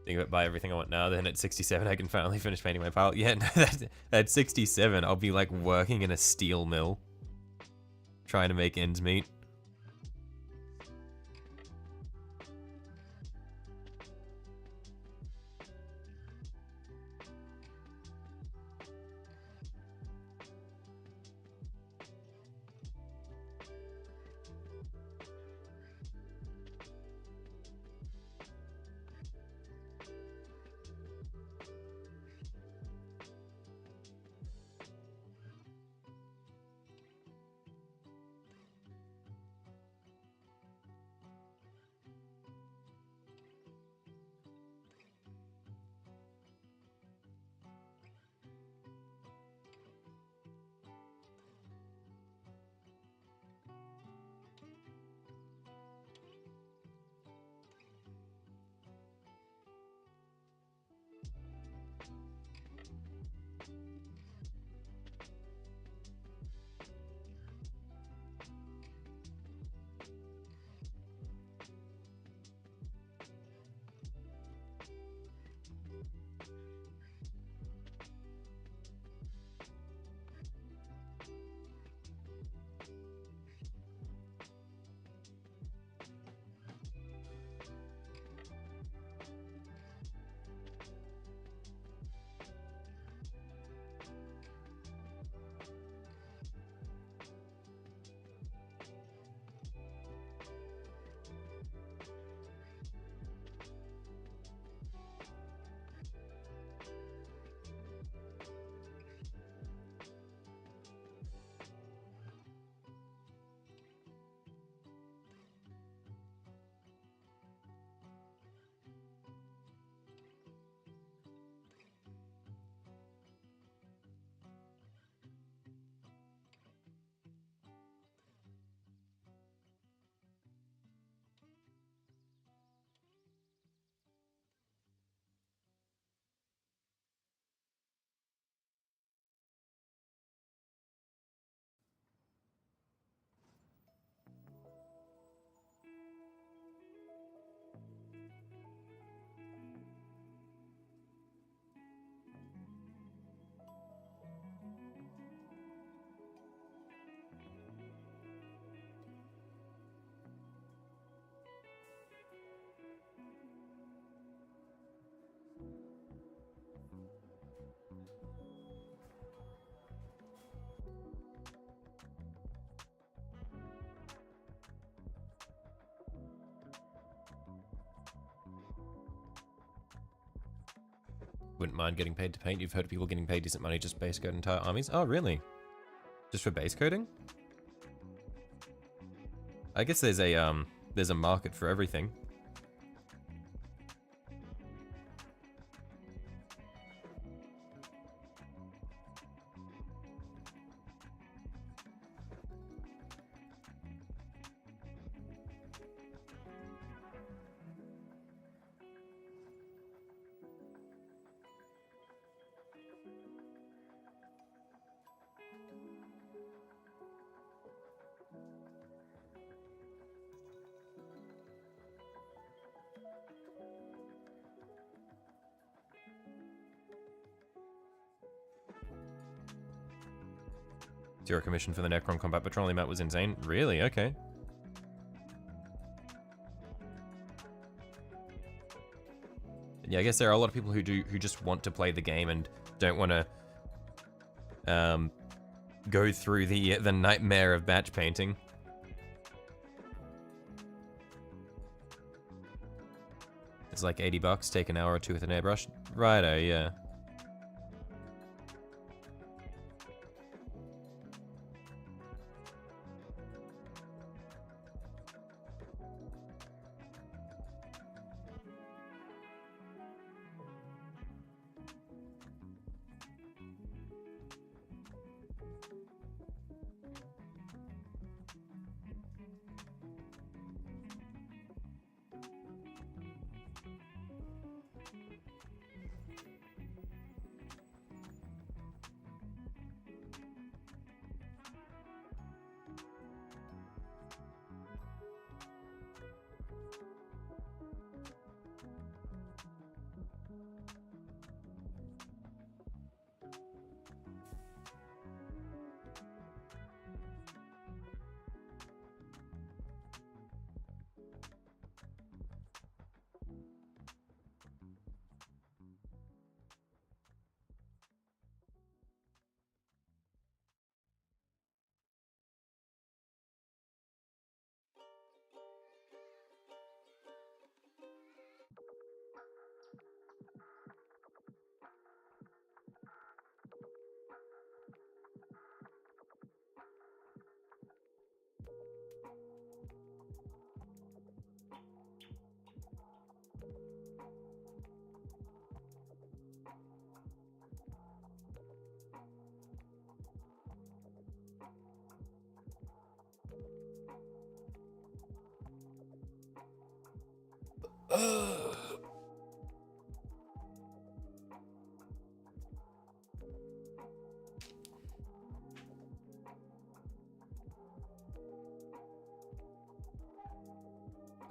S2: Think about buy everything I want now, then at 67 I can finally finish painting my pile. Yeah, no, at 67 I'll be like working in a steel mill. Trying to make ends meet. wouldn't mind getting paid to paint. You've heard of people getting paid decent money just base coat entire armies? Oh, really? Just for base coating? I guess there's a market for everything. Zero commission for the Necron Combat Petroleum map was insane. Really? Okay. Yeah, I guess there are a lot of people who just want to play the game and don't want to go through the nightmare of batch painting. It's like $80, take an hour or two with an airbrush. Righto, yeah.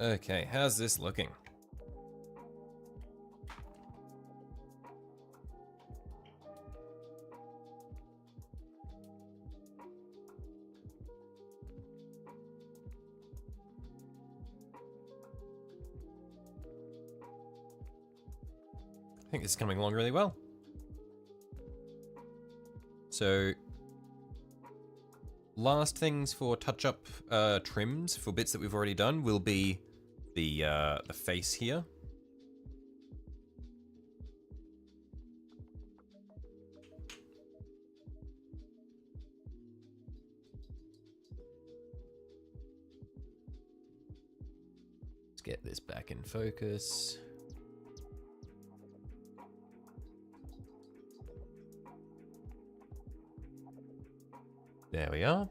S2: Okay, how's this looking? I think this is coming along really well. So, last things for touch-up trims for bits that we've already done will be the face here. Let's get this back in focus. There we are.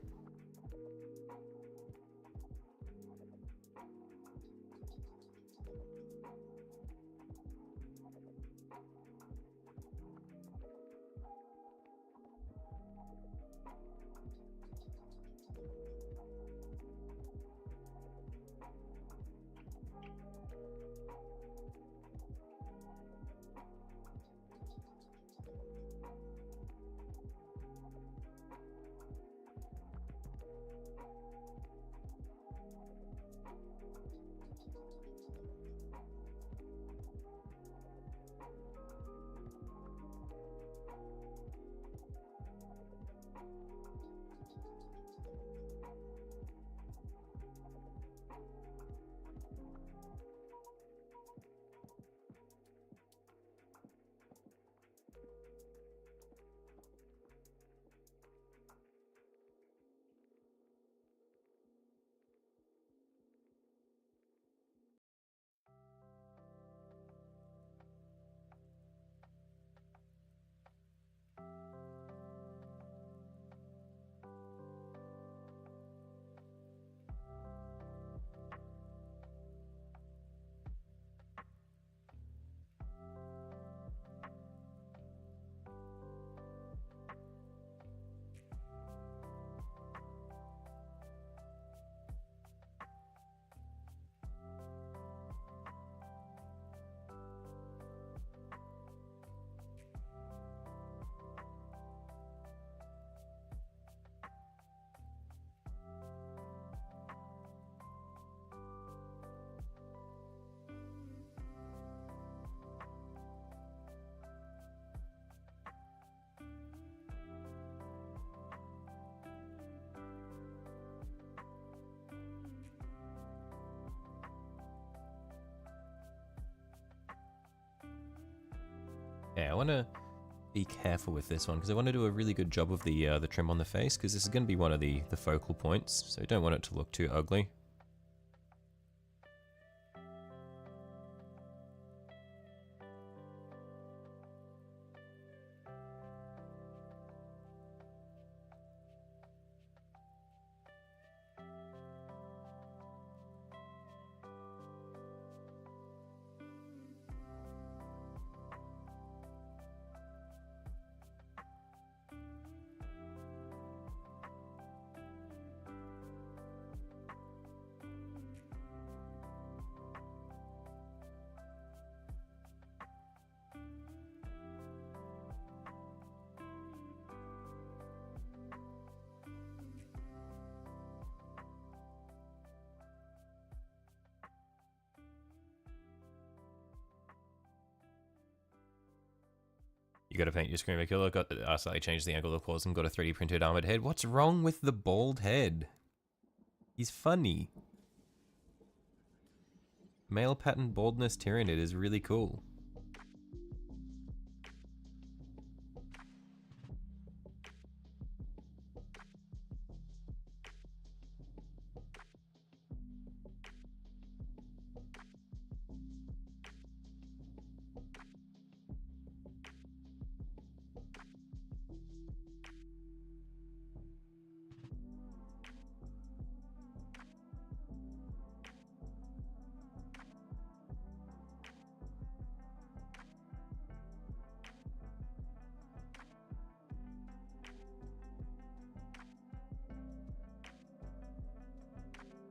S2: I want to be careful with this one because I want to do a really good job of the trim on the face because this is going to be one of the focal points, so I don't want it to look too ugly. You gotta paint your Screamer Killer, got slightly changed the angle of the claws and got a 3D printed armored head. What's wrong with the bald head? He's funny. Male pattern baldness Tyrannid is really cool.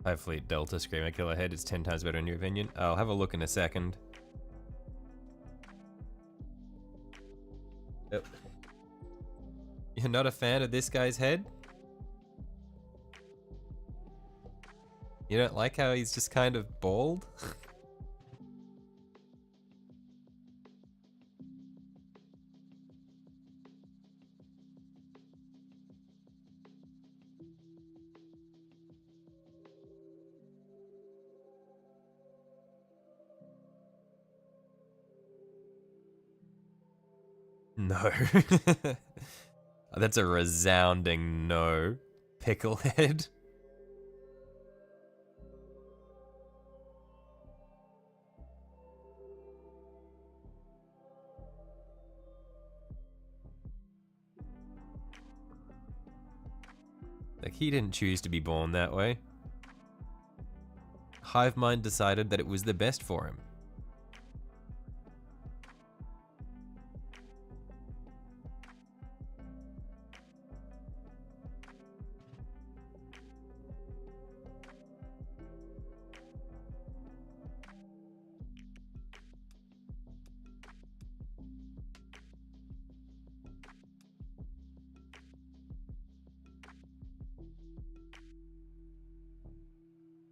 S2: Hopefully Delta Screamer Killer head is 10 times better in your opinion. I'll have a look in a second. Yep. You're not a fan of this guy's head? You don't like how he's just kind of bald? No. That's a resounding no. Picklehead. Like, he didn't choose to be born that way. Hive Mind decided that it was the best for him.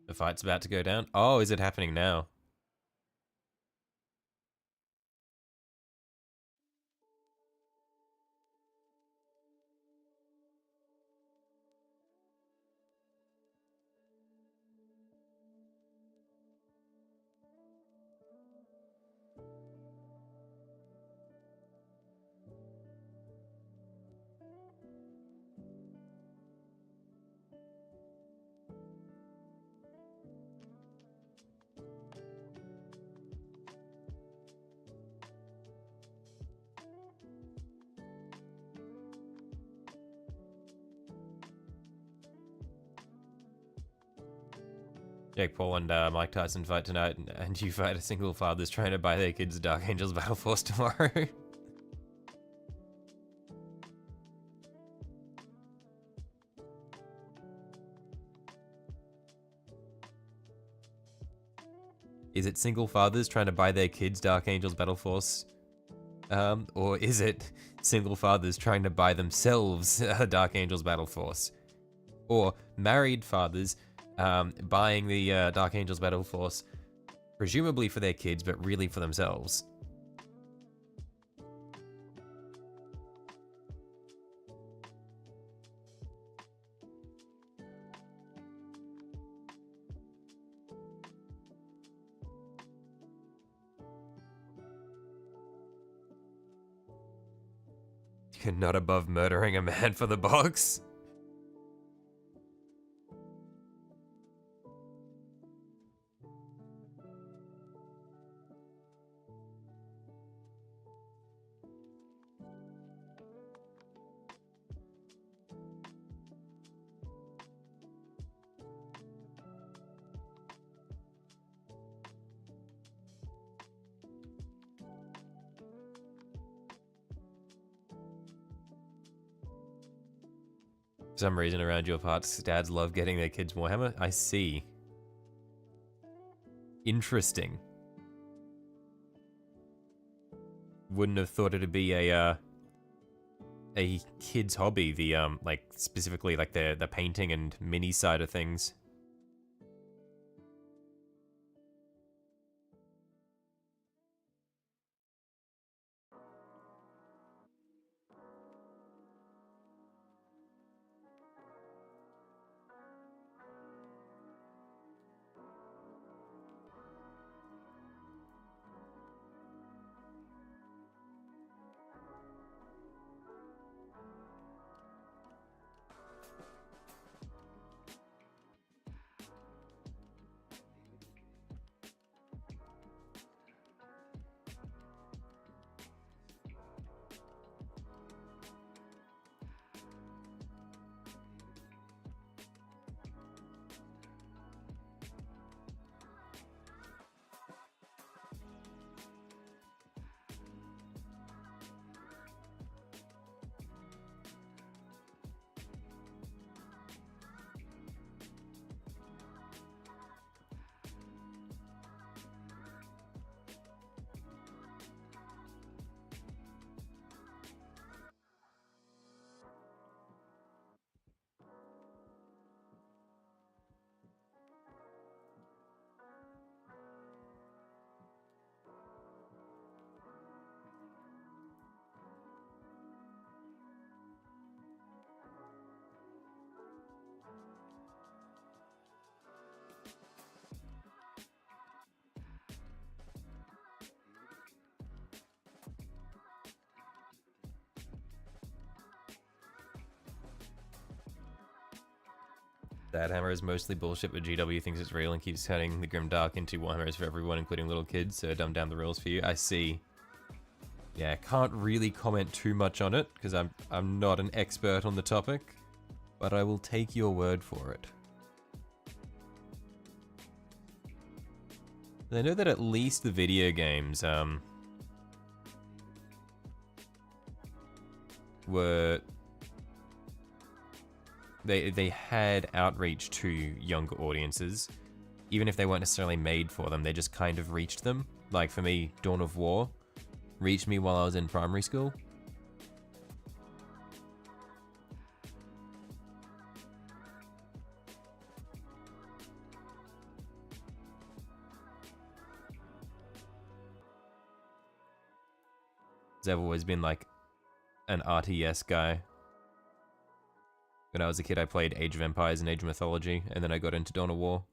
S2: The fight's about to go down. Oh, is it happening now? Jake Paul and Mike Tyson fight tonight, and you fight a single fathers trying to buy their kids Dark Angels Battle Force tomorrow. Is it single fathers trying to buy their kids Dark Angels Battle Force? Or is it single fathers trying to buy themselves Dark Angels Battle Force? Or married fathers buying the Dark Angels Battle Force, presumably for their kids, but really for themselves. Not above murdering a man for the box. For some reason around your parts, dads love getting their kids Warhammer. I see. Interesting. Wouldn't have thought it'd be a kid's hobby, the like specifically like the painting and mini side of things. That hammer is mostly bullshit, but GW thinks it's real and keeps turning the Grimdark into Warhammers for everyone, including little kids, so dumb down the rules for you. I see. Yeah, can't really comment too much on it, because I'm not an expert on the topic, but I will take your word for it. I know that at least the video games, were... They had outreach to younger audiences. Even if they weren't necessarily made for them, they just kind of reached them. Like for me, Dawn of War reached me while I was in primary school. I've always been like an RTS guy. When I was a kid, I played Age of Empires and Age of Mythology, and then I got into Dawn of War.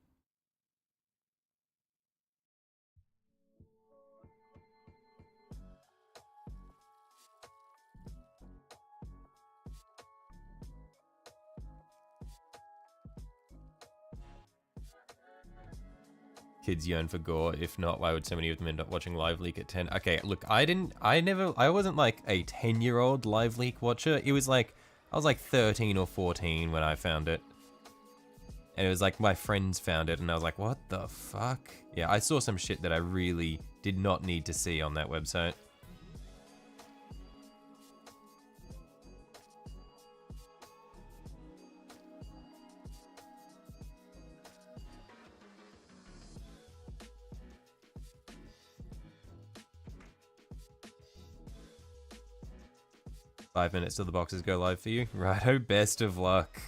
S2: Kids yearn for gore. If not, why would so many of them end up watching Live Leak at 10? Okay, look, I wasn't like a 10-year-old Live Leak watcher. It was like, I was like 13 or 14 when I found it. And it was like my friends found it and I was like, what the fuck? Yeah, I saw some shit that I really did not need to see on that website. Five minutes till the boxes go live for you. Righto, best of luck.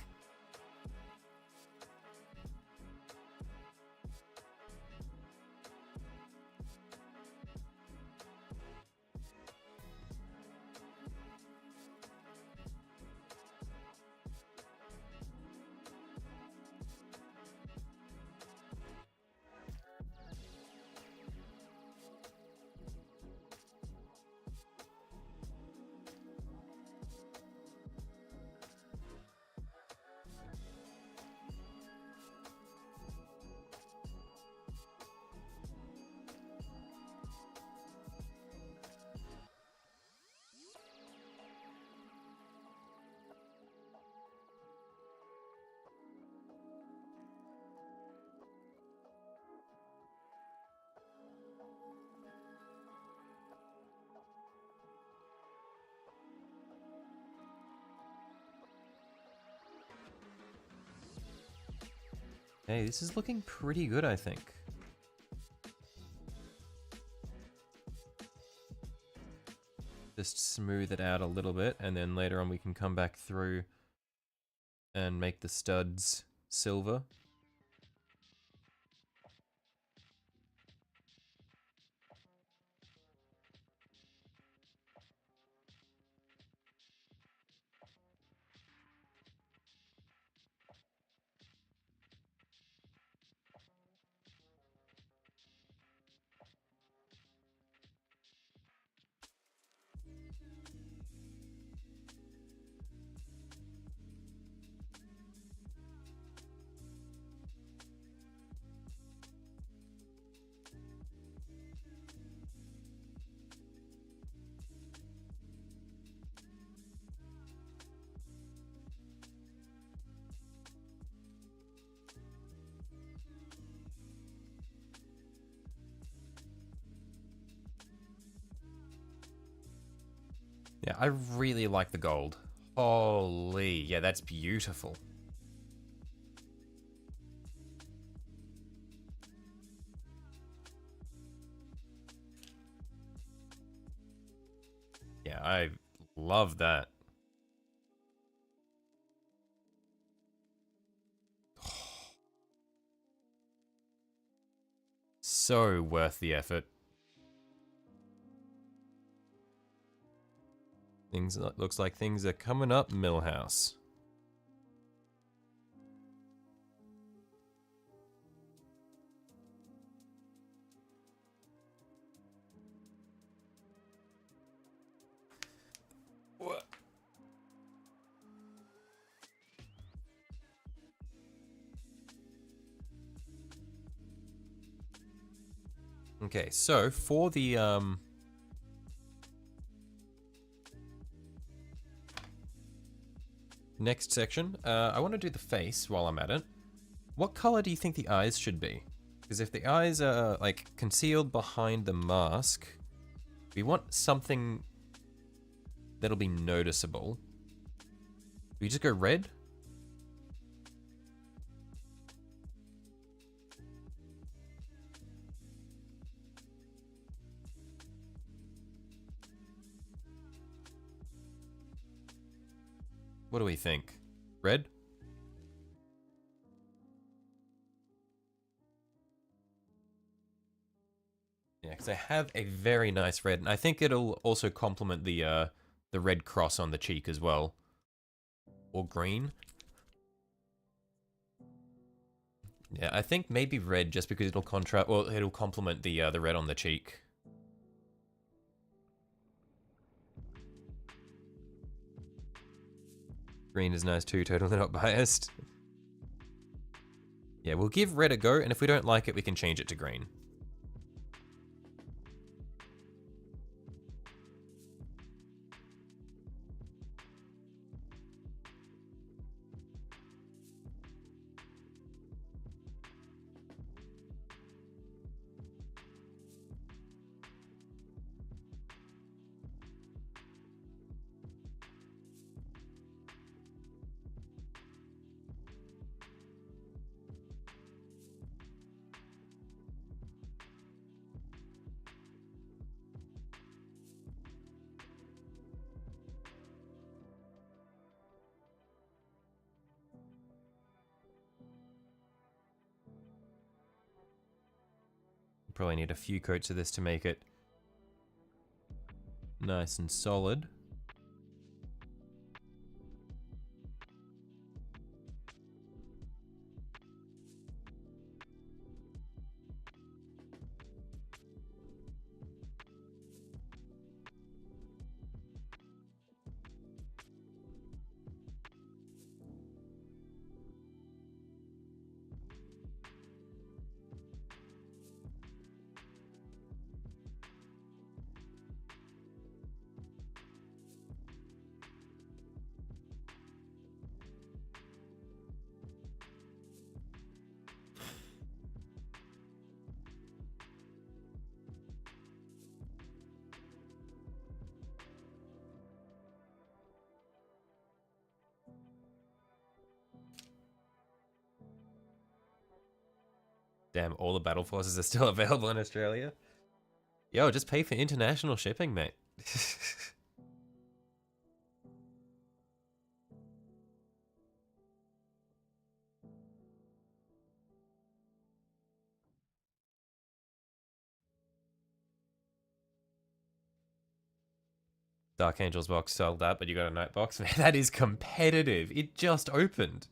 S2: Hey, this is looking pretty good, I think. Just smooth it out a little bit, and then later on we can come back through and make the studs silver. Yeah, I really like the gold. Holy, yeah, that's beautiful. Yeah, I love that. So worth the effort. Looks like things are coming up, Millhouse. What? Okay, so for the next section, I want to do the face while I'm at it. What color do you think the eyes should be? Because if the eyes are like concealed behind the mask, we want something that'll be noticeable. We just go red? What do we think? Red? Yeah, because I have a very nice red, and I think it'll also complement the red cross on the cheek as well. Or green. Yeah, I think maybe red just because it'll it'll complement the red on the cheek. Green is nice too, totally not biased. Yeah, we'll give red a go, and if we don't like it, we can change it to green. Probably need a few coats of this to make it nice and solid. Damn, all the battle forces are still available in Australia. Yo, just pay for international shipping, mate. Dark Angels box sold that, but you got a night box. Man, that is competitive. It just opened.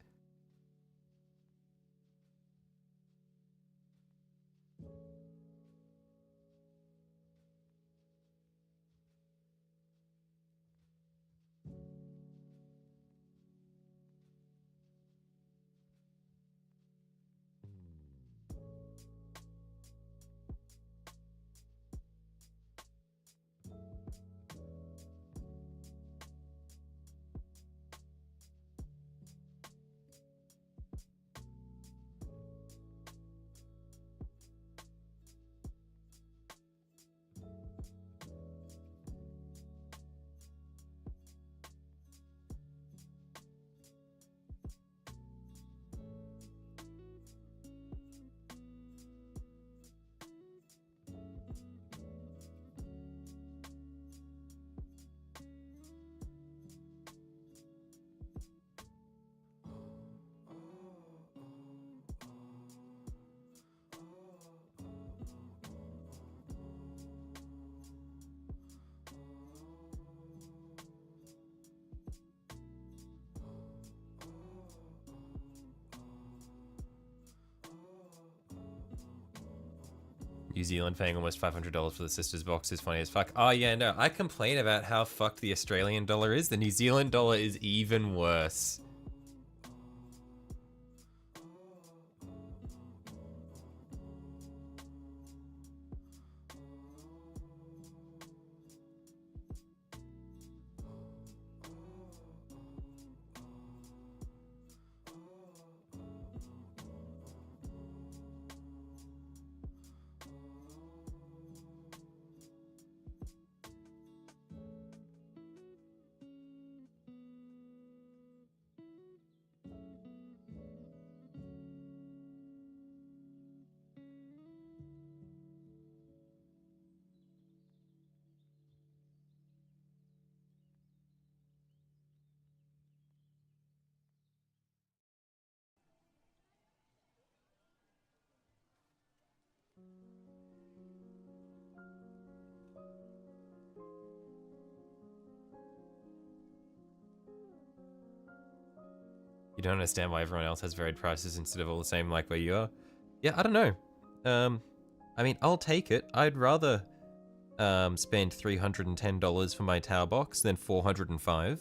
S2: New Zealand paying almost $500 for the Sisters box is funny as fuck. Oh yeah, no, I complain about how fucked the Australian dollar is. The New Zealand dollar is even worse. You don't understand why everyone else has varied prices instead of all the same like where you are? Yeah, I don't know. I mean, I'll take it. I'd rather spend $310 for my tower box than $405.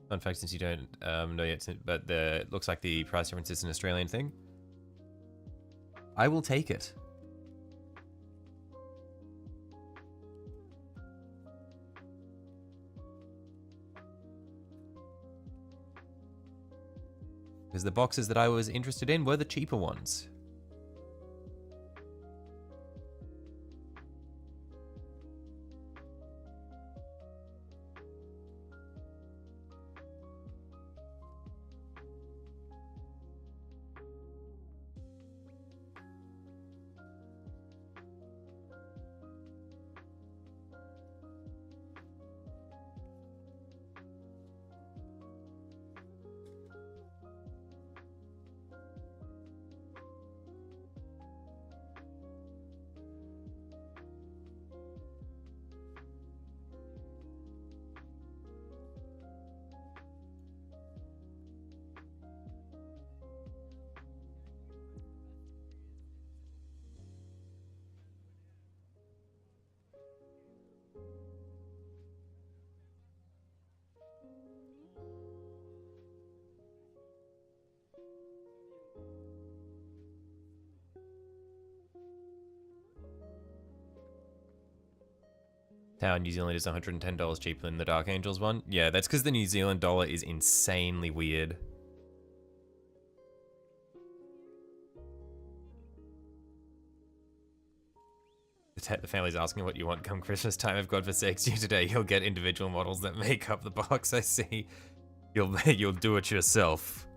S2: Fun fact, since you don't know yet, but it looks like the price difference is an Australian thing. I will take it. Because the boxes that I was interested in were the cheaper ones. Tower in New Zealand is $110 cheaper than the Dark Angels one. Yeah, that's because the New Zealand dollar is insanely weird. The family's asking what you want come Christmas time. If God forsakes you today, you'll get individual models that make up the box. I see. You'll do it yourself.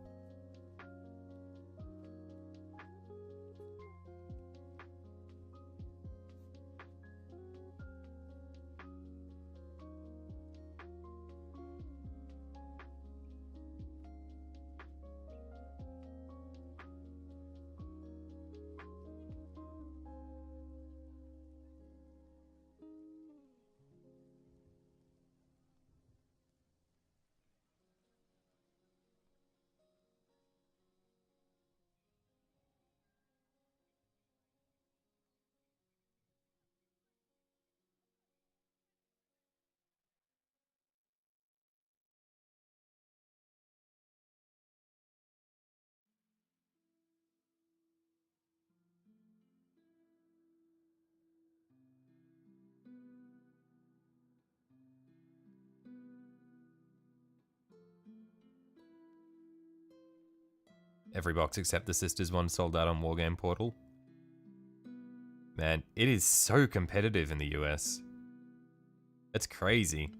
S2: Every box except the Sisters one sold out on Wargame Portal. Man, it is so competitive in the US. It's crazy.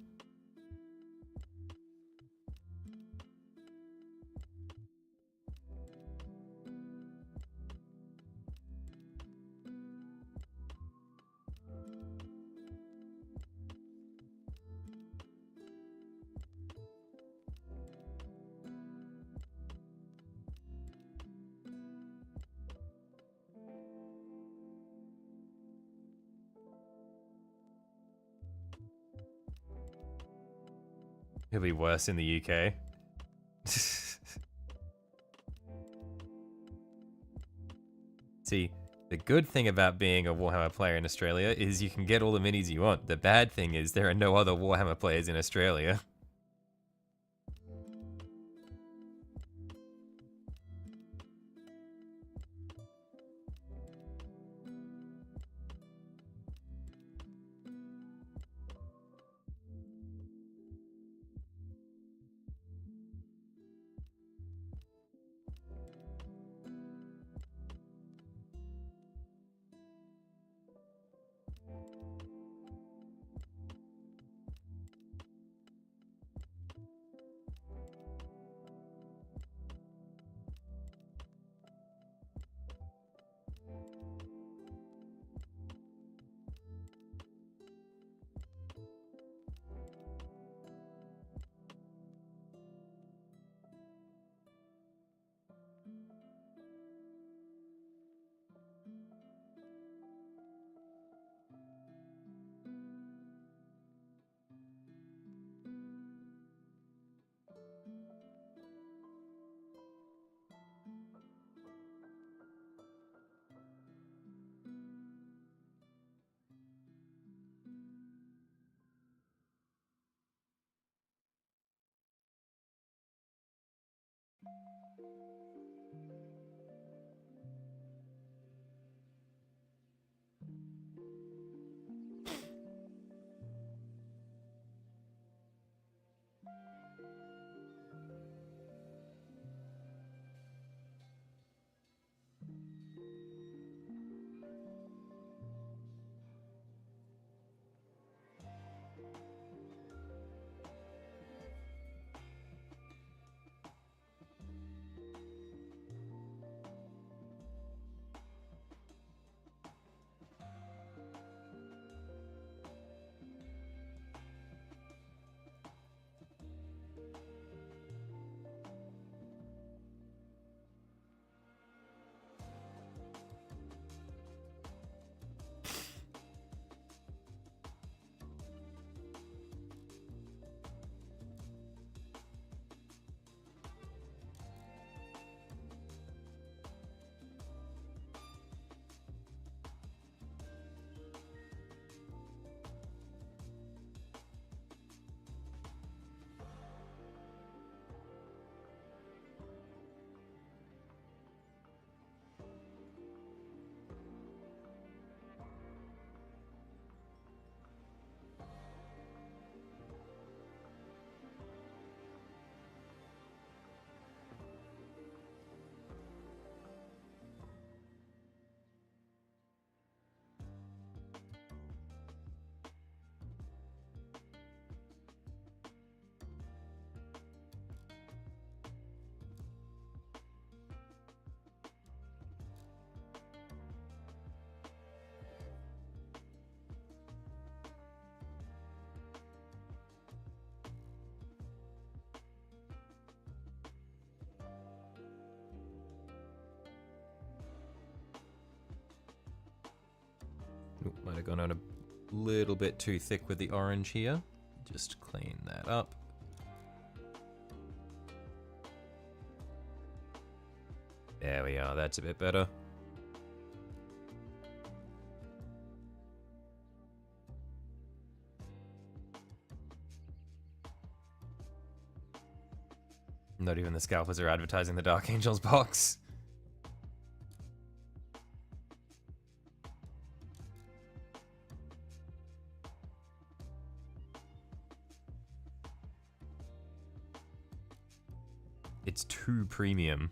S2: It'll be worse in the UK. See, the good thing about being a Warhammer player in Australia is you can get all the minis you want. The bad thing is there are no other Warhammer players in Australia. gone on a little bit too thick with the orange here. Just clean that up. There we are, that's a bit better. Not even the scalpers are advertising the Dark Angels box. It's too premium.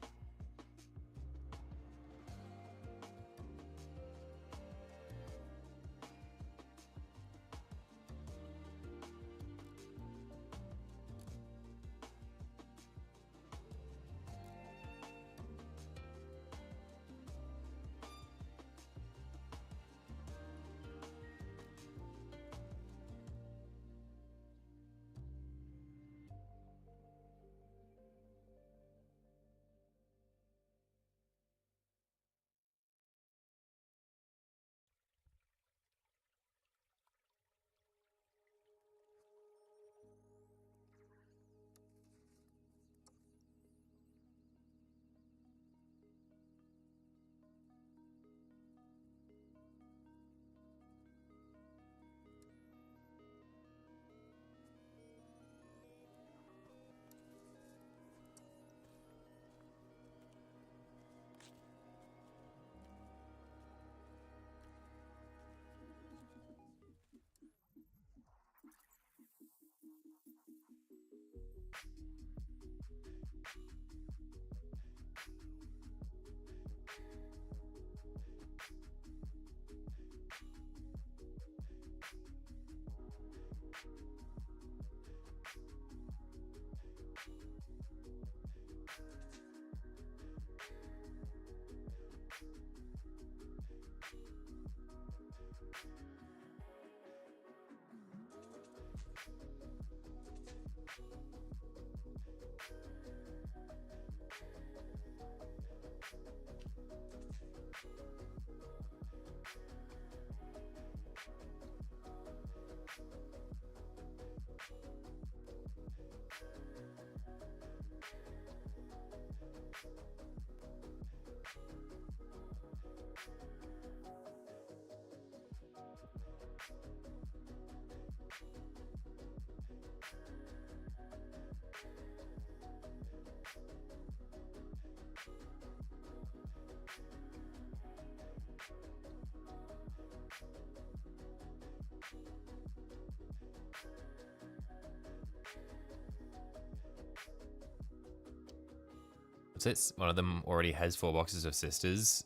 S2: It's one of them already has 4 boxes of sisters,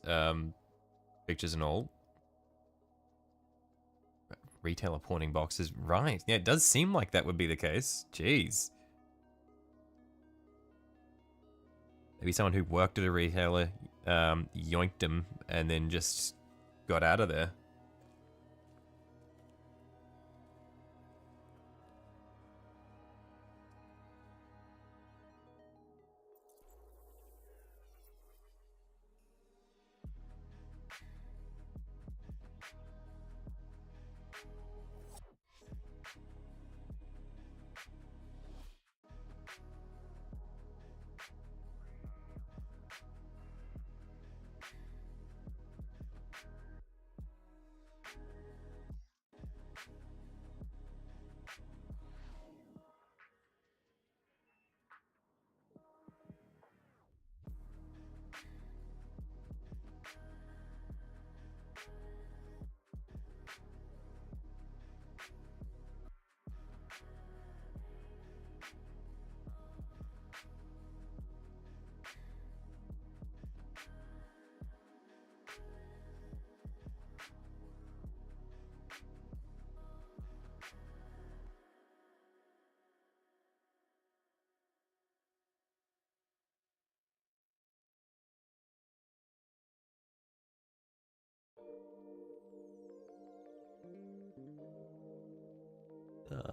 S2: pictures and all. Retailer pawning boxes, right? Yeah, it does seem like that would be the case. Jeez. Maybe someone who worked at a retailer yoinked them and then just got out of there.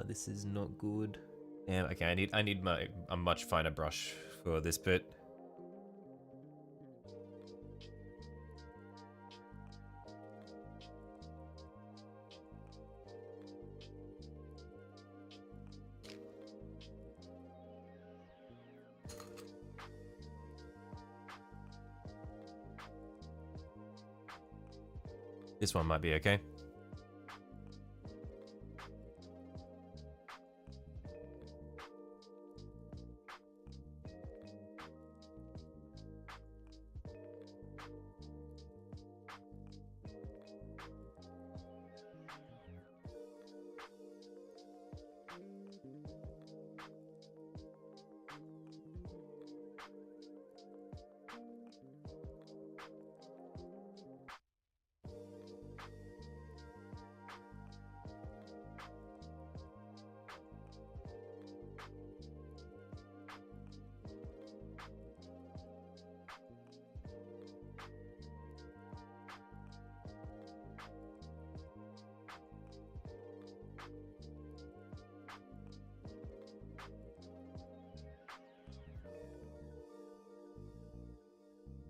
S2: This is not good. Damn, okay, I need a much finer brush for this bit. This one might be okay.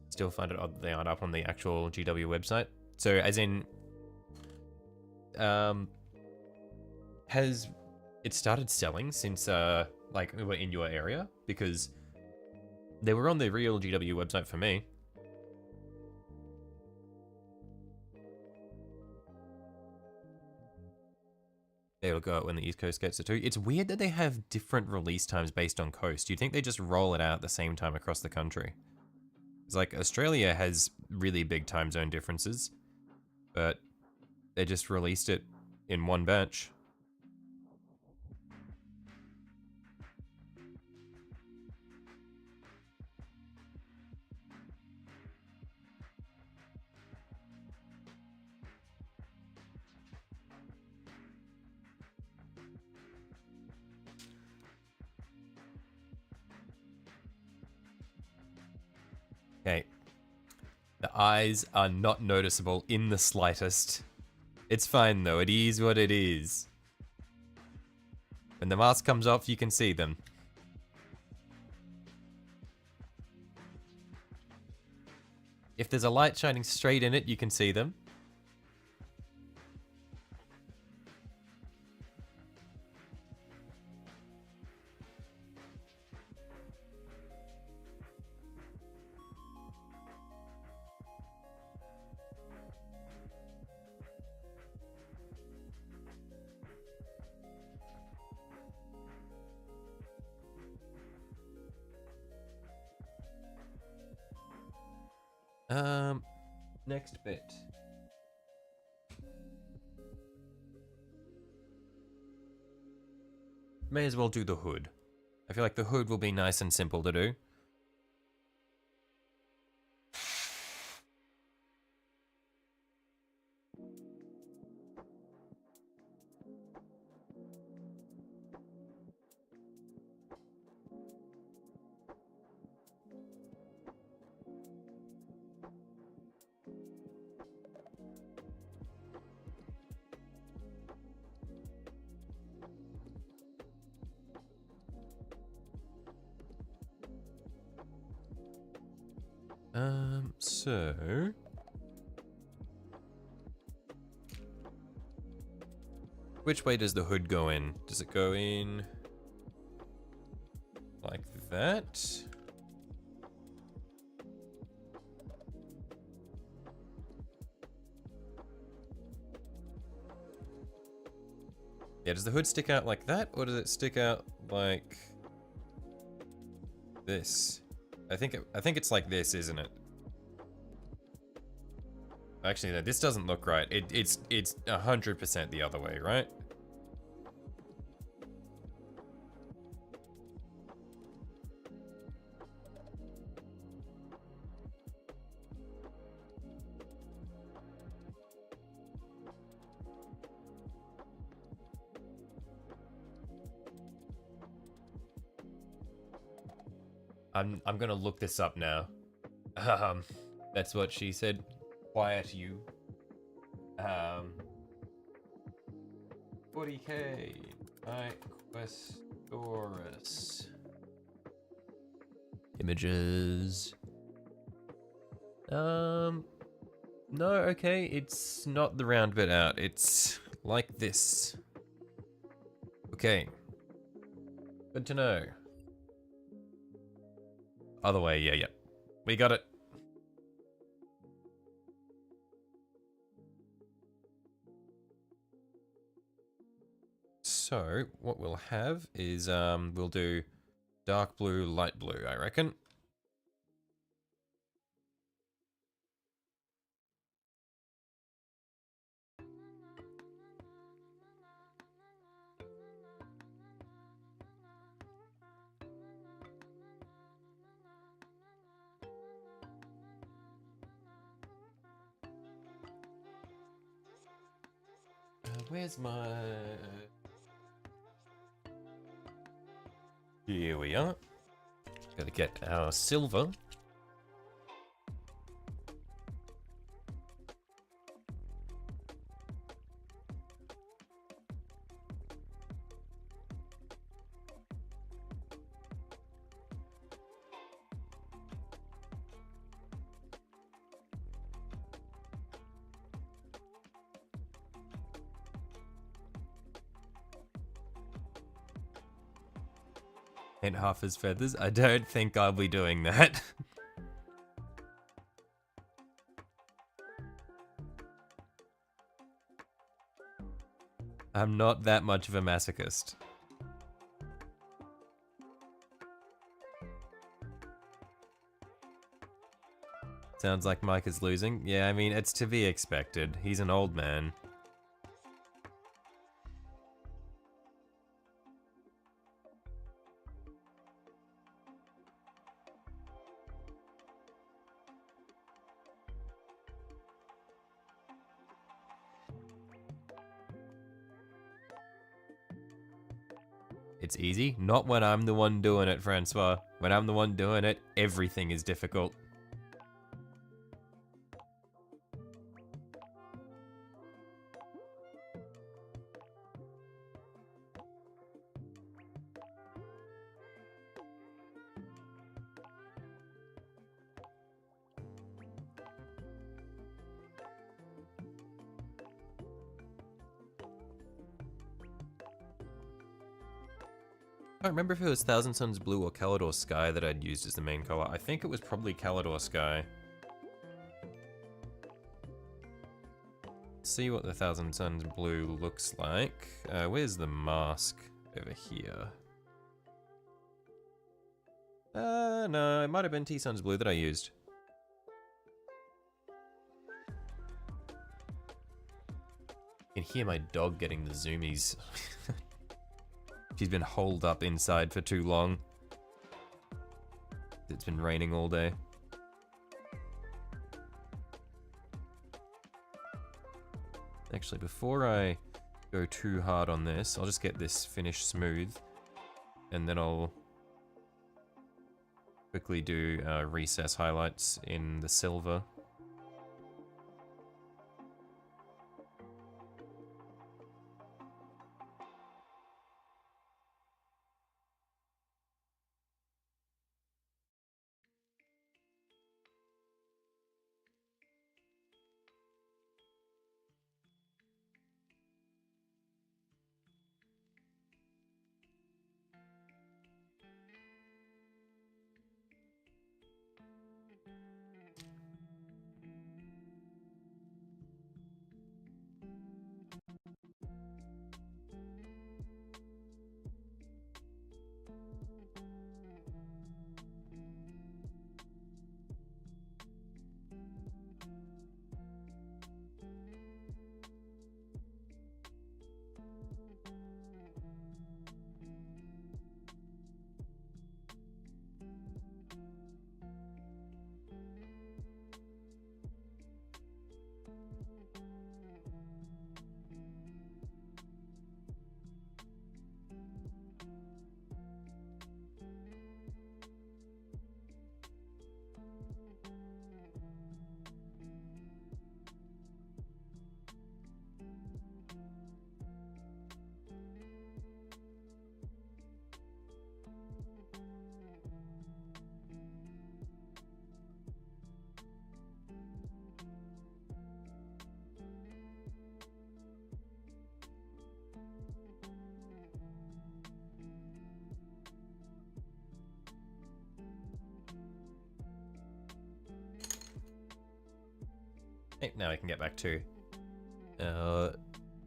S2: Still find it odd that they aren't up on the actual GW website. So, as in, has it started selling since, like, we were in your area? Because they were on the real GW website for me. It'll go out when the East Coast gets it too. It's weird that they have different release times based on coast. Do you think they just roll it out at the same time across the country? It's like Australia has really big time zone differences, but they just released it in one batch. Okay. The eyes are not noticeable in the slightest. It's fine though, it is what it is. When the mask comes off, you can see them. If there's a light shining straight in it, you can see them. Next bit. May as well do the hood. I feel like the hood will be nice and simple to do. So... which way does the hood go in? Does it go in... like that? Yeah, does the hood stick out like that, or does it stick out like this? I think it's like this, isn't it? Actually, no, this doesn't look right. It's 100% the other way, right? I'm gonna look this up now. That's what she said. Quiet you. 40k. Questoris. Images. No, okay, it's not the round bit out. It's like this. Okay. Good to know. Other way, yeah. We got it. So what we'll have is we'll do dark blue, light blue, I reckon. Where's my... Here we are. Gotta get our silver. Ain't half his feathers. I don't think I'll be doing that. I'm not that much of a masochist. Sounds like Mike is losing. Yeah, I mean, it's to be expected. He's an old man. It's easy. Not when I'm the one doing it, Francois. When I'm the one doing it, everything is difficult. I don't remember if it was Thousand Suns Blue or Calidor Sky that I'd used as the main color. I think it was probably Calidor Sky. See what the Thousand Suns Blue looks like. Where's the mask? Over here. No, it might have been T-Suns Blue that I used. You can hear my dog getting the zoomies. She's been holed up inside for too long. It's been raining all day. Actually, before I go too hard on this, I'll just get this finished smooth. And then I'll quickly do recess highlights in the silver. Okay, now I can get back to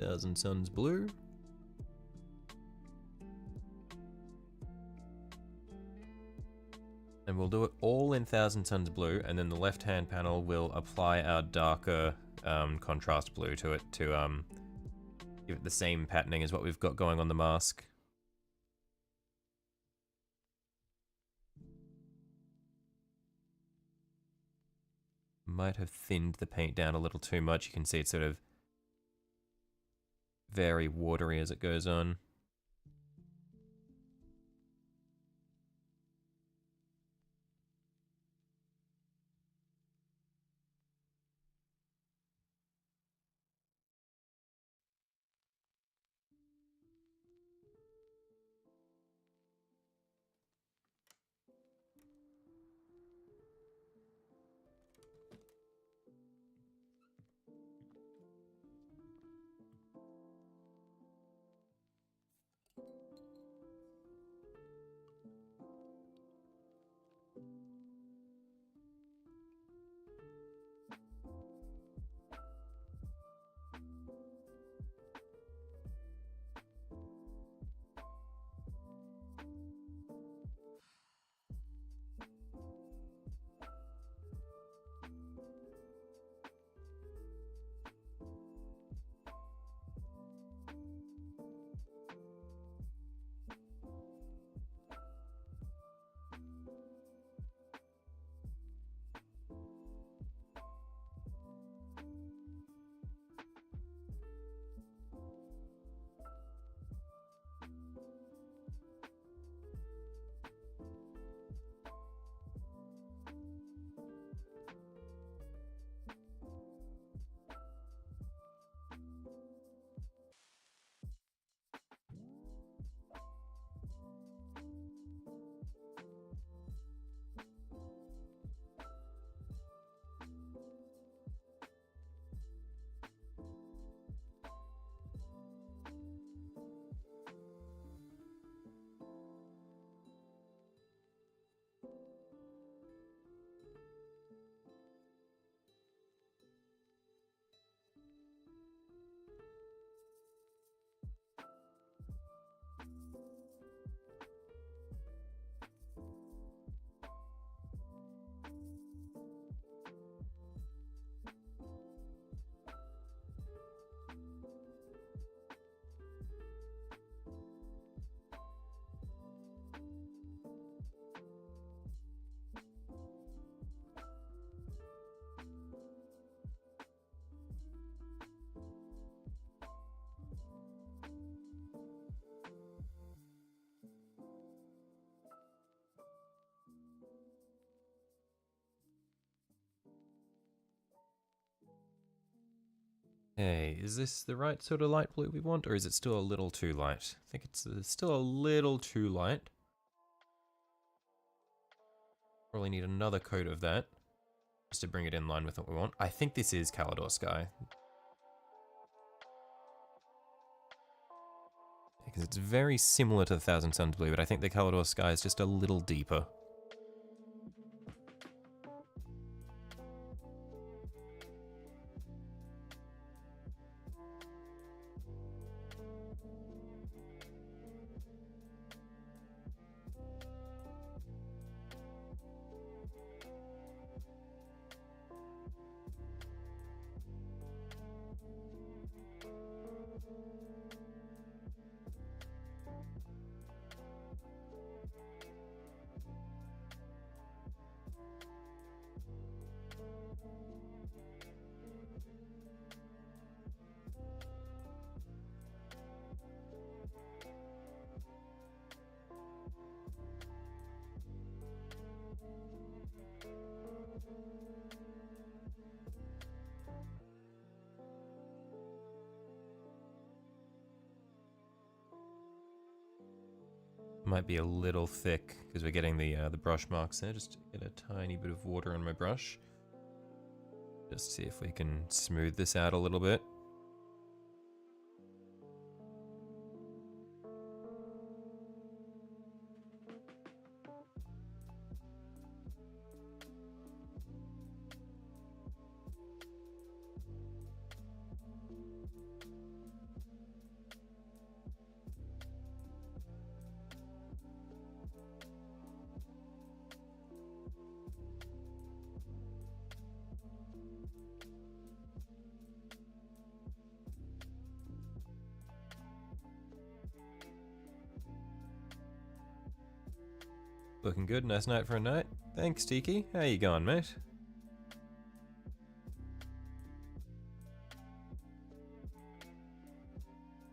S2: Thousand Suns Blue. And we'll do it all in 1000 Tons Blue, and then the left-hand panel will apply our darker contrast blue to it to give it the same patterning as what we've got going on the mask. Might have thinned the paint down a little too much. You can see it's sort of very watery as it goes on. Hey, is this the right sort of light blue we want, or is it still a little too light? I think it's still a little too light. Probably need another coat of that, just to bring it in line with what we want. I think this is Calidor Sky. Because it's very similar to the 1000 Tons Blue, but I think the Calidor Sky is just a little deeper. Might be a little thick because we're getting the brush marks there. Just get a tiny bit of water on my brush. Just see if we can smooth this out a little bit. Looking good. Nice night for a night. Thanks, Tiki. How you going, mate?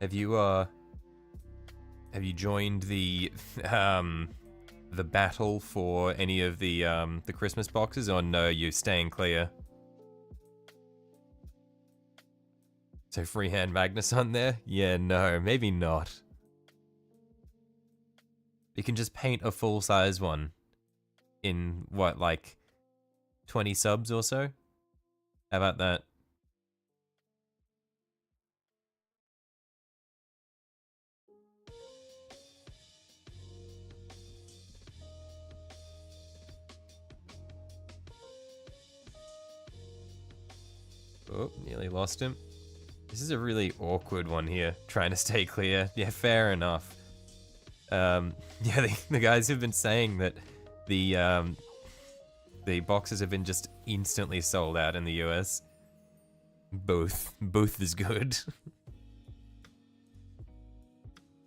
S2: Have you joined the battle for any of the Christmas boxes, or no, you're staying clear? So freehand Magnus on there? Yeah, no, maybe not. You can just paint a full-size one in, what, like 20 subs or so? How about that? Oh, nearly lost him. This is a really awkward one here, trying to stay clear. Yeah, fair enough. Yeah, the guys have been saying that the boxes have been just instantly sold out in the US. Both is good.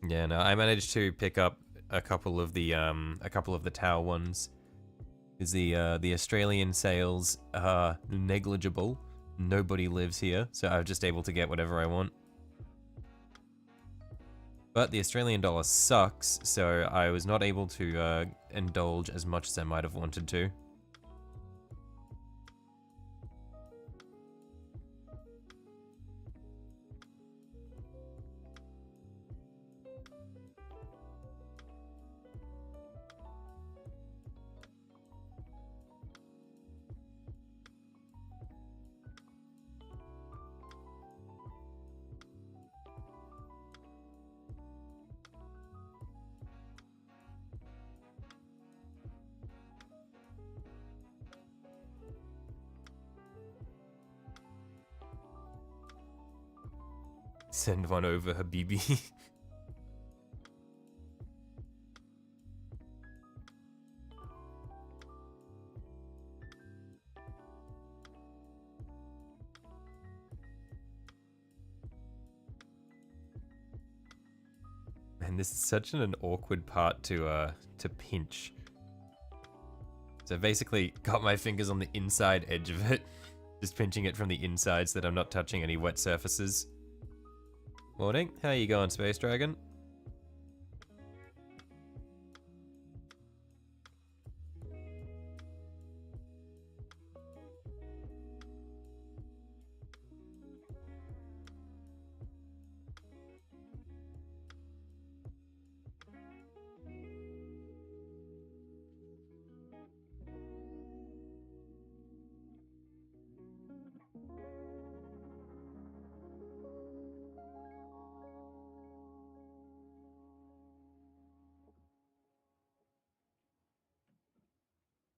S2: Yeah, no, I managed to pick up a couple of the Tau ones. Is the Australian sales are negligible. Nobody lives here, so I'm just able to get whatever I want. But the Australian dollar sucks, so I was not able to indulge as much as I might have wanted to. Send one over, Habibi. Man, this is such an awkward part to pinch. So I basically got my fingers on the inside edge of it, just pinching it from the inside so that I'm not touching any wet surfaces. Morning, how you going, Space Dragon?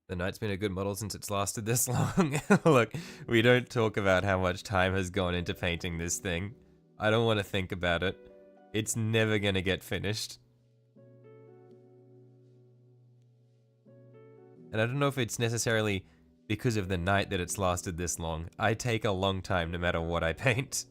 S2: The Knight's been a good model since it's lasted this long. Look, we don't talk about how much time has gone into painting this thing. I don't want to think about it. It's never gonna get finished. And I don't know if it's necessarily because of the Knight that it's lasted this long. I take a long time no matter what I paint.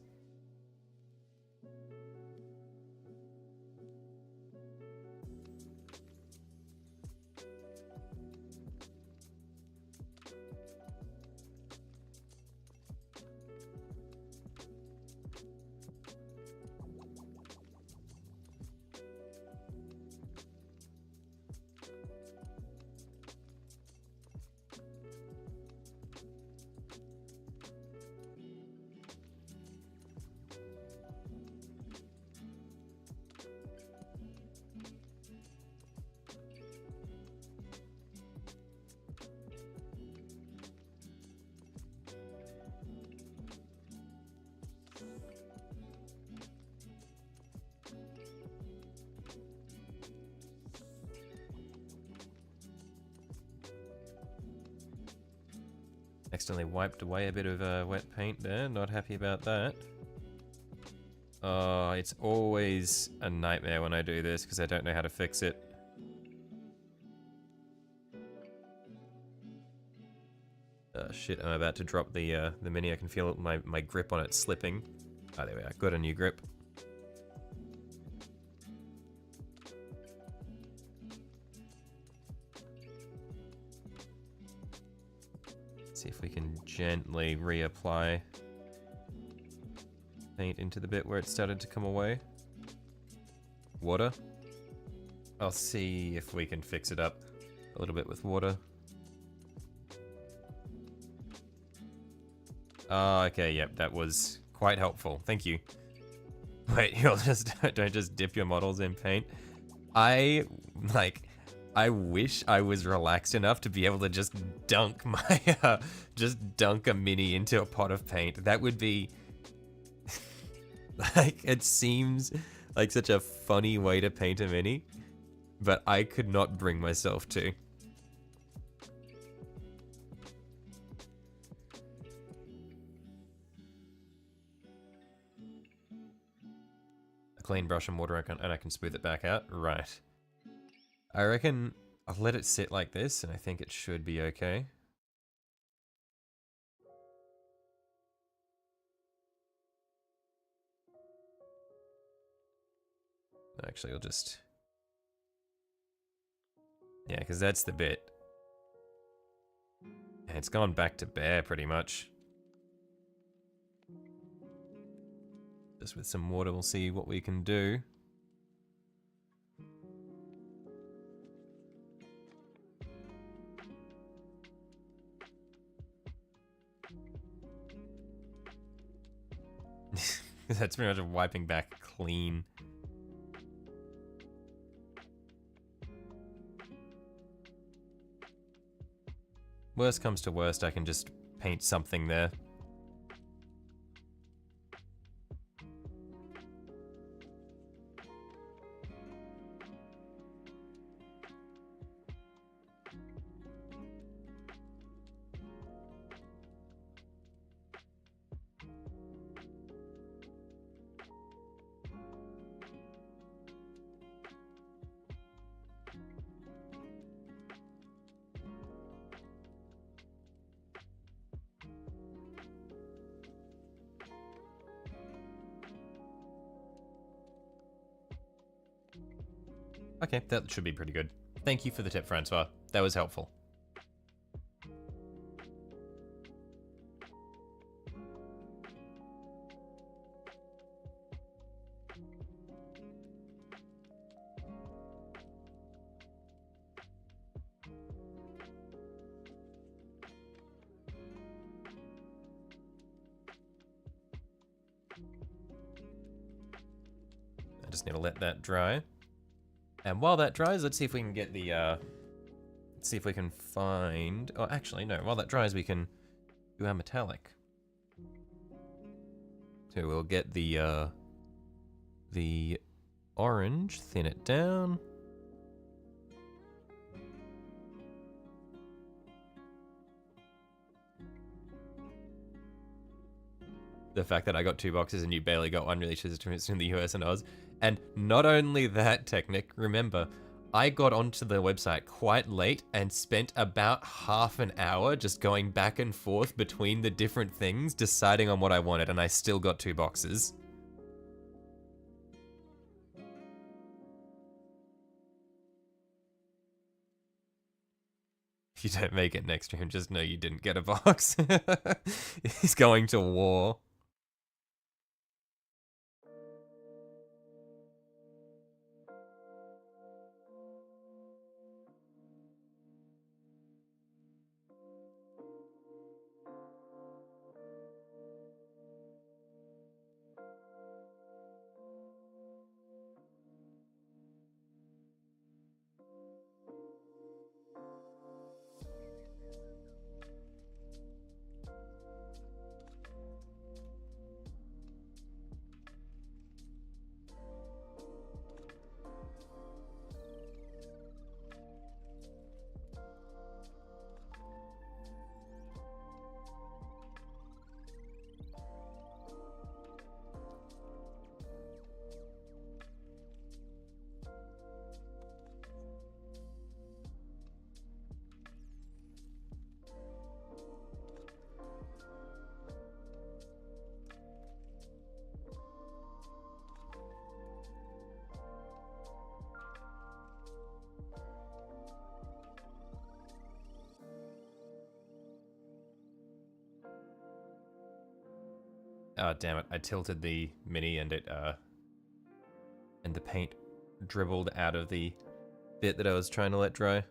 S2: Accidentally wiped away a bit of wet paint there, not happy about that. Oh, it's always a nightmare when I do this because I don't know how to fix it. Shit, I'm about to drop the mini. I can feel my grip on it slipping. Oh, there we are. Got a new grip. See if we can gently reapply paint into the bit where it started to come away. Water. I'll see if we can fix it up a little bit with water. Oh, okay, yep, that was quite helpful. Thank you. Wait, you'll just don't just dip your models in paint. I wish I was relaxed enough to be able to just dunk my just dunk a mini into a pot of paint. That would be like, it seems like such a funny way to paint a mini, but I could not bring myself to. A clean brush and water, and I can smooth it back out. Right. I reckon I'll let it sit like this, and I think it should be okay. Actually, I'll just... Yeah, because that's the bit. And it's gone back to bare, pretty much. Just with some water, we'll see what we can do. That's pretty much wiping back clean. Worst comes to worst, I can just paint something there. Okay, that should be pretty good. Thank you for the tip, Francois. That was helpful. I just need to let that dry. And while that dries, let's see if we can get the, let's see if we can find, oh, actually, no, while that dries, we can do our metallic. So we'll get the orange, thin it down. The fact that I got 2 boxes and you barely got one really shows the difference between the US and Oz. And not only that, Technic, remember, I got onto the website quite late and spent about half an hour just going back and forth between the different things, deciding on what I wanted, and I still got 2 boxes. If you don't make it next stream, just know you didn't get a box. He's going to war. Oh, damn it. I tilted the mini and it, and the paint dribbled out of the bit that I was trying to let dry.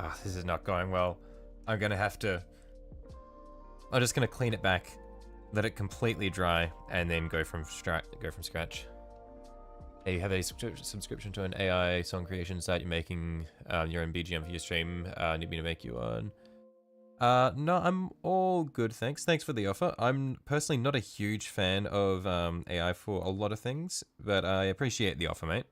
S2: Ah, this is not going well. I'm gonna have to... I'm just gonna clean it back, let it completely dry, and then go from scratch. Hey, you have a subscription to an AI song creation site. You're making your own BGM for your stream. Need me to make you one? No, I'm all good, thanks. Thanks for the offer. I'm personally not a huge fan of AI for a lot of things, but I appreciate the offer, mate.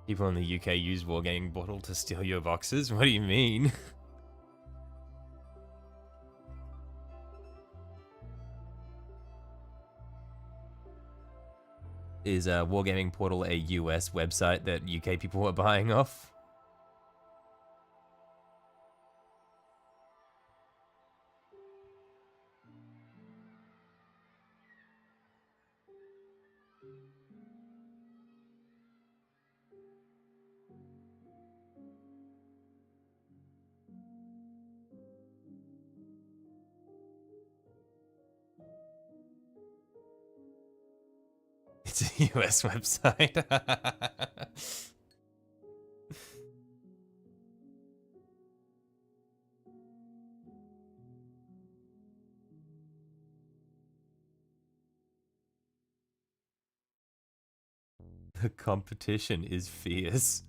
S2: People in the UK use Wargaming Bottle to steal your boxes? What do you mean? Is Wargaming Portal a US website that UK people are buying off? It's a US website. The competition is fierce.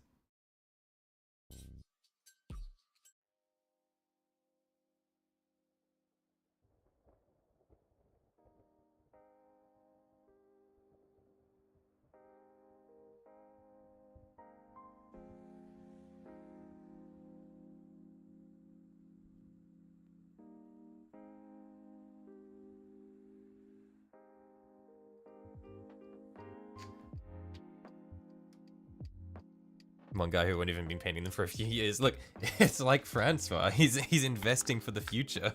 S2: One guy who wouldn't even been painting them for a few years. Look, it's like Francois. He's investing for the future.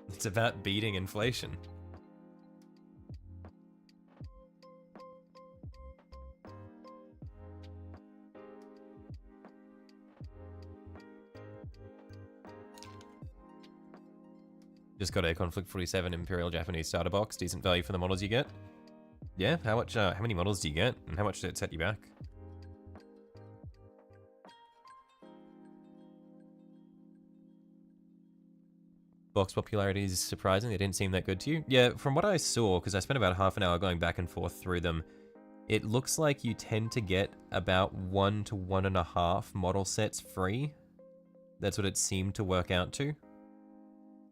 S2: It's about beating inflation. Just got a Conflict 47 Imperial Japanese starter box. Decent value for the models you get. Yeah, how much? How many models do you get, and how much did it set you back? Box popularity is surprising. They didn't seem that good to you. Yeah, from what I saw, because I spent about half an hour going back and forth through them, it looks like you tend to get about 1 to 1.5 model sets free. That's what it seemed to work out to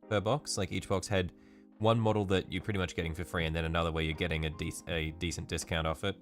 S2: per box. Like each box had one model that you're pretty much getting for free, and then another where you're getting a decent discount off it.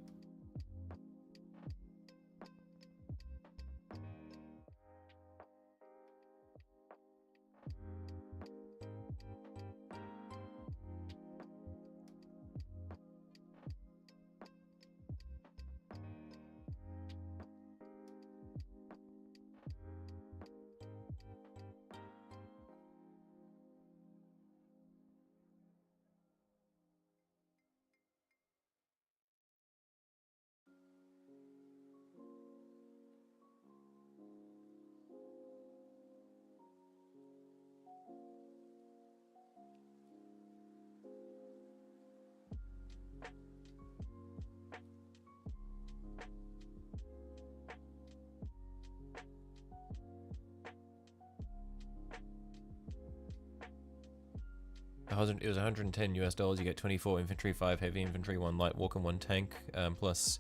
S2: It was 110 US dollars. You get 24 infantry, 5 heavy infantry, 1 light walk, and 1 tank, plus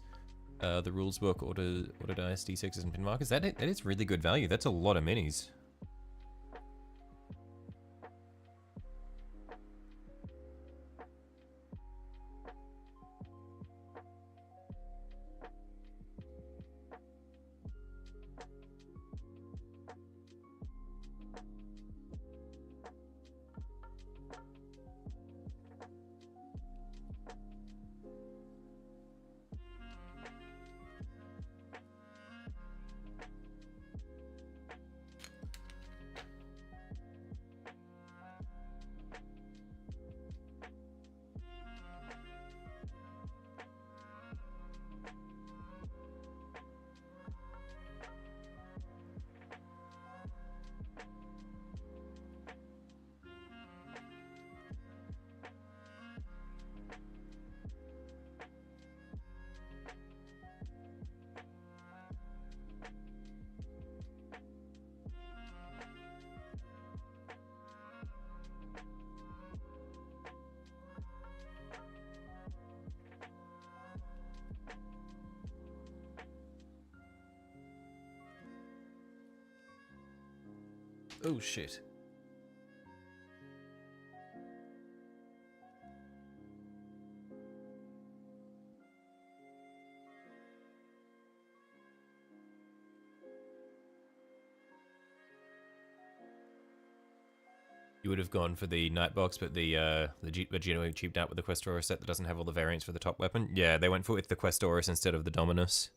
S2: the rules book, order dice, D6s, and pin markers. That is really good value. That's a lot of minis. Oh shit. You would have gone for the night box, but the Geno cheaped out with the Questoris set that doesn't have all the variants for the top weapon. Yeah, they went with the Questoris instead of the Dominus.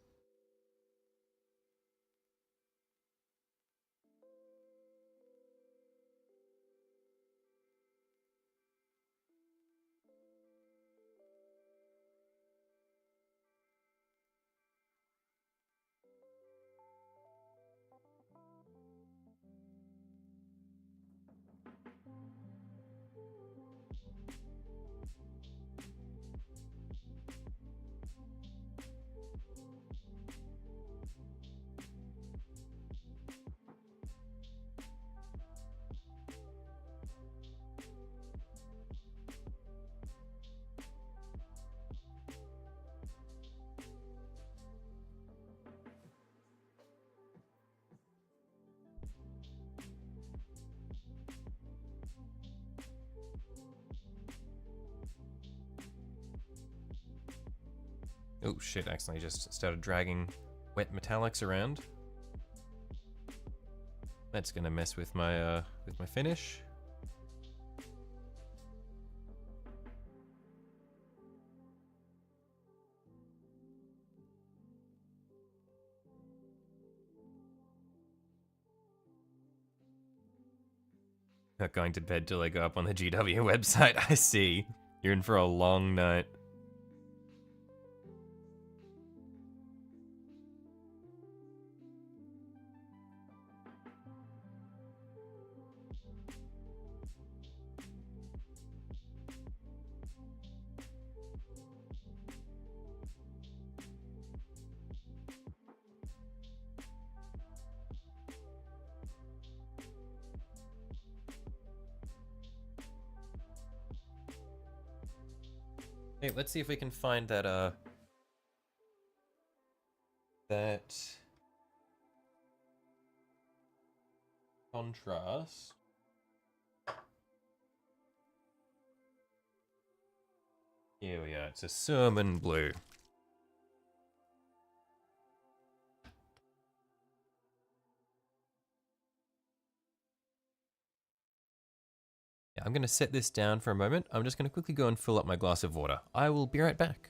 S2: Oh shit, accidentally just started dragging wet metallics around. That's gonna mess with my finish. Not going to bed till I go up on the GW website, I see. You're in for a long night.
S1: Hey, let's see if we can find that, that contrast. Here we are. It's a salmon blue. Yeah, I'm going to set this down for a moment. I'm just going to quickly go and fill up my glass of water. I will be right back.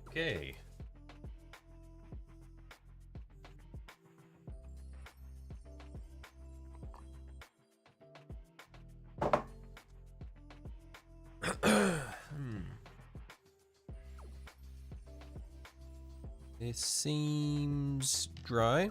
S1: Okay. This seems dry.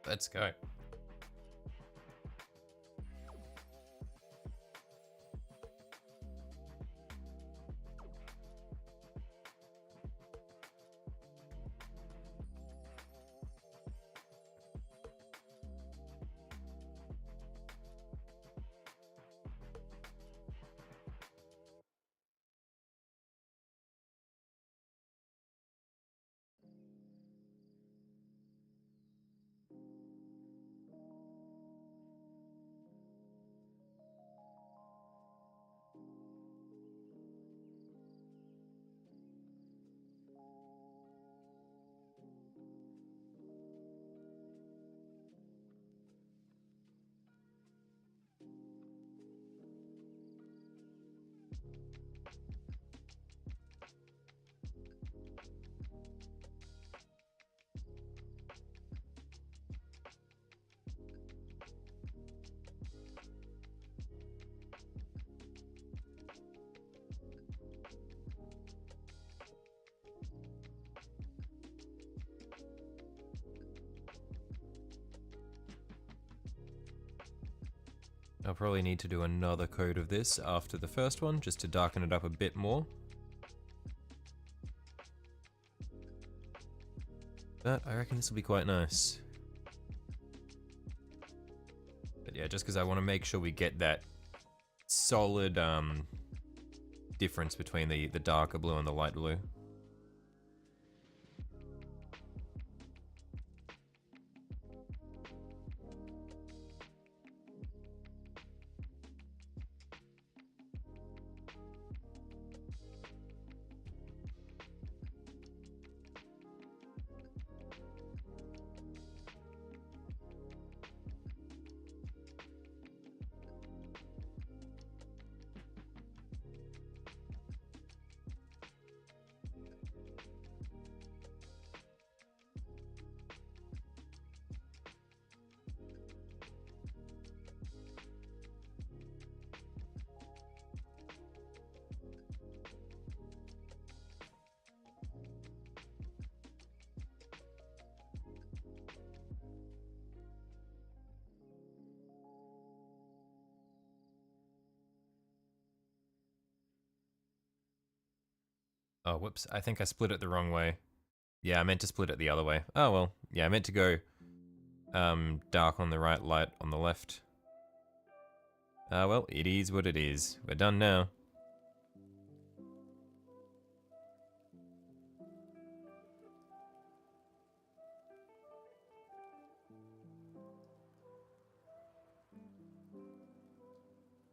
S1: Let's go. I'll probably need to do another coat of this after the first one, just to darken it up a bit more. But I reckon this will be quite nice. But yeah, just because I want to make sure we get that solid difference between the darker blue and the light blue.
S2: Oh, whoops. I think I split it the wrong way. Yeah, I meant to split it the other way. Oh, well. Yeah, I meant to go dark on the right, light on the left. Well, it is what it is. We're done now.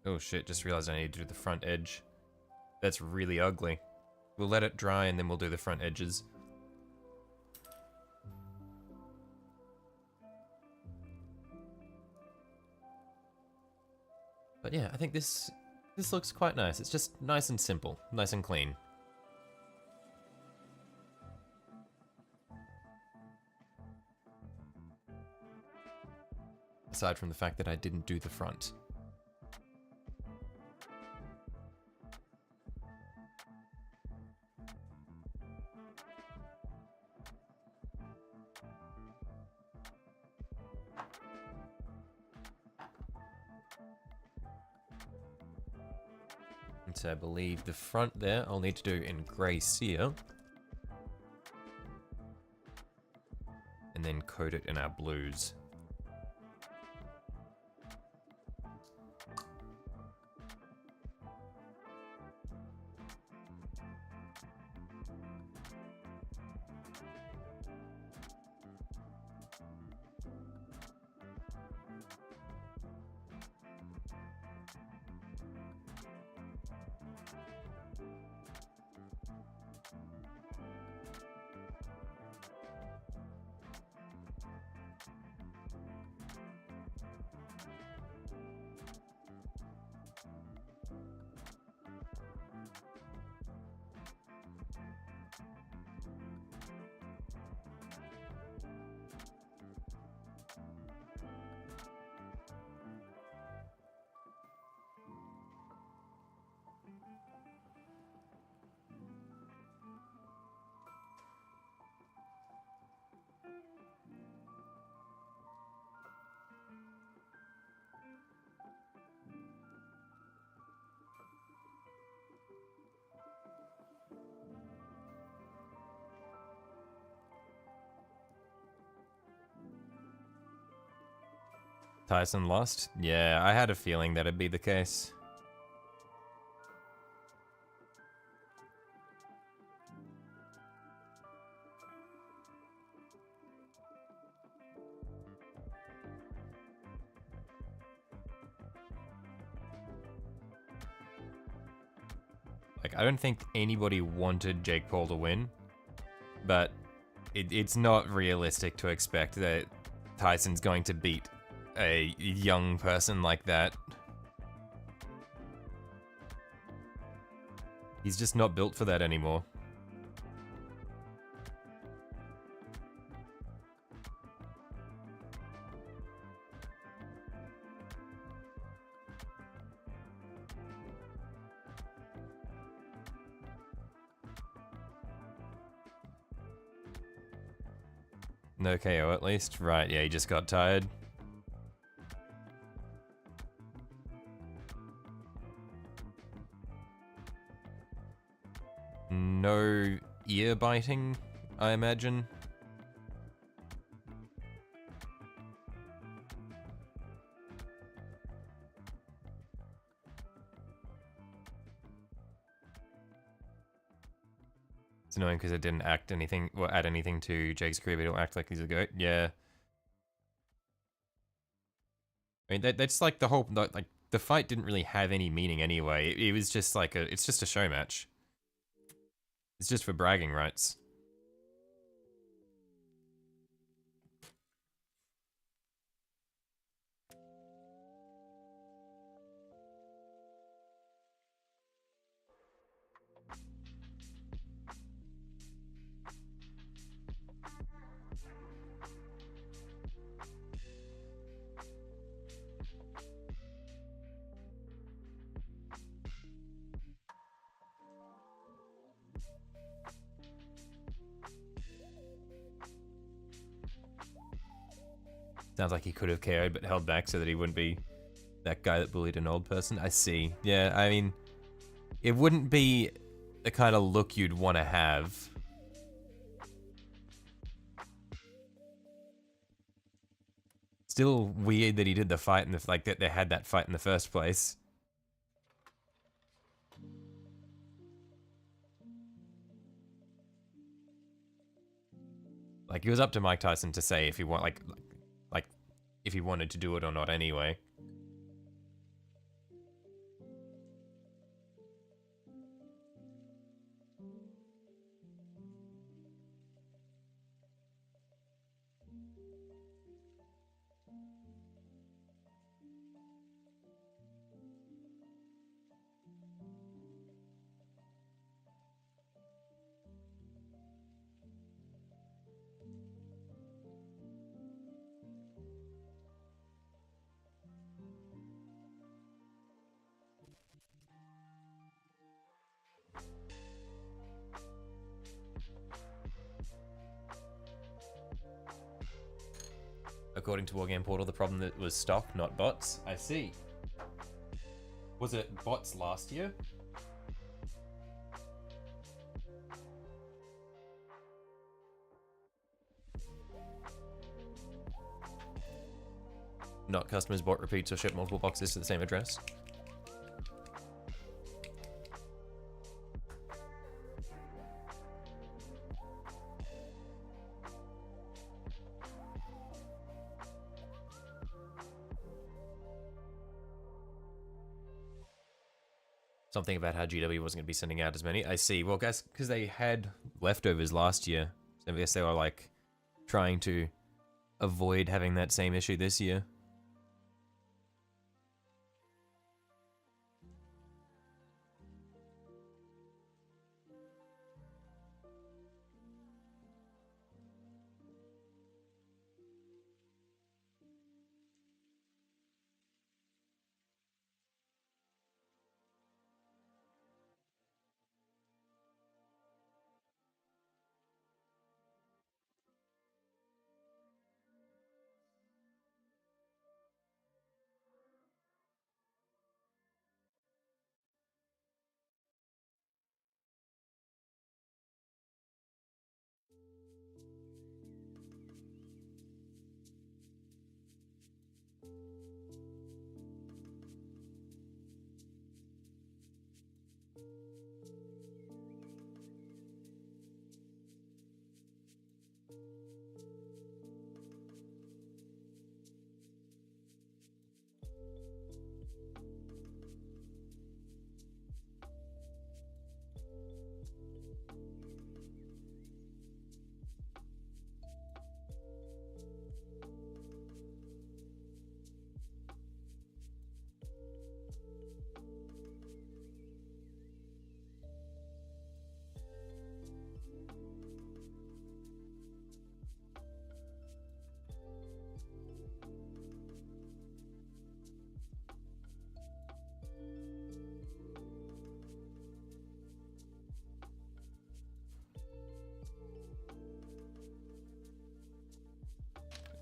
S2: Oh shit, just realized I need to do the front edge. That's really ugly. We'll let it dry and then we'll do the front edges. But yeah, I think this looks quite nice. It's just nice and simple, nice and clean. Aside from the fact that I didn't do the front. And so I believe the front there I'll need to do in grey cere. And then coat it in our blues. Tyson lost? Yeah, I had a feeling that'd be the case. Like, I don't think anybody wanted Jake Paul to win, but it's not realistic to expect that Tyson's going to beat a young person like that. He's just not built for that anymore. No KO at least? Right, yeah, he just got tired. No ear biting, I imagine. It's annoying because it didn't act anything, or add anything to Jake's career, but it'll act like he's a goat. Yeah. I mean, that's like the whole, like, the fight didn't really have any meaning anyway. It was just like it's just a show match. It's just for bragging rights. Sounds like he could have KO'd but held back so that he wouldn't be that guy that bullied an old person. I see. Yeah, I mean, it wouldn't be the kind of look you'd want to have. Still weird that he did the fight in the, like, that they had that fight in the first place. Like, it was up to Mike Tyson to say if he want, like if he wanted to do it or not anyway. According to Wargame Portal, the problem that was stock, not bots. I see. Was it bots last year? Not customers bought repeats or shipped multiple boxes to the same address. Something about how GW wasn't going to be sending out as many. I see. Well, guys, because they had leftovers last year. So I guess they were, like, trying to avoid having that same issue this year.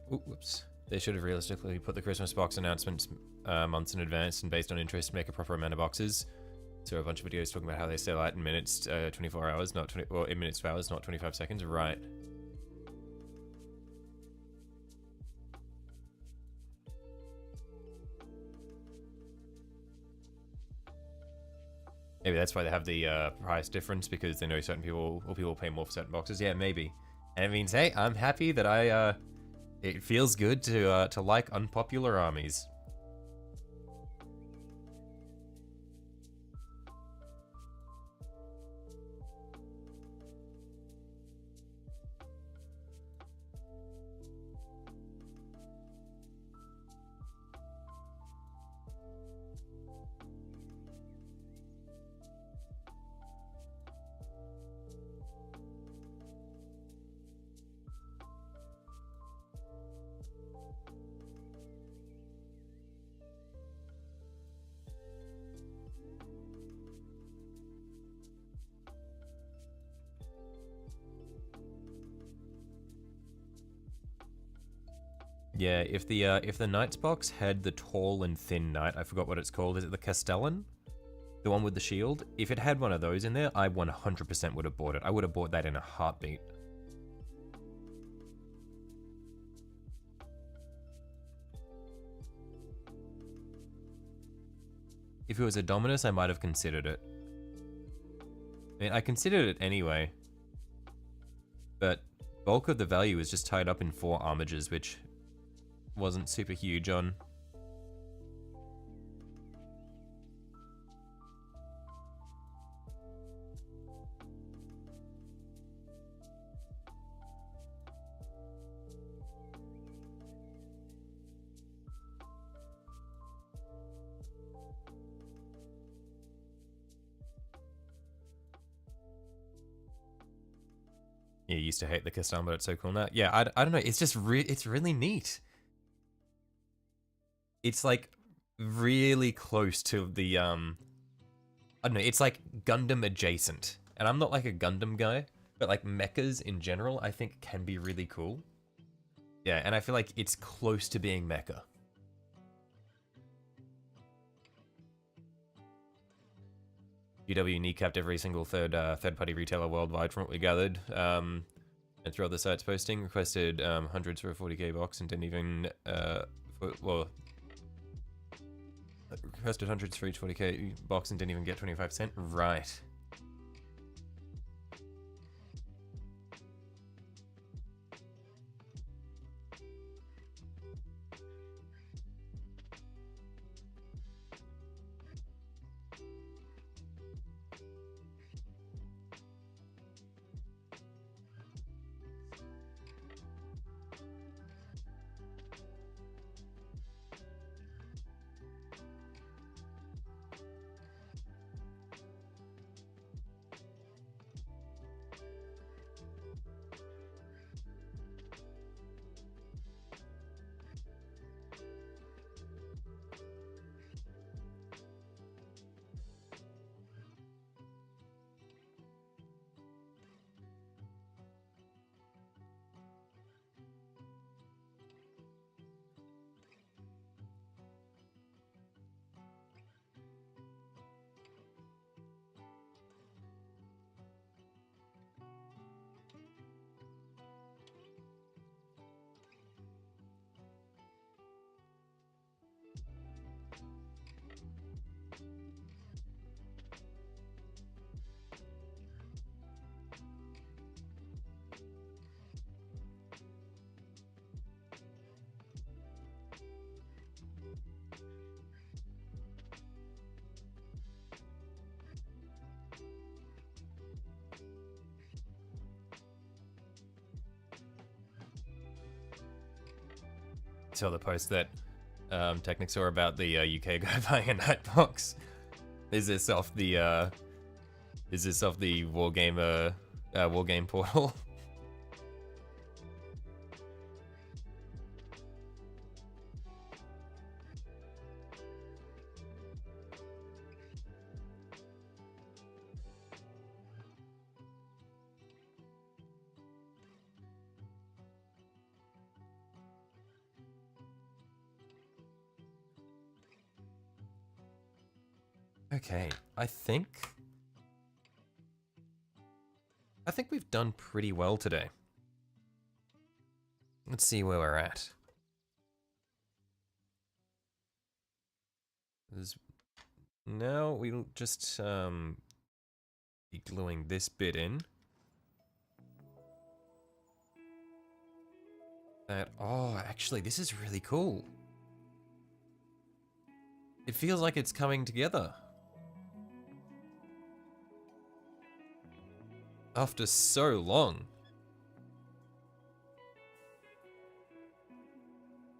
S2: Ooh, whoops. They should have realistically put the Christmas box announcements months in advance and based on interest make a proper amount of boxes. So a bunch of videos talking about how they sell out in minutes, 24 hours, not 20, or in minutes to hours, not 25 seconds. Right. Maybe that's why they have the price difference, because they know certain people, or people pay more for certain boxes. Yeah, maybe. And it means, hey, I'm happy that it feels good to like unpopular armies. Yeah, if the Knights box had the tall and thin knight, I forgot what it's called. Is it the Castellan? the one with the shield, if it had one of those in there, I 100% would have bought it. I would have bought that in a heartbeat. If it was a Dominus, I might have considered it. I mean, I considered it anyway. But bulk of the value is just tied up in 4 armages, which wasn't super huge on. Yeah, you used to hate the custom, but it's so cool now. Yeah, I don't know. It's just it's really neat. It's like really close to the I don't know. It's like Gundam adjacent, and I'm not like a Gundam guy, but like mechas in general, I think can be really cool. Yeah, and I feel like it's close to being mecha. GW kneecapped every single third-party retailer worldwide from what we gathered. And through other sites posting, requested hundreds for a 40k box and didn't even, requested hundreds for each 40k box and didn't even get 25%. Right. Saw the post that Technic saw about the UK guy buying a Nightbox. Is this off the Wargamer Wargame portal? Okay, I think we've done pretty well today. Let's see where we're at. Now we'll just be gluing this bit in. Oh, actually, this is really cool. It feels like it's coming together. After so long.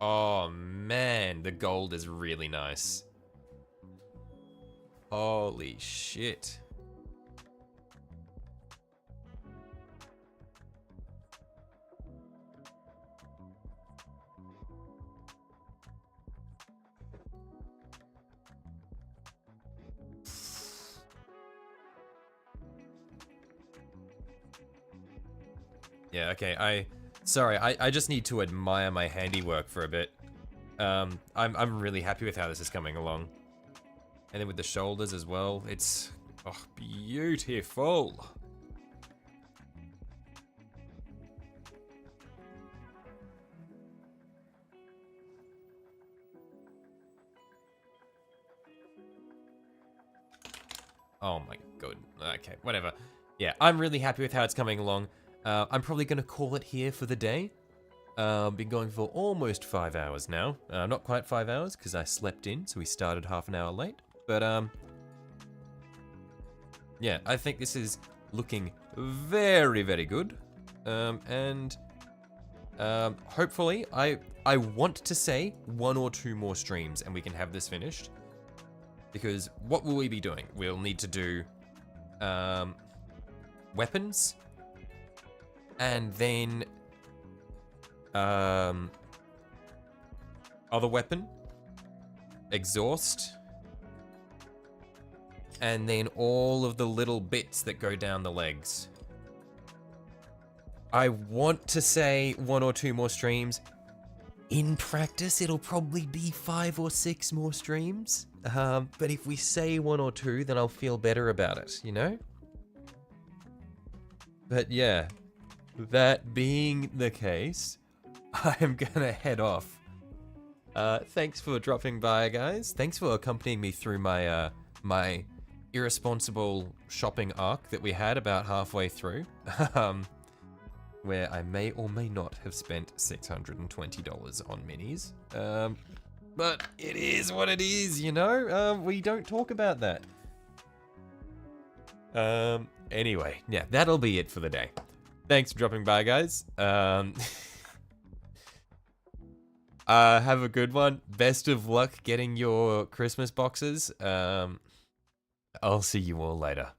S2: Oh man, the gold is really nice. Holy shit. Yeah, okay, I just need to admire my handiwork for a bit. I'm really happy with how this is coming along. And then with the shoulders as well, it's beautiful. Oh my god. Okay, whatever. Yeah, I'm really happy with how it's coming along. I'm probably going to call it here for the day. Been going for almost 5 hours now. Not quite 5 hours because I slept in, so we started half an hour late. But yeah, I think this is looking very, very good. Hopefully, I want to say 1 or 2 more streams and we can have this finished. Because what will we be doing? We'll need to do weapons, and then other weapon, exhaust, and then all of the little bits that go down the legs. I want to say 1 or 2 more streams. In practice, it'll probably be 5 or 6 more streams. But if we say 1 or 2, then I'll feel better about it, you know? But yeah, that being the case, I'm gonna head off. Thanks for dropping by, guys. Thanks for accompanying me through my my irresponsible shopping arc that we had about halfway through. Where I may or may not have spent $620 on minis. But it is what it is, you know? We don't talk about that. Anyway, yeah, that'll be it for the day. Thanks for dropping by, guys. Have a good one. Best of luck getting your Christmas boxes. I'll see you all later.